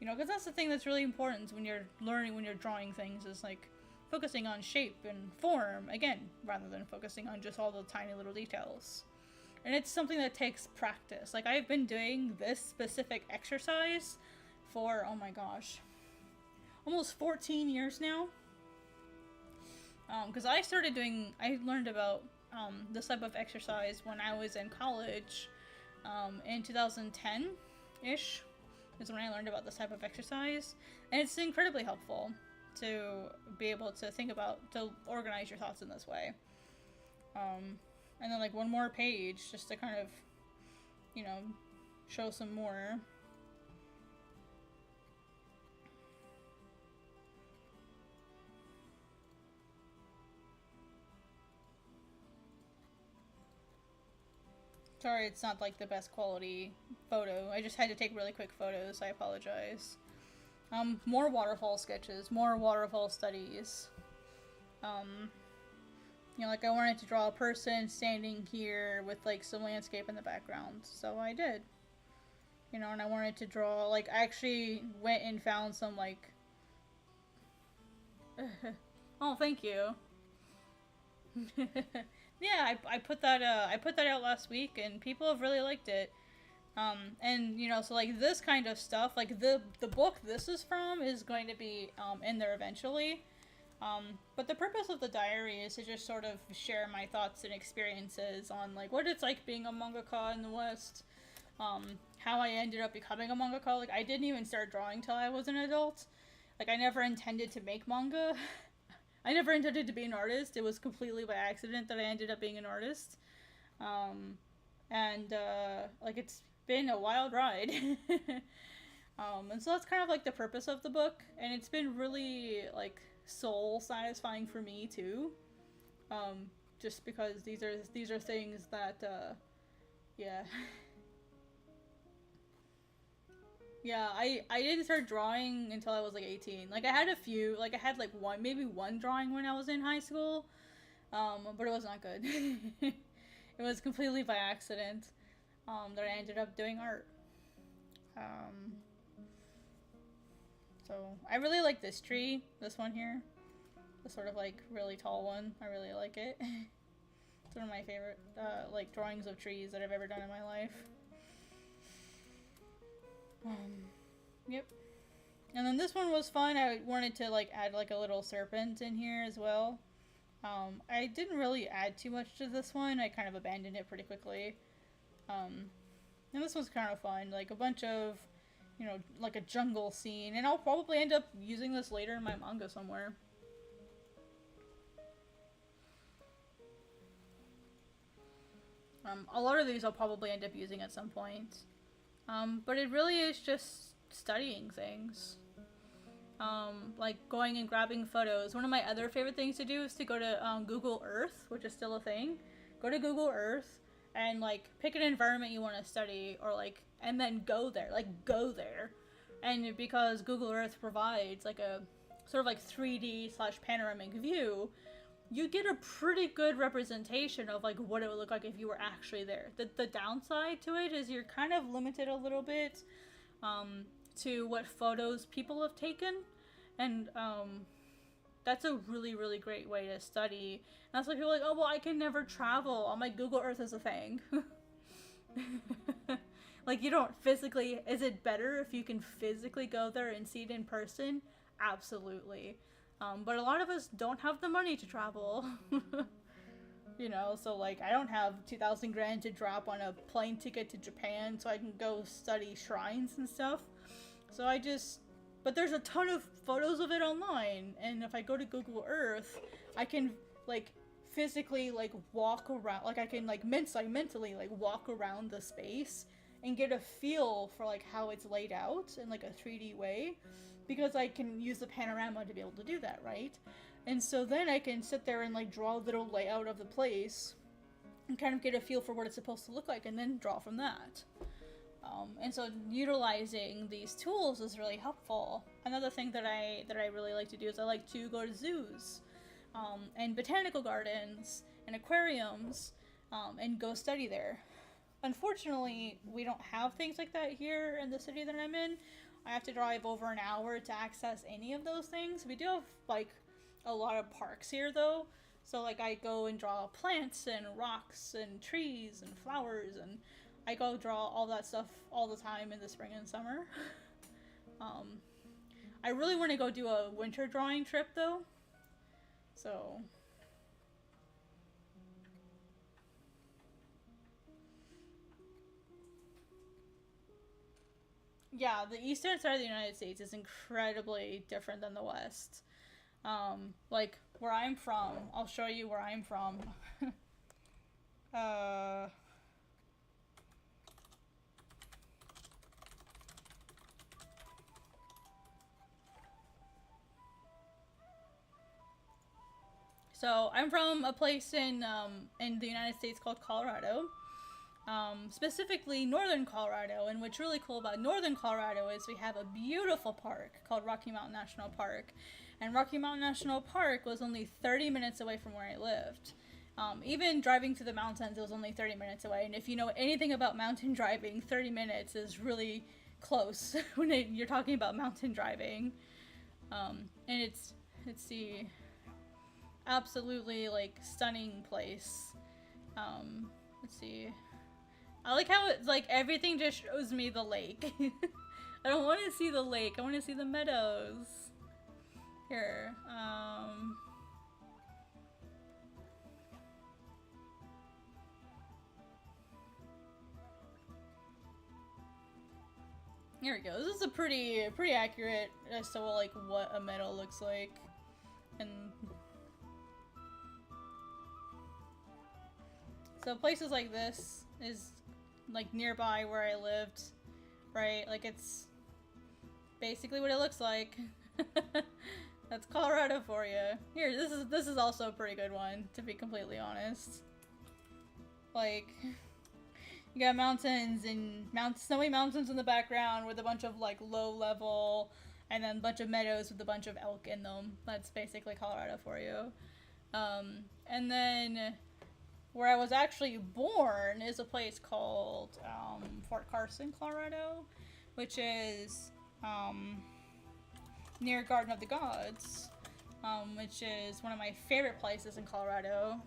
You know, because that's the thing that's really important when you're drawing things, is like focusing on shape and form again, rather than focusing on just all the tiny little details. And it's something that takes practice. Like I've been doing this specific exercise for, oh my gosh, almost 14 years now. Because I learned about this type of exercise when I was in college, in 2010-ish is when I learned about this type of exercise, and it's incredibly helpful to be able to to organize your thoughts in this way. And then like one more page just to kind of, you know, show some more. Sorry, it's not like the best quality photo. I just had to take really quick photos. I apologize. More waterfall sketches, more waterfall studies. You know, like I wanted to draw a person standing here with like some landscape in the background, so I did. You know, and I wanted to draw, like, I actually went and found some like oh, thank you. Yeah, I put that out last week, and people have really liked it. And you know, so like this kind of stuff, like the book this is from is going to be in there eventually. But the purpose of the diary is to just sort of share my thoughts and experiences on like what it's like being a mangaka in the West. How I ended up becoming a mangaka. Like I didn't even start drawing till I was an adult. Like I never intended to make manga. I never intended to be an artist. It was completely by accident that I ended up being an artist. Like it's been a wild ride. And so that's kind of like the purpose of the book, and it's been really like soul satisfying for me too. Just because these are things that yeah. Yeah, I didn't start drawing until I was like 18. Like I had a few, like I had like maybe one drawing when I was in high school. But it was not good. It was completely by accident that I ended up doing art. So I really like this tree, this one here. The sort of like really tall one. I really like it. It's one of my favorite like drawings of trees that I've ever done in my life. Yep. And then this one was fun. I wanted to like add like a little serpent in here as well. I didn't really add too much to this one. I kind of abandoned it pretty quickly. And this was kind of fun. Like a bunch of, you know, like a jungle scene. And I'll probably end up using this later in my manga somewhere. A lot of these I'll probably end up using at some point. But it really is just studying things. Like going and grabbing photos. One of my other favorite things to do is to go to Google Earth, which is still a thing. Go to Google Earth and like pick an environment you want to study, or like, and then go there, and because Google Earth provides like a sort of like 3D slash panoramic view, you get a pretty good representation of like what it would look like if you were actually there. The downside to it is you're kind of limited a little bit to what photos people have taken, and that's a really, really great way to study. And that's why people are like, oh, well, I can never travel. I'm like, Google Earth is a thing. Like, you don't physically... Is it better if you can physically go there and see it in person? Absolutely. But a lot of us don't have the money to travel. You know, so, like, I don't have 2,000 grand to drop on a plane ticket to Japan so I can go study shrines and stuff. So I just... But there's a ton of photos of it online, and if I go to Google Earth, I can, like, physically, like, walk around, like, I can, like, mentally, like, walk around the space and get a feel for, like, how it's laid out in, like, a 3D way, because I can use the panorama to be able to do that, right? And so then I can sit there and, like, draw a little layout of the place and kind of get a feel for what it's supposed to look like, and then draw from that. And so utilizing these tools is really helpful. Another thing that I really like to do is I like to go to zoos, and botanical gardens, and aquariums, and go study there. Unfortunately, we don't have things like that here in the city that I'm in. I have to drive over an hour to access any of those things. We do have, like, a lot of parks here, though. So, like, I go and draw plants and rocks and trees and flowers, and I go draw all that stuff all the time in the spring and summer. I really want to go do a winter drawing trip, though. So... yeah, the eastern side of the United States is incredibly different than the west. Like, where I'm from, I'll show you where I'm from. So, I'm from a place in the United States called Colorado. Specifically northern Colorado, and what's really cool about northern Colorado is we have a beautiful park called Rocky Mountain National Park, and Rocky Mountain National Park was only 30 minutes away from where I lived. Even driving through the mountains, it was only 30 minutes away, and if you know anything about mountain driving, 30 minutes is really close when you're talking about mountain driving. And it's the absolutely, like, stunning place. Let's see. I like how it's like everything just shows me the lake. I don't want to see the lake. I want to see the meadows. Here. Here we go. This is a pretty accurate as to like what a meadow looks like. And so places like this is like nearby where I lived, right? Like it's basically what it looks like. That's Colorado for you. Here, this is also a pretty good one, to be completely honest. Like, you got mountains and snowy mountains in the background with a bunch of like low level, and then a bunch of meadows with a bunch of elk in them. That's basically Colorado for you. And then where I was actually born is a place called Fort Carson, Colorado, which is near Garden of the Gods, which is one of my favorite places in Colorado.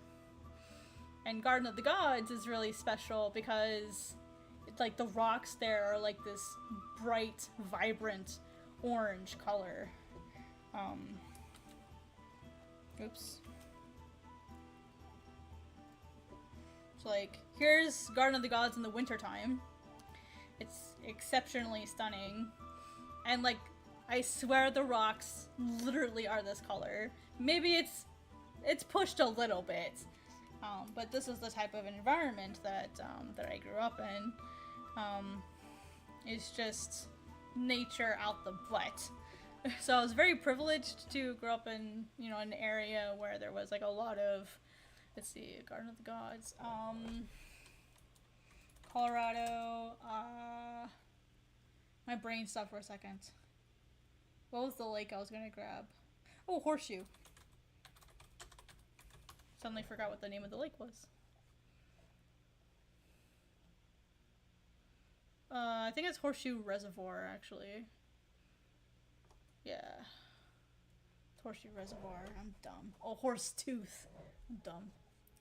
And Garden of the Gods is really special because it's like the rocks there are like this bright, vibrant orange color. Oops. So like, here's Garden of the Gods in the wintertime. It's exceptionally stunning. And like, I swear the rocks literally are this color. Maybe it's pushed a little bit. But this is the type of environment that I grew up in. It's just nature out the butt. So I was very privileged to grow up in, you know, an area where there was like a lot of, let's see, Garden of the Gods. Colorado. My brain stopped for a second. What was the lake I was gonna grab? Oh, Horseshoe. Suddenly forgot what the name of the lake was. I think it's Horseshoe Reservoir, actually. Yeah. Horseshoe Reservoir. I'm dumb. Oh, Horse Tooth. I'm dumb.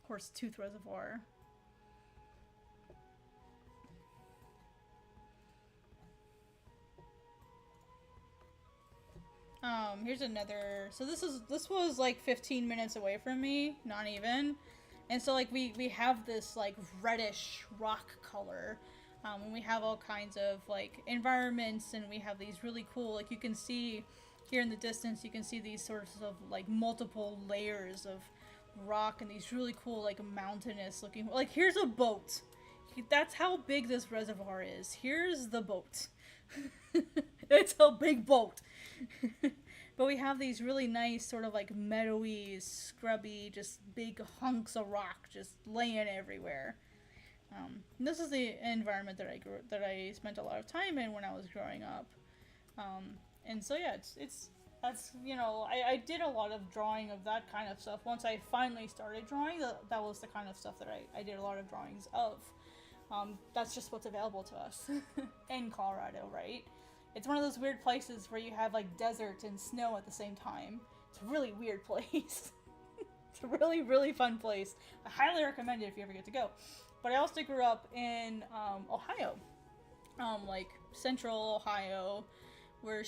Horse Tooth Reservoir. Here's another. So this was like 15 minutes away from me, not even. And so like we have this like reddish rock color. And we have all kinds of like environments, and we have these really cool, like you can see here in the distance, you can see these sorts of like multiple layers of rock and these really cool like mountainous looking, like here's a boat. That's how big this reservoir is. Here's the boat. It's a big boat. But we have these really nice sort of like meadowy, scrubby, just big hunks of rock just laying everywhere. This is the environment that I spent a lot of time in when I was growing up. And so yeah, that's, you know, I did a lot of drawing of that kind of stuff. Once I finally started drawing, that was the kind of stuff that I did a lot of drawings of. That's just what's available to us in Colorado, right? It's one of those weird places where you have like desert and snow at the same time. It's a really weird place. It's a really, really fun place. I highly recommend it if you ever get to go. But I also grew up in Ohio, like central Ohio, where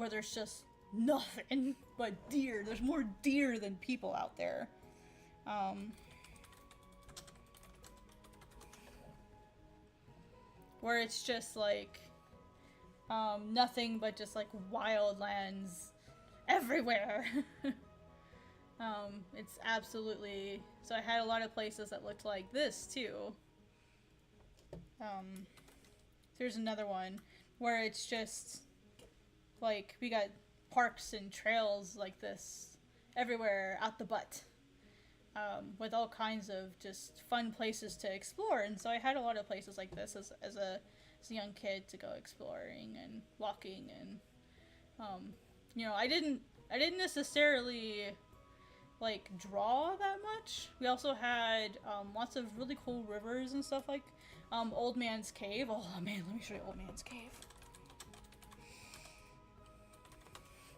there's just nothing but deer. There's more deer than people out there. Where it's just like nothing but just like wild lands everywhere. It's absolutely, so I had a lot of places that looked like this too. There's another one where it's just like we got parks and trails like this everywhere out the butt, with all kinds of just fun places to explore. And so I had a lot of places like this as a young kid to go exploring and walking, and you know, I didn't necessarily like draw that much. We also had lots of really cool rivers and stuff, like Old Man's Cave. Oh man, let me show you Old Man's Cave.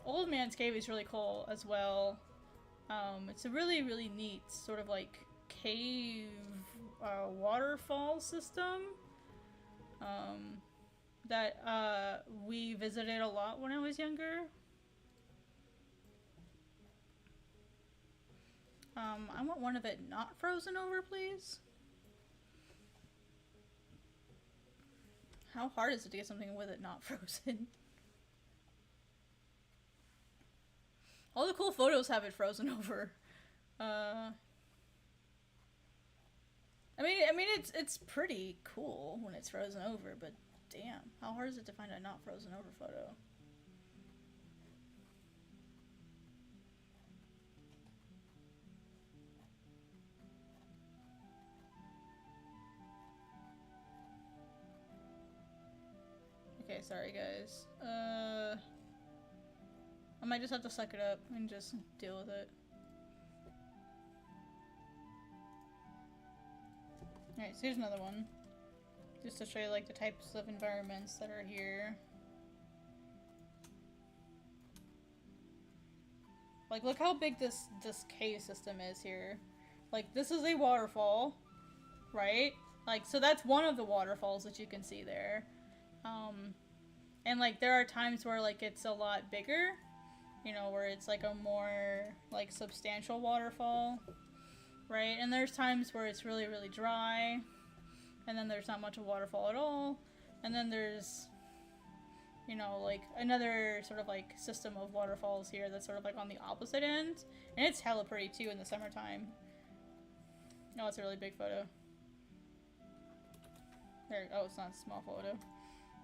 Old Man's Cave is really cool as well. It's a really, really neat sort of like cave waterfall system that we visited a lot when I was younger. I want one of it not frozen over, please. How hard is it to get something with it not frozen? All the cool photos have it frozen over. I mean it's pretty cool when it's frozen over, but damn, how hard is it to find a not frozen over photo? Okay, sorry guys. I might just have to suck it up and just deal with it. Alright, so here's another one. Just to show you like the types of environments that are here. Like, look how big this cave system is here. Like, this is a waterfall, right? Like, so that's one of the waterfalls that you can see there. And like there are times where like it's a lot bigger, you know, where it's like a more like substantial waterfall, right? And there's times where it's really, really dry, and then there's not much of a waterfall at all. And then there's, you know, like another sort of like system of waterfalls here that's sort of like on the opposite end, and it's hella pretty too in the summertime. Oh, it's a really big photo. There, oh, it's not a small photo.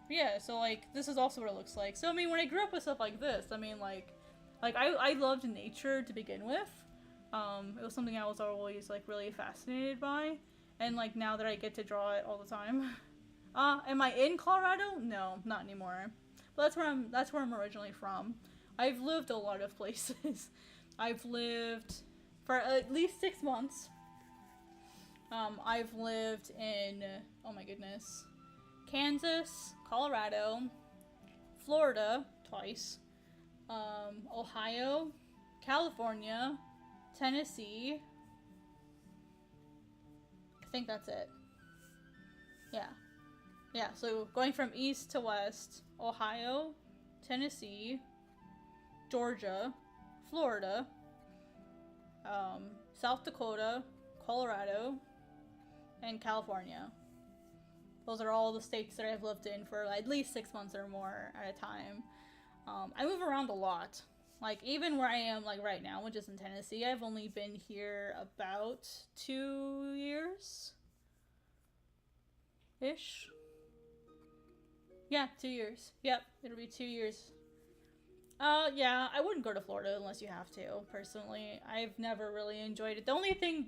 But yeah, so like this is also what it looks like. So I mean, when I grew up with stuff like this, I mean, like I loved nature to begin with. It was something I was always like really fascinated by, And like now that I get to draw it all the time. Am I in Colorado? No, not anymore. But that's where I'm originally from. I've lived a lot of places. I've lived for at least 6 months. I've lived in, oh my goodness, Kansas, Colorado, Florida twice, Ohio, California, Tennessee. I think that's it. Yeah. Yeah, so going from east to west, Ohio, Tennessee, Georgia, Florida, South Dakota, Colorado, and California. Those are all the states that I've lived in for at least 6 months or more at a time. I move around a lot. Like, even where I am, like, right now, which is in Tennessee, I've only been here about 2 years-ish. Yeah, 2 years. Yep, it'll be 2 years. Yeah, I wouldn't go to Florida unless you have to, personally. I've never really enjoyed it. The only thing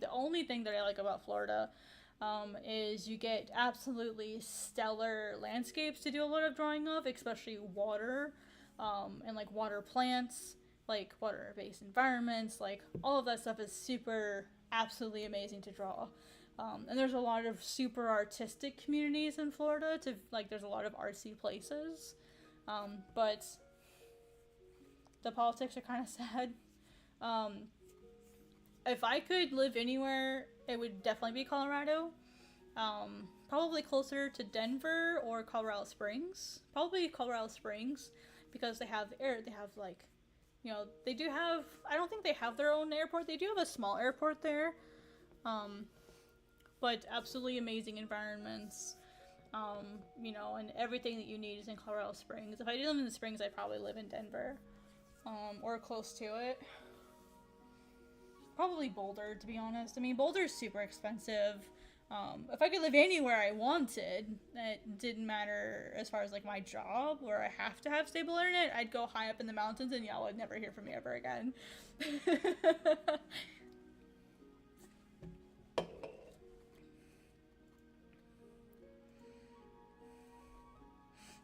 that I like about Florida, is you get absolutely stellar landscapes to do a lot of drawing of, especially water, and like water plants, like water-based environments, like all of that stuff is super, absolutely amazing to draw. And there's a lot of super artistic communities in Florida there's a lot of artsy places. But the politics are kind of sad. If I could live anywhere, it would definitely be Colorado. Probably closer to Denver or Colorado Springs. Probably Colorado Springs, because they have like, they do have, I don't think they have their own airport. They do have a small airport there. But absolutely amazing environments. And everything that you need is in Colorado Springs. If I did live in the Springs, I'd probably live in Denver. Or close to it. Probably Boulder, to be honest. I mean, Boulder's super expensive. If I could live anywhere I wanted, it didn't matter as far as like my job, where I have to have stable internet, I'd go high up in the mountains and y'all would never hear from me ever again.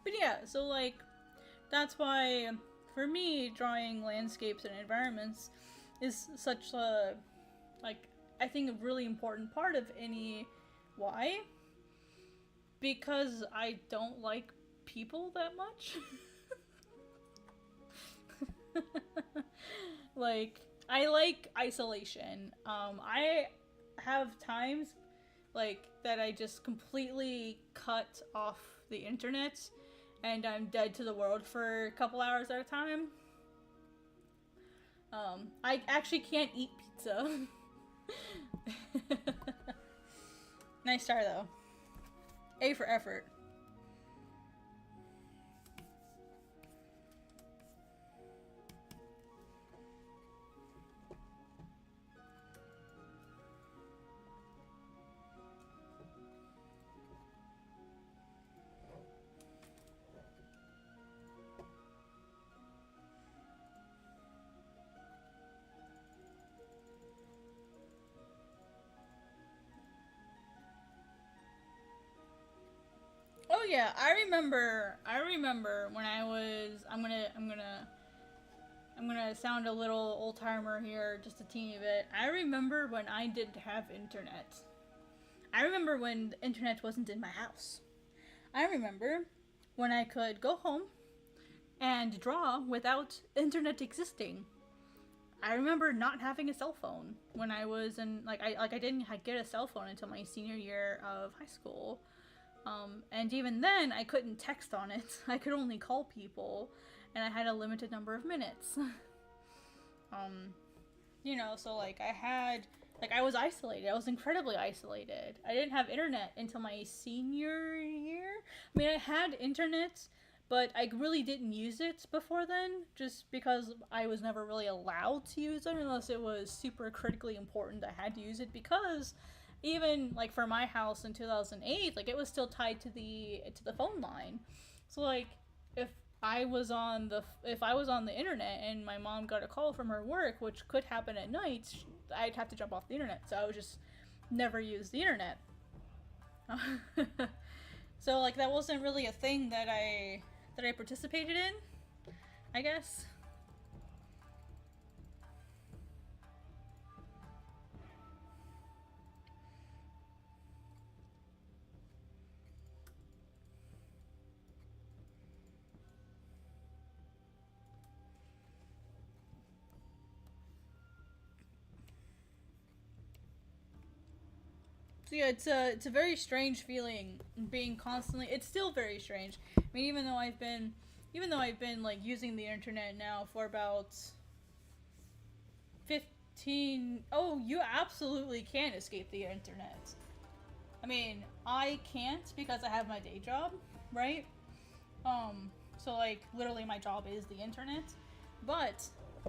But yeah, so like, that's why, for me, drawing landscapes and environments is such a, like, I think a really important part of any. Why? Because I don't like people that much. Like, I like isolation. I have times, like, that I just completely cut off the internet and I'm dead to the world for a couple hours at a time. I actually can't eat pizza. Nice try, though. A for effort. Oh yeah, I remember when I was, I'm gonna sound a little old timer here, just a teeny bit. I remember when I didn't have internet. I remember when the internet wasn't in my house. I remember when I could go home and draw without internet existing. I remember not having a cell phone when I was in, I didn't get a cell phone until my senior year of high school. And even then, I couldn't text on it. I could only call people, and I had a limited number of minutes. So I was isolated. I was incredibly isolated. I didn't have internet until my senior year. I mean, I had internet, but I really didn't use it before then, just because I was never really allowed to use it unless it was super critically important. I had to use it because even like for my house in 2008, like it was still tied to the phone line. So like if I was on the internet and my mom got a call from her work, which could happen at night, I'd have to jump off the internet. So I would just never use the internet. So like that wasn't really a thing that I participated in, I guess. So yeah, it's a very strange feeling being constantly. It's still very strange. I mean, even though I've been like using the internet now for about 15. Oh, you absolutely can escape the internet. I mean, I can't because I have my day job, right? So like literally my job is the internet. But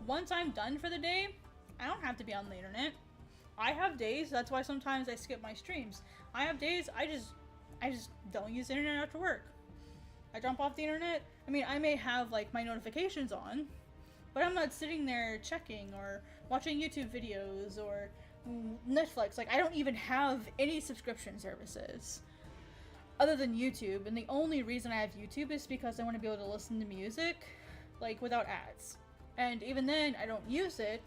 once I'm done for the day, I don't have to be on the internet. I have days, that's why sometimes I skip my streams. I have days I just don't use the internet after work. I jump off the internet. I mean, I may have like my notifications on, but I'm not sitting there checking or watching YouTube videos or Netflix. Like I don't even have any subscription services other than YouTube, and the only reason I have YouTube is because I want to be able to listen to music like without ads. And even then I don't use it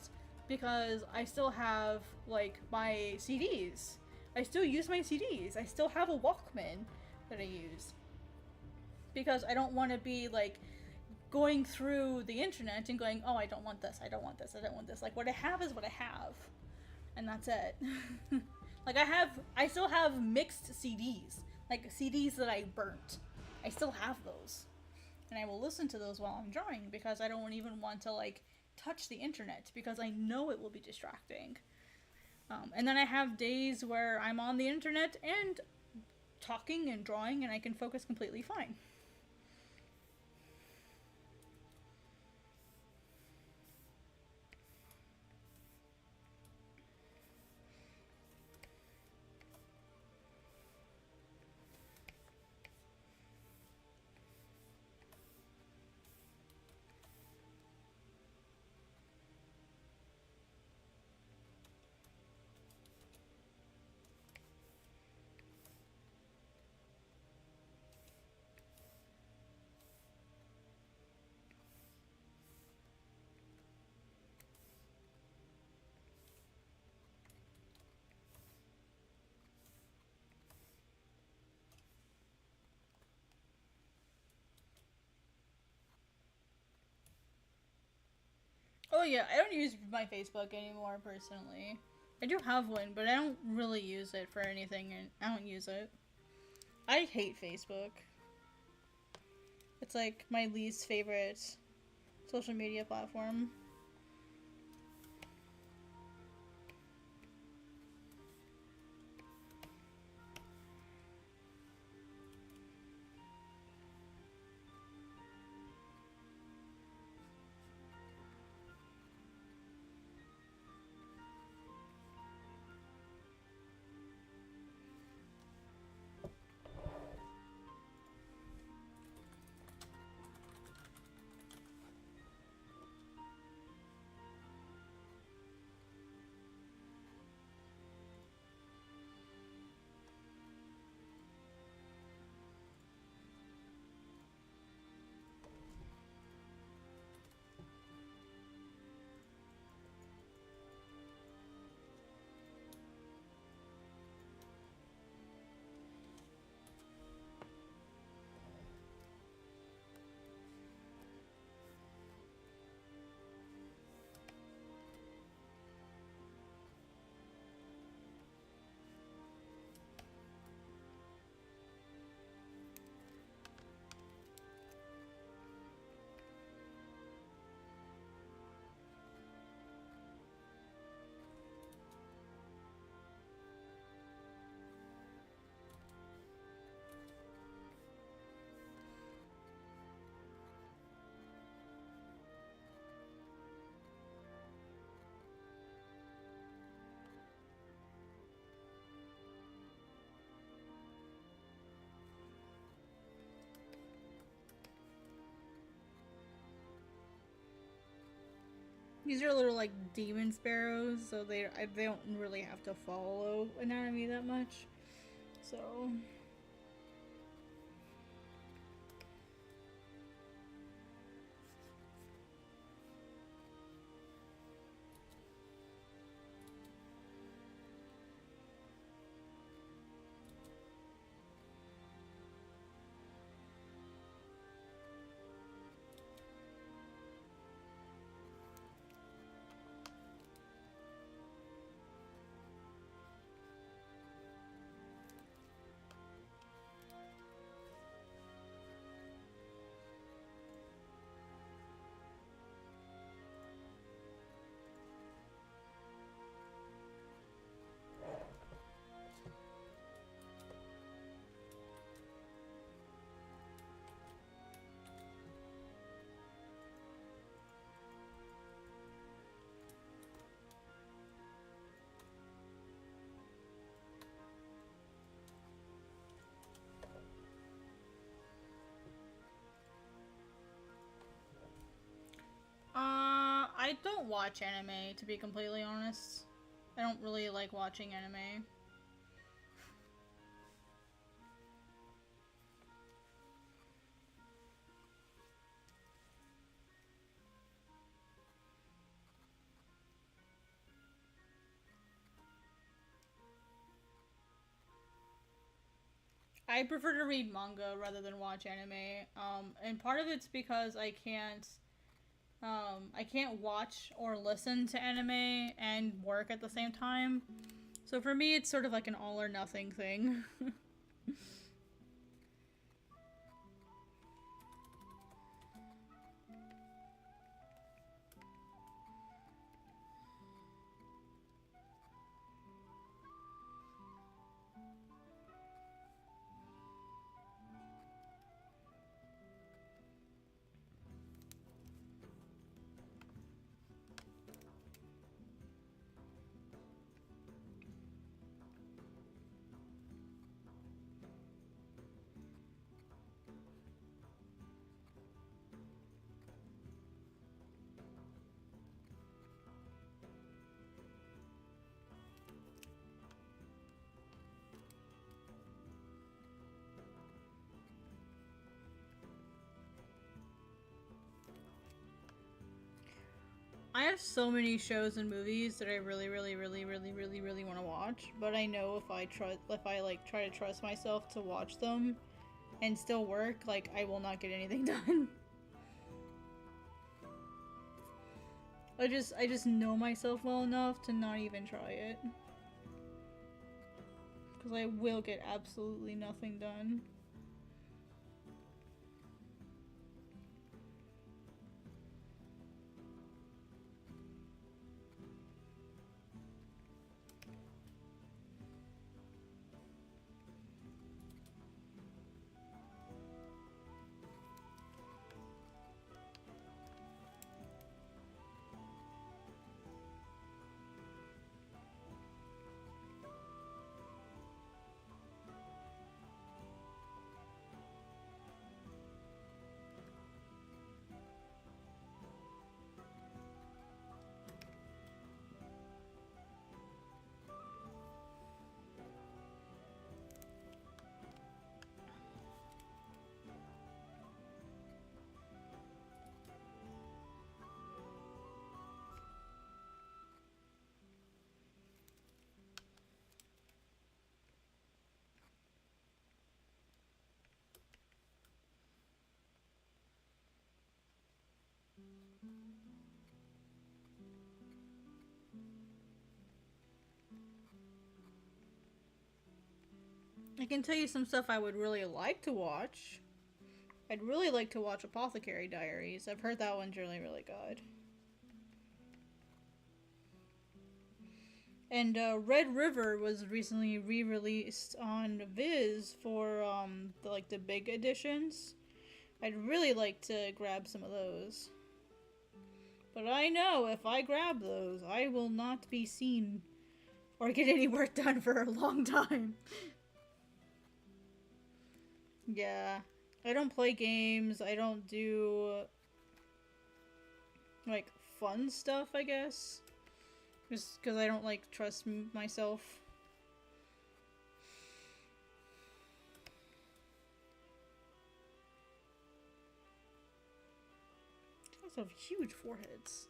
because I still have like my CDs. I still use my CDs. I still have a Walkman that I use because I don't want to be like going through the internet and going, oh, I don't want this, I don't want this, I don't want this. Like what I have is what I have, and that's it. Like I still have mixed CDs, like CDs that I burnt. I still have those, and I will listen to those while I'm drawing because I don't even want to like touch the internet because I know it will be distracting. And then I have days where I'm on the internet and talking and drawing and I can focus completely fine. Oh yeah, I don't use my Facebook anymore personally. I do have one, but I don't really use it for anything, and I don't use it. I hate Facebook. It's like my least favorite social media platform. These are little like demon sparrows, so they don't really have to follow anatomy that much. So I don't watch anime, to be completely honest. I don't really like watching anime. I prefer to read manga rather than watch anime. And part of it's because I can't watch or listen to anime and work at the same time. So for me, it's sort of like an all or nothing thing. I have so many shows and movies that I really want to watch, but I know if I try to trust myself to watch them and still work, like I will not get anything done. I just know myself well enough to not even try it. Because I will get absolutely nothing done. I can tell you some stuff I would really like to watch. I'd really like to watch Apothecary Diaries. I've heard that one's really good. And Red River was recently re-released on Viz for the big editions. I'd really like to grab some of those. But I know if I grab those, I will not be seen or get any work done for a long time. Yeah. I don't play games. I don't do like fun stuff, I guess. Just because I don't like trust myself. Have huge foreheads.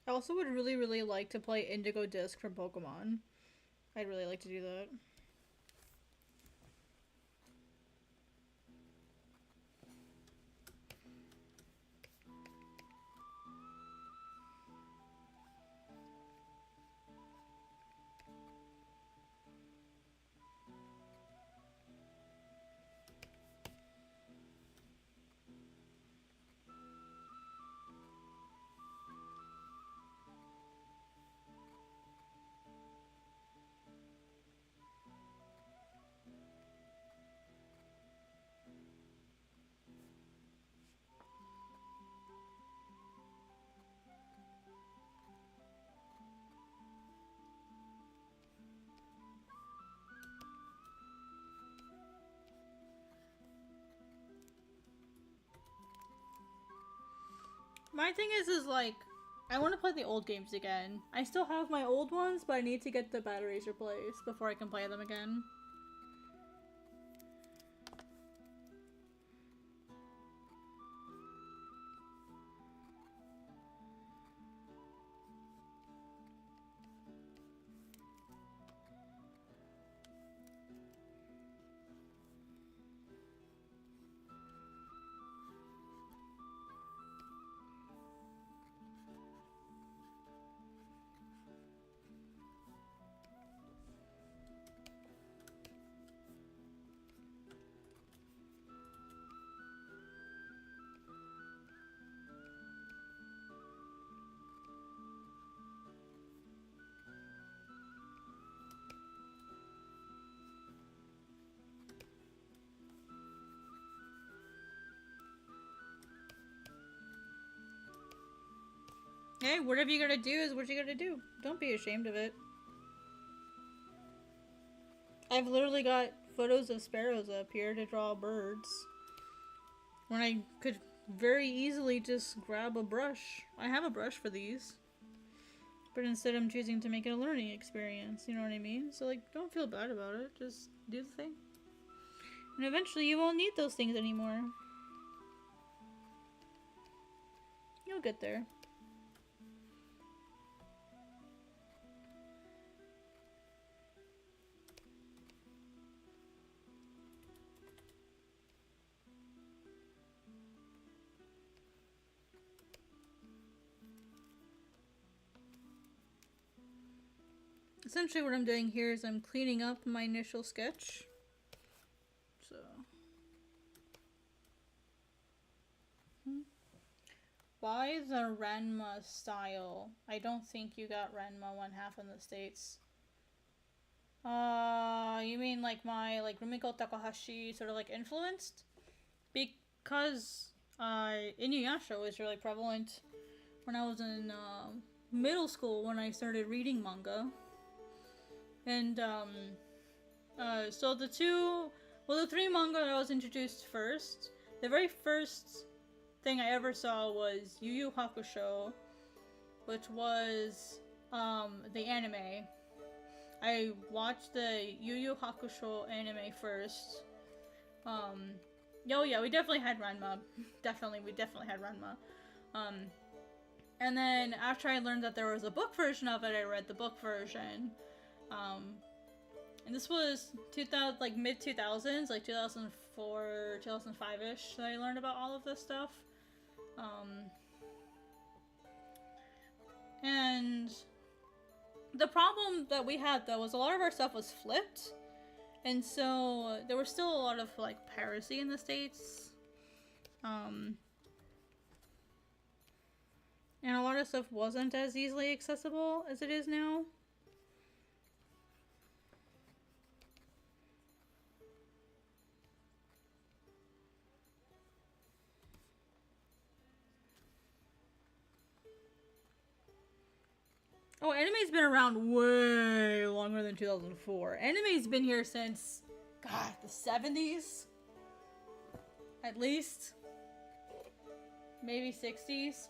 I also would really like to play Indigo Disc from Pokemon. I'd really like to do that. My thing is like, I want to play the old games again. I still have my old ones, but I need to get the batteries replaced before I can play them again. Hey, whatever you gotta do is what you gotta do. Don't be ashamed of it. I've literally got photos of sparrows up here to draw birds. When I could very easily just grab a brush. I have a brush for these. But instead I'm choosing to make it a learning experience, you know what I mean? So like, don't feel bad about it, just do the thing. And eventually you won't need those things anymore. You'll get there. Essentially what I'm doing here is I'm cleaning up my initial sketch. So. Why the Ranma style? I don't think you got Ranma 1/2 in the States. You mean like my, like, Rumiko Takahashi sort of like influenced? Because, Inuyasha was really prevalent when I was in, middle school when I started reading manga. And, so the three manga that I was introduced first, the very first thing I ever saw was Yu Yu Hakusho, which was the anime. I watched the Yu Yu Hakusho anime first. Oh yeah, we definitely had Ranma. We definitely had Ranma. And then after I learned that there was a book version of it, I read the book version. And this was 2000, like mid 2000s, like 2004, 2005-ish that I learned about all of this stuff. And the problem that we had though was a lot of our stuff was flipped. And so there was still a lot of like piracy in the States. And a lot of stuff wasn't as easily accessible as it is now. Oh, anime's been around way longer than 2004. Anime's been here since, God, the 70s? At least. Maybe 60s.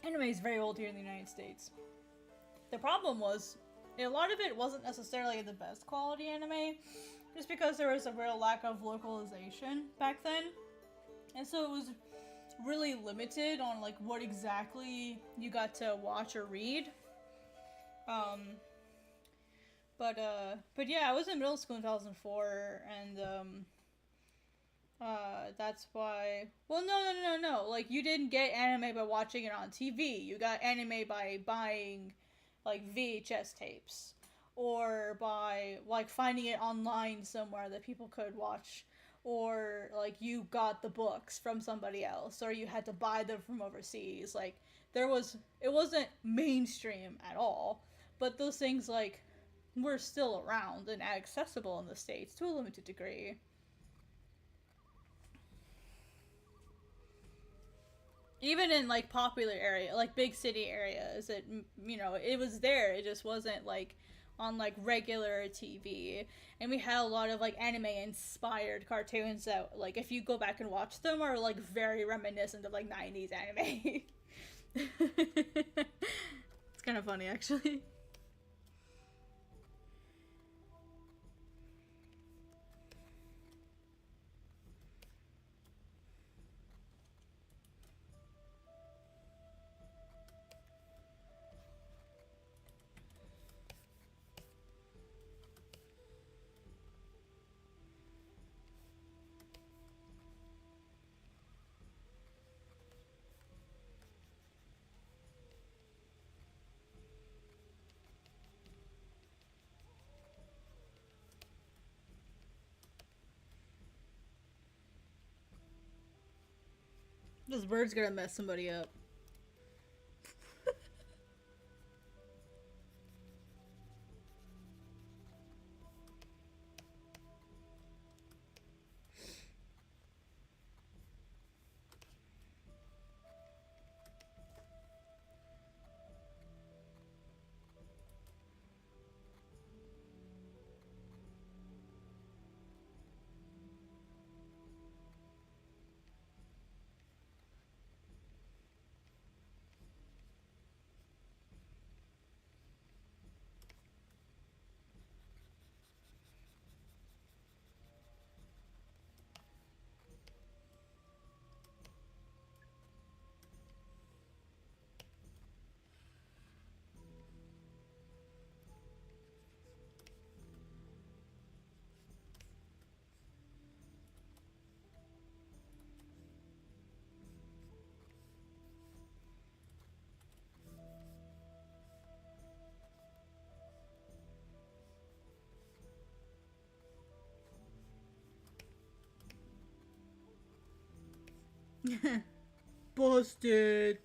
Anime is very old here in the United States. The problem was, a lot of it wasn't necessarily the best quality anime, just because there was a real lack of localization back then. And so it was really limited on like what exactly you got to watch or read. But yeah, I was in middle school in 2004, and that's why. Well, no. Like, you didn't get anime by watching it on TV. You got anime by buying like VHS tapes, or by like finding it online somewhere that people could watch. Or like you got the books from somebody else, or you had to buy them from overseas. Like it wasn't mainstream at all, but those things like were still around and accessible in the States to a limited degree. Even in like popular area, like big city areas, it was there. It just wasn't like on like regular TV. And we had a lot of like anime inspired cartoons that, like, if you go back and watch them, are like very reminiscent of like 90s anime. It's kind of funny, actually. This bird's gonna mess somebody up. Busted.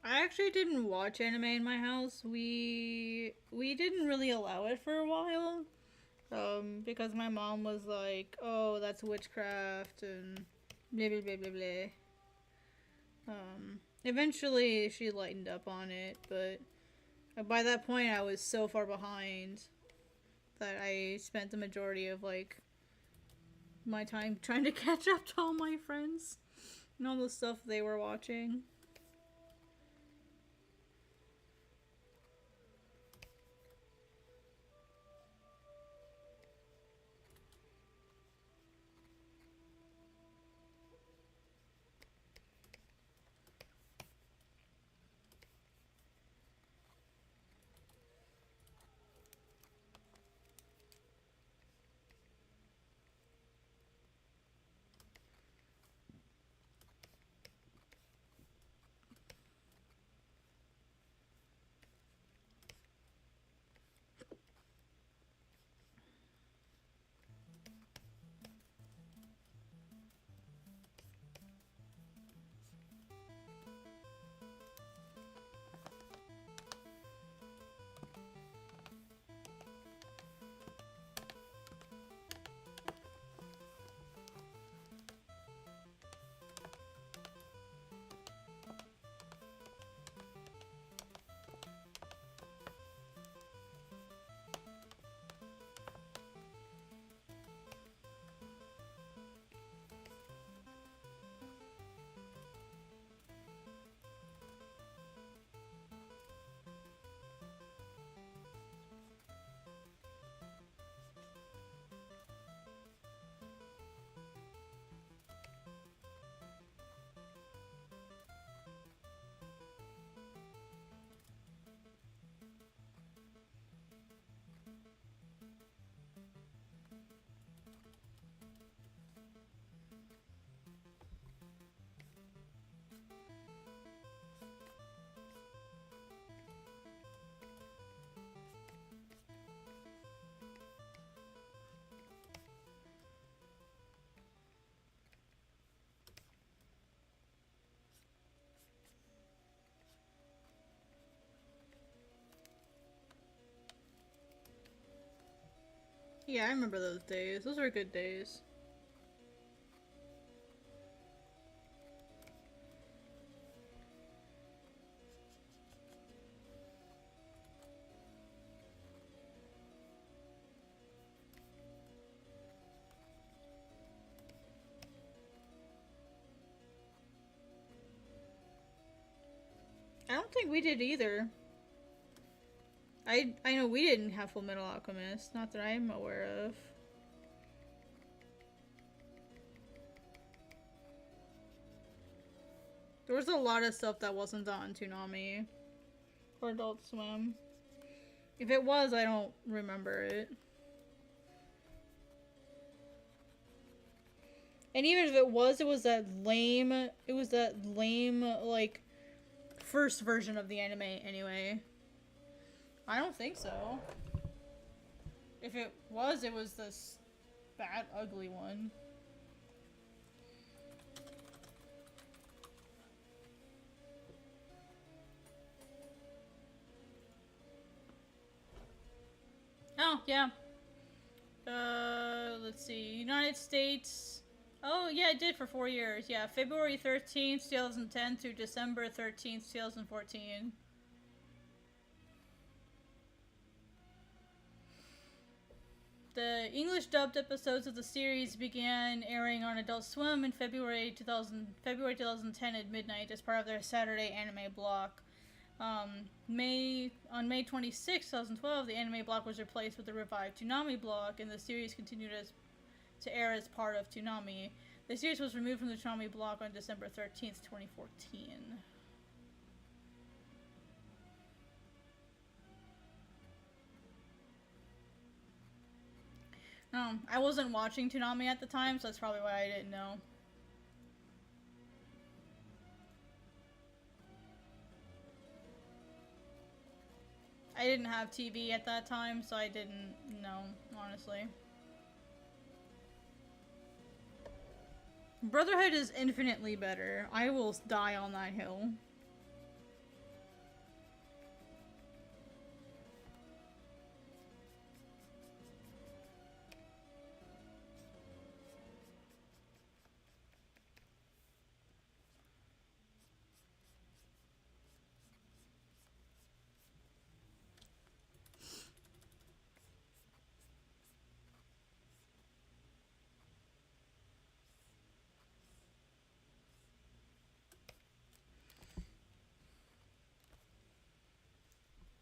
I actually didn't watch anime in my house. We didn't really allow it for a while. Because my mom was like, "Oh, that's witchcraft," and blah blah blah blah blah. Eventually she lightened up on it, but by that point I was so far behind that I spent the majority of like my time trying to catch up to all my friends and all the stuff they were watching. Yeah, I remember those days. Those were good days. I don't think we did either. I know we didn't have Full Metal Alchemist, not that I'm aware of. There was a lot of stuff that wasn't on Toonami or Adult Swim. If it was, I don't remember it. And even if it was that lame, like, first version of the anime anyway. I don't think so. If it was this bad, ugly one. Oh, yeah. Let's see. United States. Oh, yeah, it did for 4 years. Yeah, February 13th, 2010 through December 13th, 2014. The English dubbed episodes of the series began airing on Adult Swim in February 2010 at midnight as part of their Saturday anime block. On May 26, 2012, the anime block was replaced with the revived Toonami block, and the series continued to air as part of Toonami. The series was removed from the Toonami block on December 13th, 2014. I wasn't watching Toonami at the time, so that's probably why I didn't know. I didn't have TV at that time, so I didn't know, honestly. Brotherhood is infinitely better. I will die on that hill.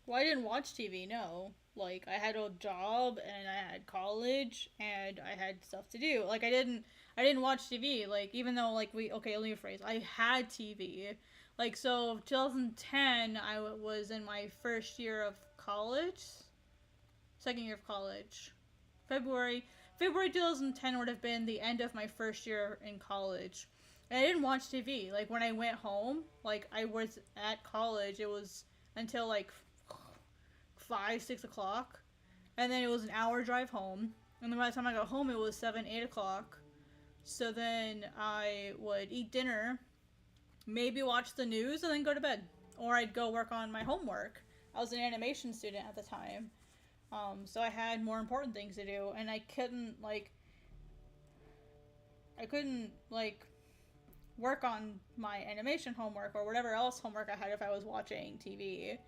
Well, I didn't watch TV, no. Like, I had a job, and I had college, and I had stuff to do. Like, I didn't watch TV. Like, even though, like, okay, let me rephrase. I had TV. Like, so, 2010, was in my first year of college. Second year of college. February. February 2010 would have been the end of my first year in college. And I didn't watch TV. Like, when I went home, like, I was at college, it was until, like, 5, 6 o'clock, and then it was an hour drive home. And then by the time I got home, it was 7, 8 o'clock. So then I would eat dinner, maybe watch the news, and then go to bed. Or I'd go work on my homework. I was an animation student at the time, so I had more important things to do, and I couldn't like work on my animation homework or whatever else homework I had if I was watching TV.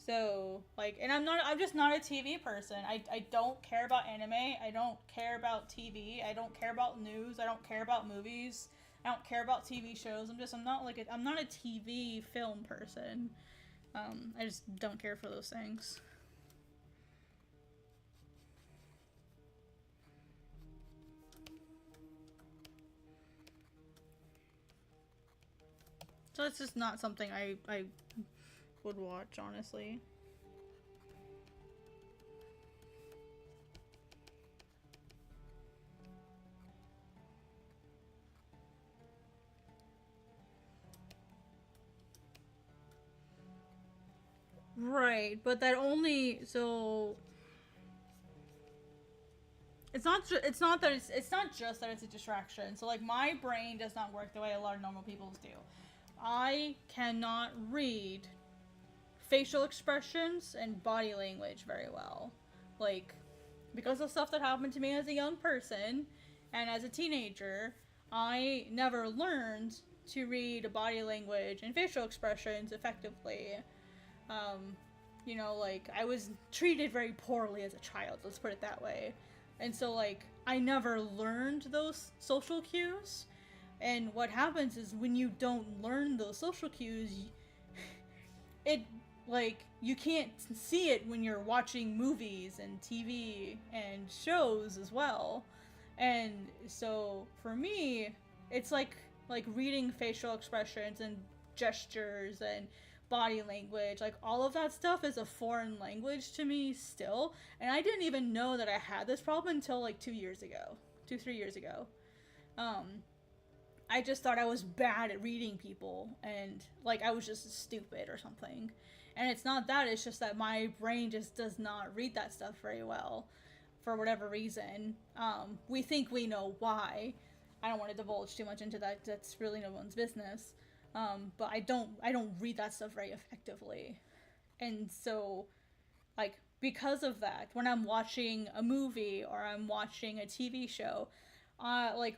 So, like, and I'm just not a TV person. I don't care about anime. I don't care about TV. I don't care about news. I don't care about movies. I don't care about TV shows. I'm not a TV film person. I just don't care for those things. So it's just not something I would watch, honestly. Right, but that only so it's not just that it's a distraction. So like my brain does not work the way a lot of normal people's do. I cannot read facial expressions and body language very well. Like, because of stuff that happened to me as a young person and as a teenager, I never learned to read body language and facial expressions effectively. Like, I was treated very poorly as a child, let's put it that way. And so, like, I never learned those social cues. And what happens is when you don't learn those social cues, it, like, you can't see it when you're watching movies and TV and shows as well. And so, for me, it's like reading facial expressions and gestures and body language, like all of that stuff is a foreign language to me still, and I didn't even know that I had this problem until like 2 years ago, 2, 3 years ago. I just thought I was bad at reading people, and like I was just stupid or something. And it's not that, it's just that my brain just does not read that stuff very well for whatever reason. We think we know why. I don't want to divulge too much into that. That's really no one's business. But I don't read that stuff very effectively. And so, like, because of that, when I'm watching a movie or I'm watching a TV show, like,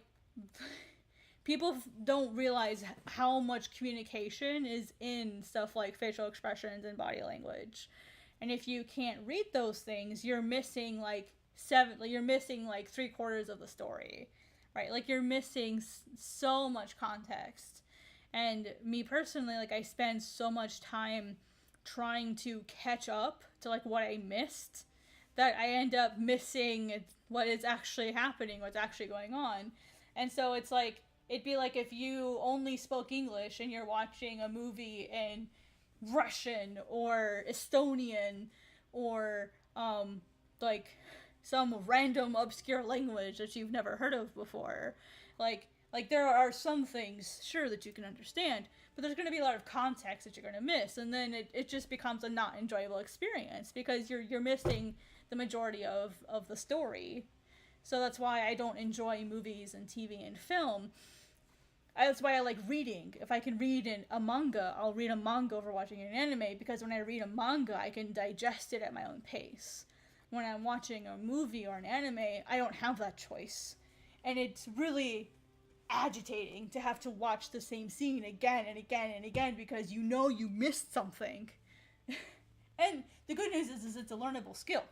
people don't realize how much communication is in stuff like facial expressions and body language. And if you can't read those things, you're missing like three-quarters of the story, right? Like, you're missing so much context. And me personally, like, I spend so much time trying to catch up to like what I missed that I end up missing what is actually happening, what's actually going on. And so it's like, it'd be like if you only spoke English and you're watching a movie in Russian or Estonian or like some random obscure language that you've never heard of before. Like there are some things, sure, that you can understand, but there's going to be a lot of context that you're going to miss, and then it just becomes a not enjoyable experience because you're missing the majority of the story. So that's why I don't enjoy movies and TV and film. That's why I like reading. If I can read a manga, I'll read a manga over watching an anime, because when I read a manga, I can digest it at my own pace. When I'm watching a movie or an anime, I don't have that choice. And it's really agitating to have to watch the same scene again and again and again because you know you missed something. And the good news is it's a learnable skill.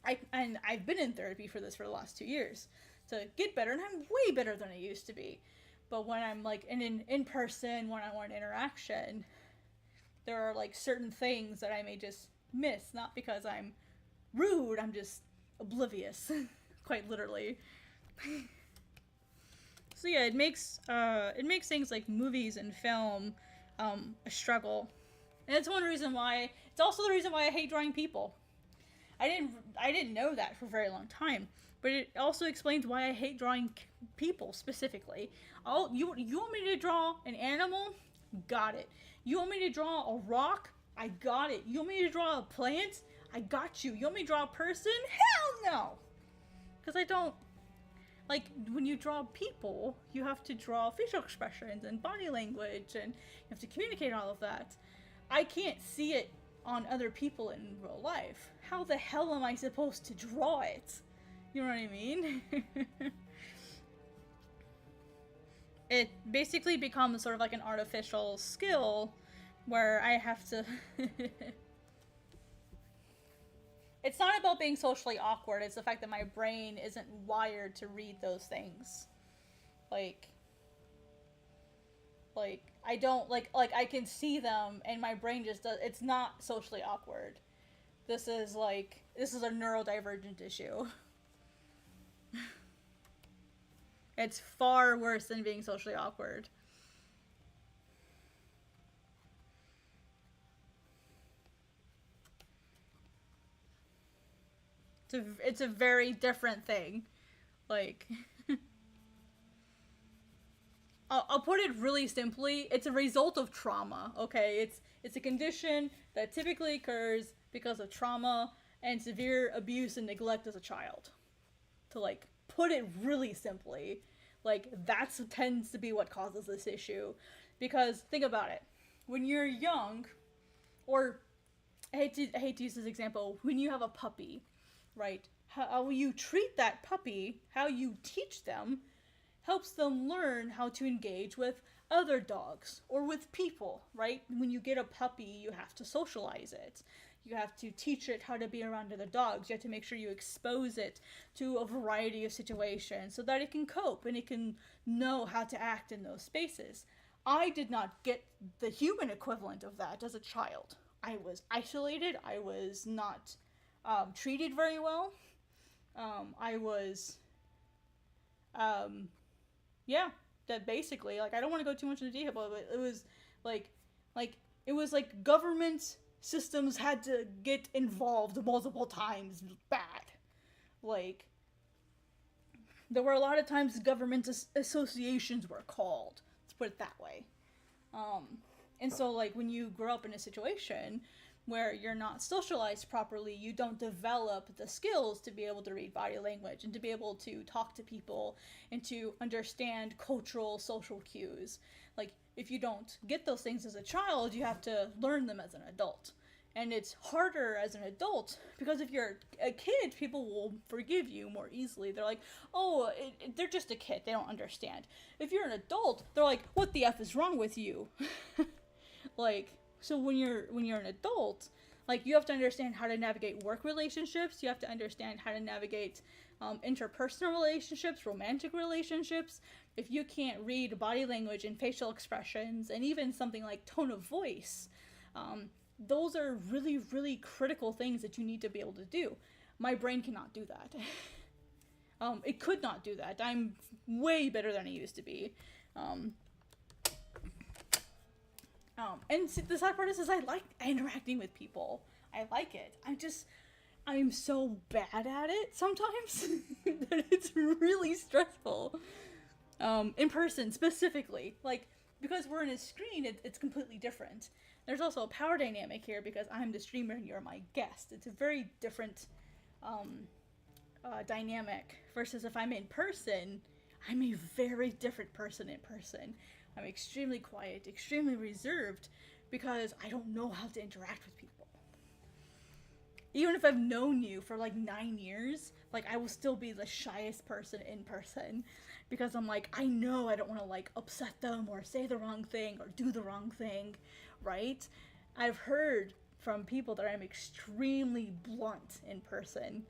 I've been in therapy for this for the last 2 years to get better, and I'm way better than I used to be. But when I'm like in person, one-on-one interaction, there are like certain things that I may just miss, not because I'm rude, I'm just oblivious, quite literally. So yeah, it makes things like movies and film a struggle, and it's one reason why. It's also the reason why I hate drawing people. I didn't know that for a very long time, but it also explains why I hate drawing people specifically. You want me to draw an animal? Got it. You want me to draw a rock? I got it. You want me to draw a plant? I got you. You want me to draw a person? Hell no! Because I don't... Like, when you draw people, you have to draw facial expressions and body language, and you have to communicate all of that. I can't see it on other people in real life. How the hell am I supposed to draw it? You know what I mean? It basically becomes sort of like an artificial skill where I have to... It's not about being socially awkward, it's the fact that my brain isn't wired to read those things. Like I don't, like I can see them and my brain just does, it's not socially awkward. This is a neurodivergent issue. It's far worse than being socially awkward. It's a very different thing. Like, I'll put it really simply. It's a result of trauma, okay? It's a condition that typically occurs because of trauma and severe abuse and neglect as a child. To, like, put it really simply. Like, that tends to be what causes this issue. Because, think about it. When you're young, or, I hate to use this example, when you have a puppy, right? How you treat that puppy, how you teach them, helps them learn how to engage with other dogs or with people, right? When you get a puppy, you have to socialize it. You have to teach it how to be around other dogs. You have to make sure you expose it to a variety of situations so that it can cope and it can know how to act in those spaces. I did not get the human equivalent of that as a child. I was isolated. I was not treated very well. Yeah, that basically, like, I don't want to go too much into detail, but it was it was like government systems had to get involved multiple times bad. Like, there were a lot of times government associations were called, let's put it that way. And so, like, when you grow up in a situation where you're not socialized properly, you don't develop the skills to be able to read body language and to be able to talk to people and to understand cultural, social cues. Like, if you don't get those things as a child, you have to learn them as an adult. And it's harder as an adult because if you're a kid, people will forgive you more easily. They're like, oh, they're just a kid. They don't understand. If you're an adult, they're like, what the F is wrong with you? Like, so when you're an adult, like, you have to understand how to navigate work relationships. You have to understand how to navigate interpersonal relationships, romantic relationships. If you can't read body language and facial expressions and even something like tone of voice, those are really, really critical things that you need to be able to do. My brain cannot do that. It could not do that. I'm way better than I used to be. And the sad part is I like interacting with people. I like it. I'm so bad at it sometimes that it's really stressful. In person, specifically. Like, because we're in a screen, it's completely different. There's also a power dynamic here because I'm the streamer and you're my guest. It's a very different dynamic versus if I'm in person, I'm a very different person in person. I'm extremely quiet, extremely reserved, because I don't know how to interact with people. Even if I've known you for like 9 years, like, I will still be the shyest person in person, because I'm like, I know I don't want to, like, upset them or say the wrong thing or do the wrong thing, right? I've heard from people that I'm extremely blunt in person.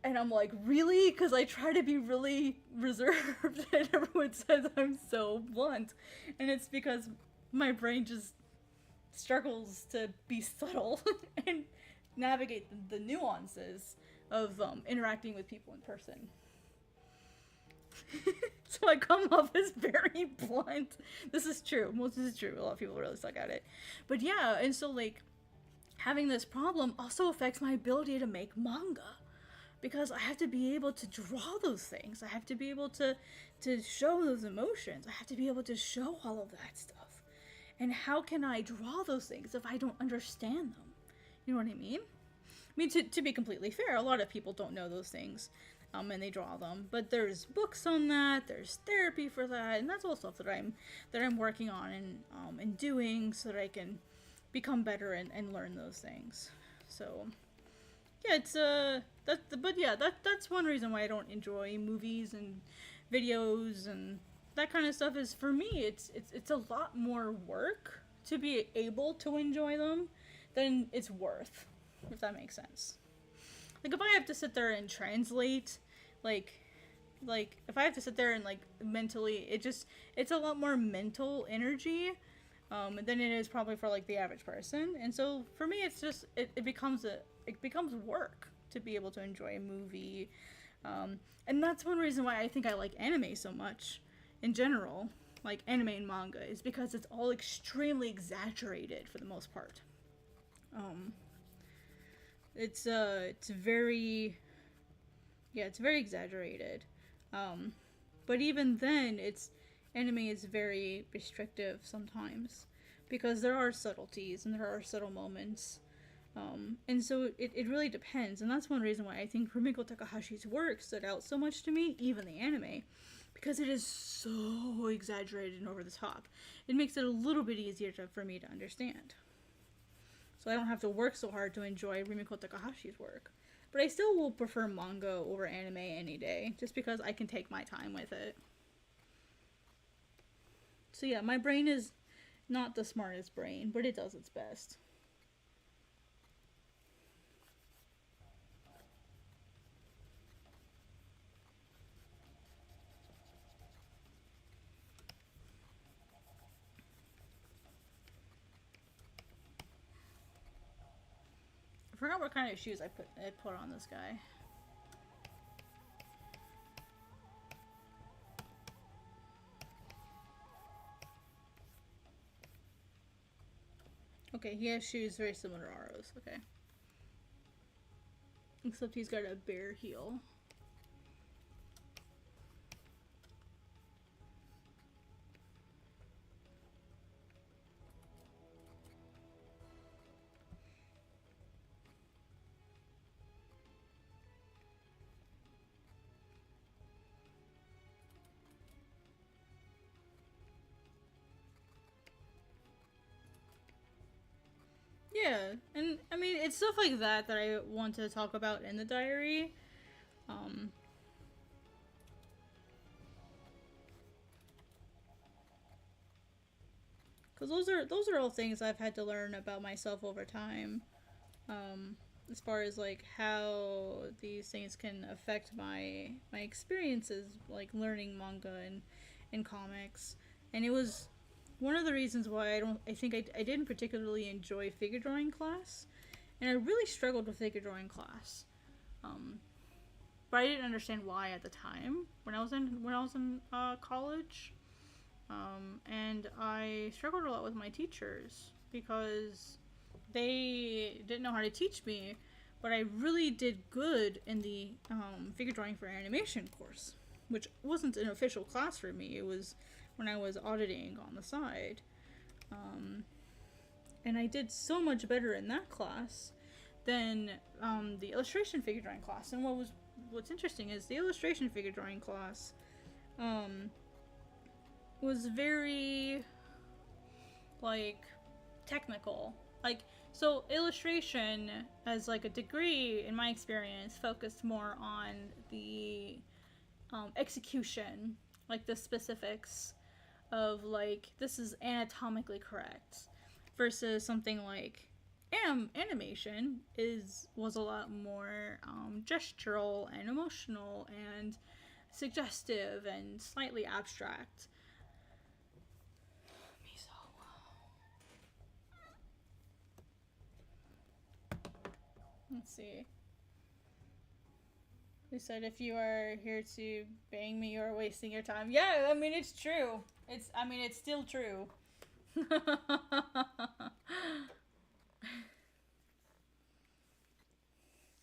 And I'm like, really? Because I try to be really reserved and everyone says I'm so blunt. And it's because my brain just struggles to be subtle and navigate the nuances of interacting with people in person. So I come off as very blunt. This is true. Most of this is true. A lot of people really suck at it. But yeah, and so like having this problem also affects my ability to make manga. Because I have to be able to draw those things. I have to be able to show those emotions. I have to be able to show all of that stuff. And how can I draw those things if I don't understand them? You know what I mean? I mean, to be completely fair, a lot of people don't know those things. And they draw them. But there's books on that, there's therapy for that, and that's all stuff that I'm working on and doing so that I can become better and learn those things. So yeah, it's that's one reason why I don't enjoy movies and videos and that kind of stuff. Is for me it's a lot more work to be able to enjoy them than it's worth, if that makes sense. Like if I have to sit there and translate, like if I have to sit there and like mentally, it's a lot more mental energy than it is probably for like the average person. And so for me, it's just it becomes work to be able to enjoy a movie, and that's one reason why I think I like anime so much in general, like anime and manga, is because it's all extremely exaggerated for the most part. It's very exaggerated. But even then, anime is very restrictive sometimes because there are subtleties and there are subtle moments. And so it really depends. And that's one reason why I think Rumiko Takahashi's work stood out so much to me, even the anime, because it is so exaggerated and over the top. It makes it a little bit easier for me to understand. So I don't have to work so hard to enjoy Rumiko Takahashi's work. But I still will prefer manga over anime any day, just because I can take my time with it. So yeah, my brain is not the smartest brain, but it does its best. I forgot what kind of shoes I put on this guy. Okay, he has shoes very similar to Aros. Okay. Except he's got a bare heel. Yeah, and I mean, it's stuff like that that I want to talk about in the diary. Because those are all things I've had to learn about myself over time. As far as like how these things can affect my experiences, like learning manga and comics. And it was one of the reasons why I think I didn't particularly enjoy figure drawing class, and I really struggled with figure drawing class. But I didn't understand why at the time when I was in college. And I struggled a lot with my teachers because they didn't know how to teach me, but I really did good in the figure drawing for animation course, which wasn't an official class for me. It was when I was auditing on the side. And I did so much better in that class than the illustration figure drawing class. And what's interesting is the illustration figure drawing class was very like technical. Like, so illustration as like a degree, in my experience, focused more on the execution, like the specifics of like this is anatomically correct, versus something like animation was a lot more gestural and emotional and suggestive and slightly abstract. Let's see. They said if you are here to bang me, you're wasting your time. Yeah, I mean, it's true. It's still true.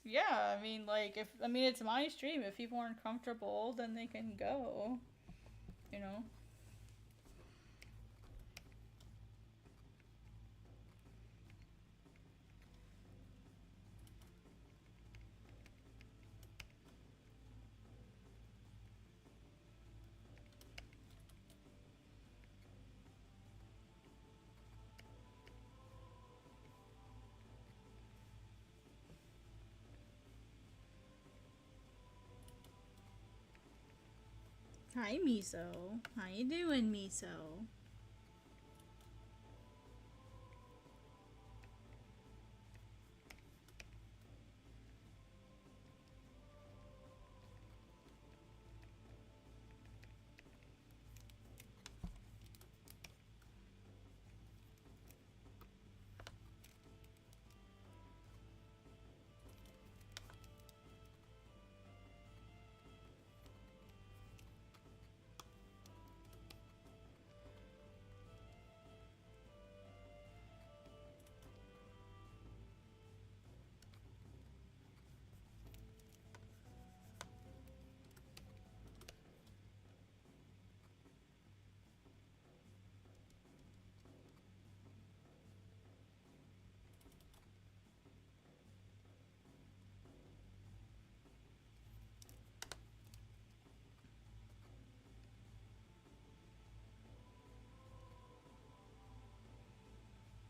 Yeah, I mean, like, it's my stream. If people aren't comfortable, then they can go. You know? Hi, Miso. How you doing, Miso?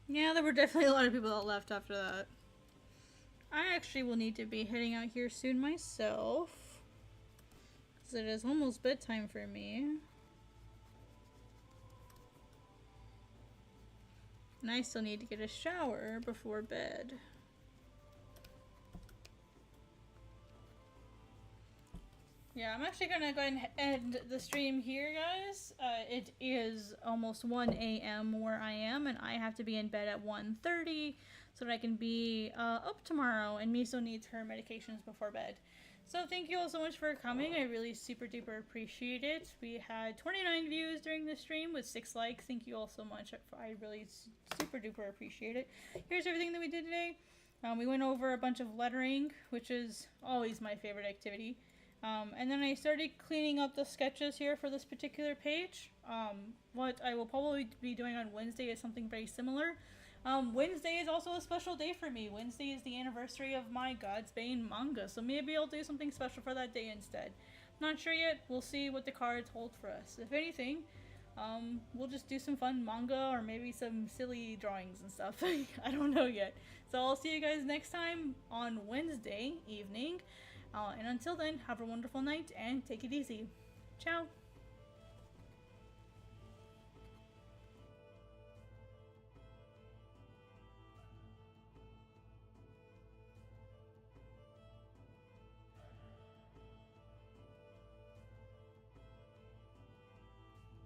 Yeah, there were definitely a lot of people that left after that. I actually will need to be heading out here soon myself. Because it is almost bedtime for me. And I still need to get a shower before bed. Yeah, I'm actually gonna go ahead and end the stream here, guys. It is almost 1 a.m. where I am, and I have to be in bed at 1:30 so that I can be up tomorrow, and Miso needs her medications before bed. So thank you all so much for coming. I really super duper appreciate it. We had 29 views during the stream with 6 likes. Thank you all so much. I really super duper appreciate it. Here's everything that we did today. We went over a bunch of lettering, which is always my favorite activity. And then I started cleaning up the sketches here for this particular page. What I will probably be doing on Wednesday is something very similar. Wednesday is also a special day for me. Wednesday is the anniversary of my Godsbane manga, so maybe I'll do something special for that day instead. Not sure yet. We'll see what the cards hold for us. If anything, we'll just do some fun manga or maybe some silly drawings and stuff. I don't know yet. So I'll see you guys next time on Wednesday evening. And until then, have a wonderful night and take it easy. Ciao!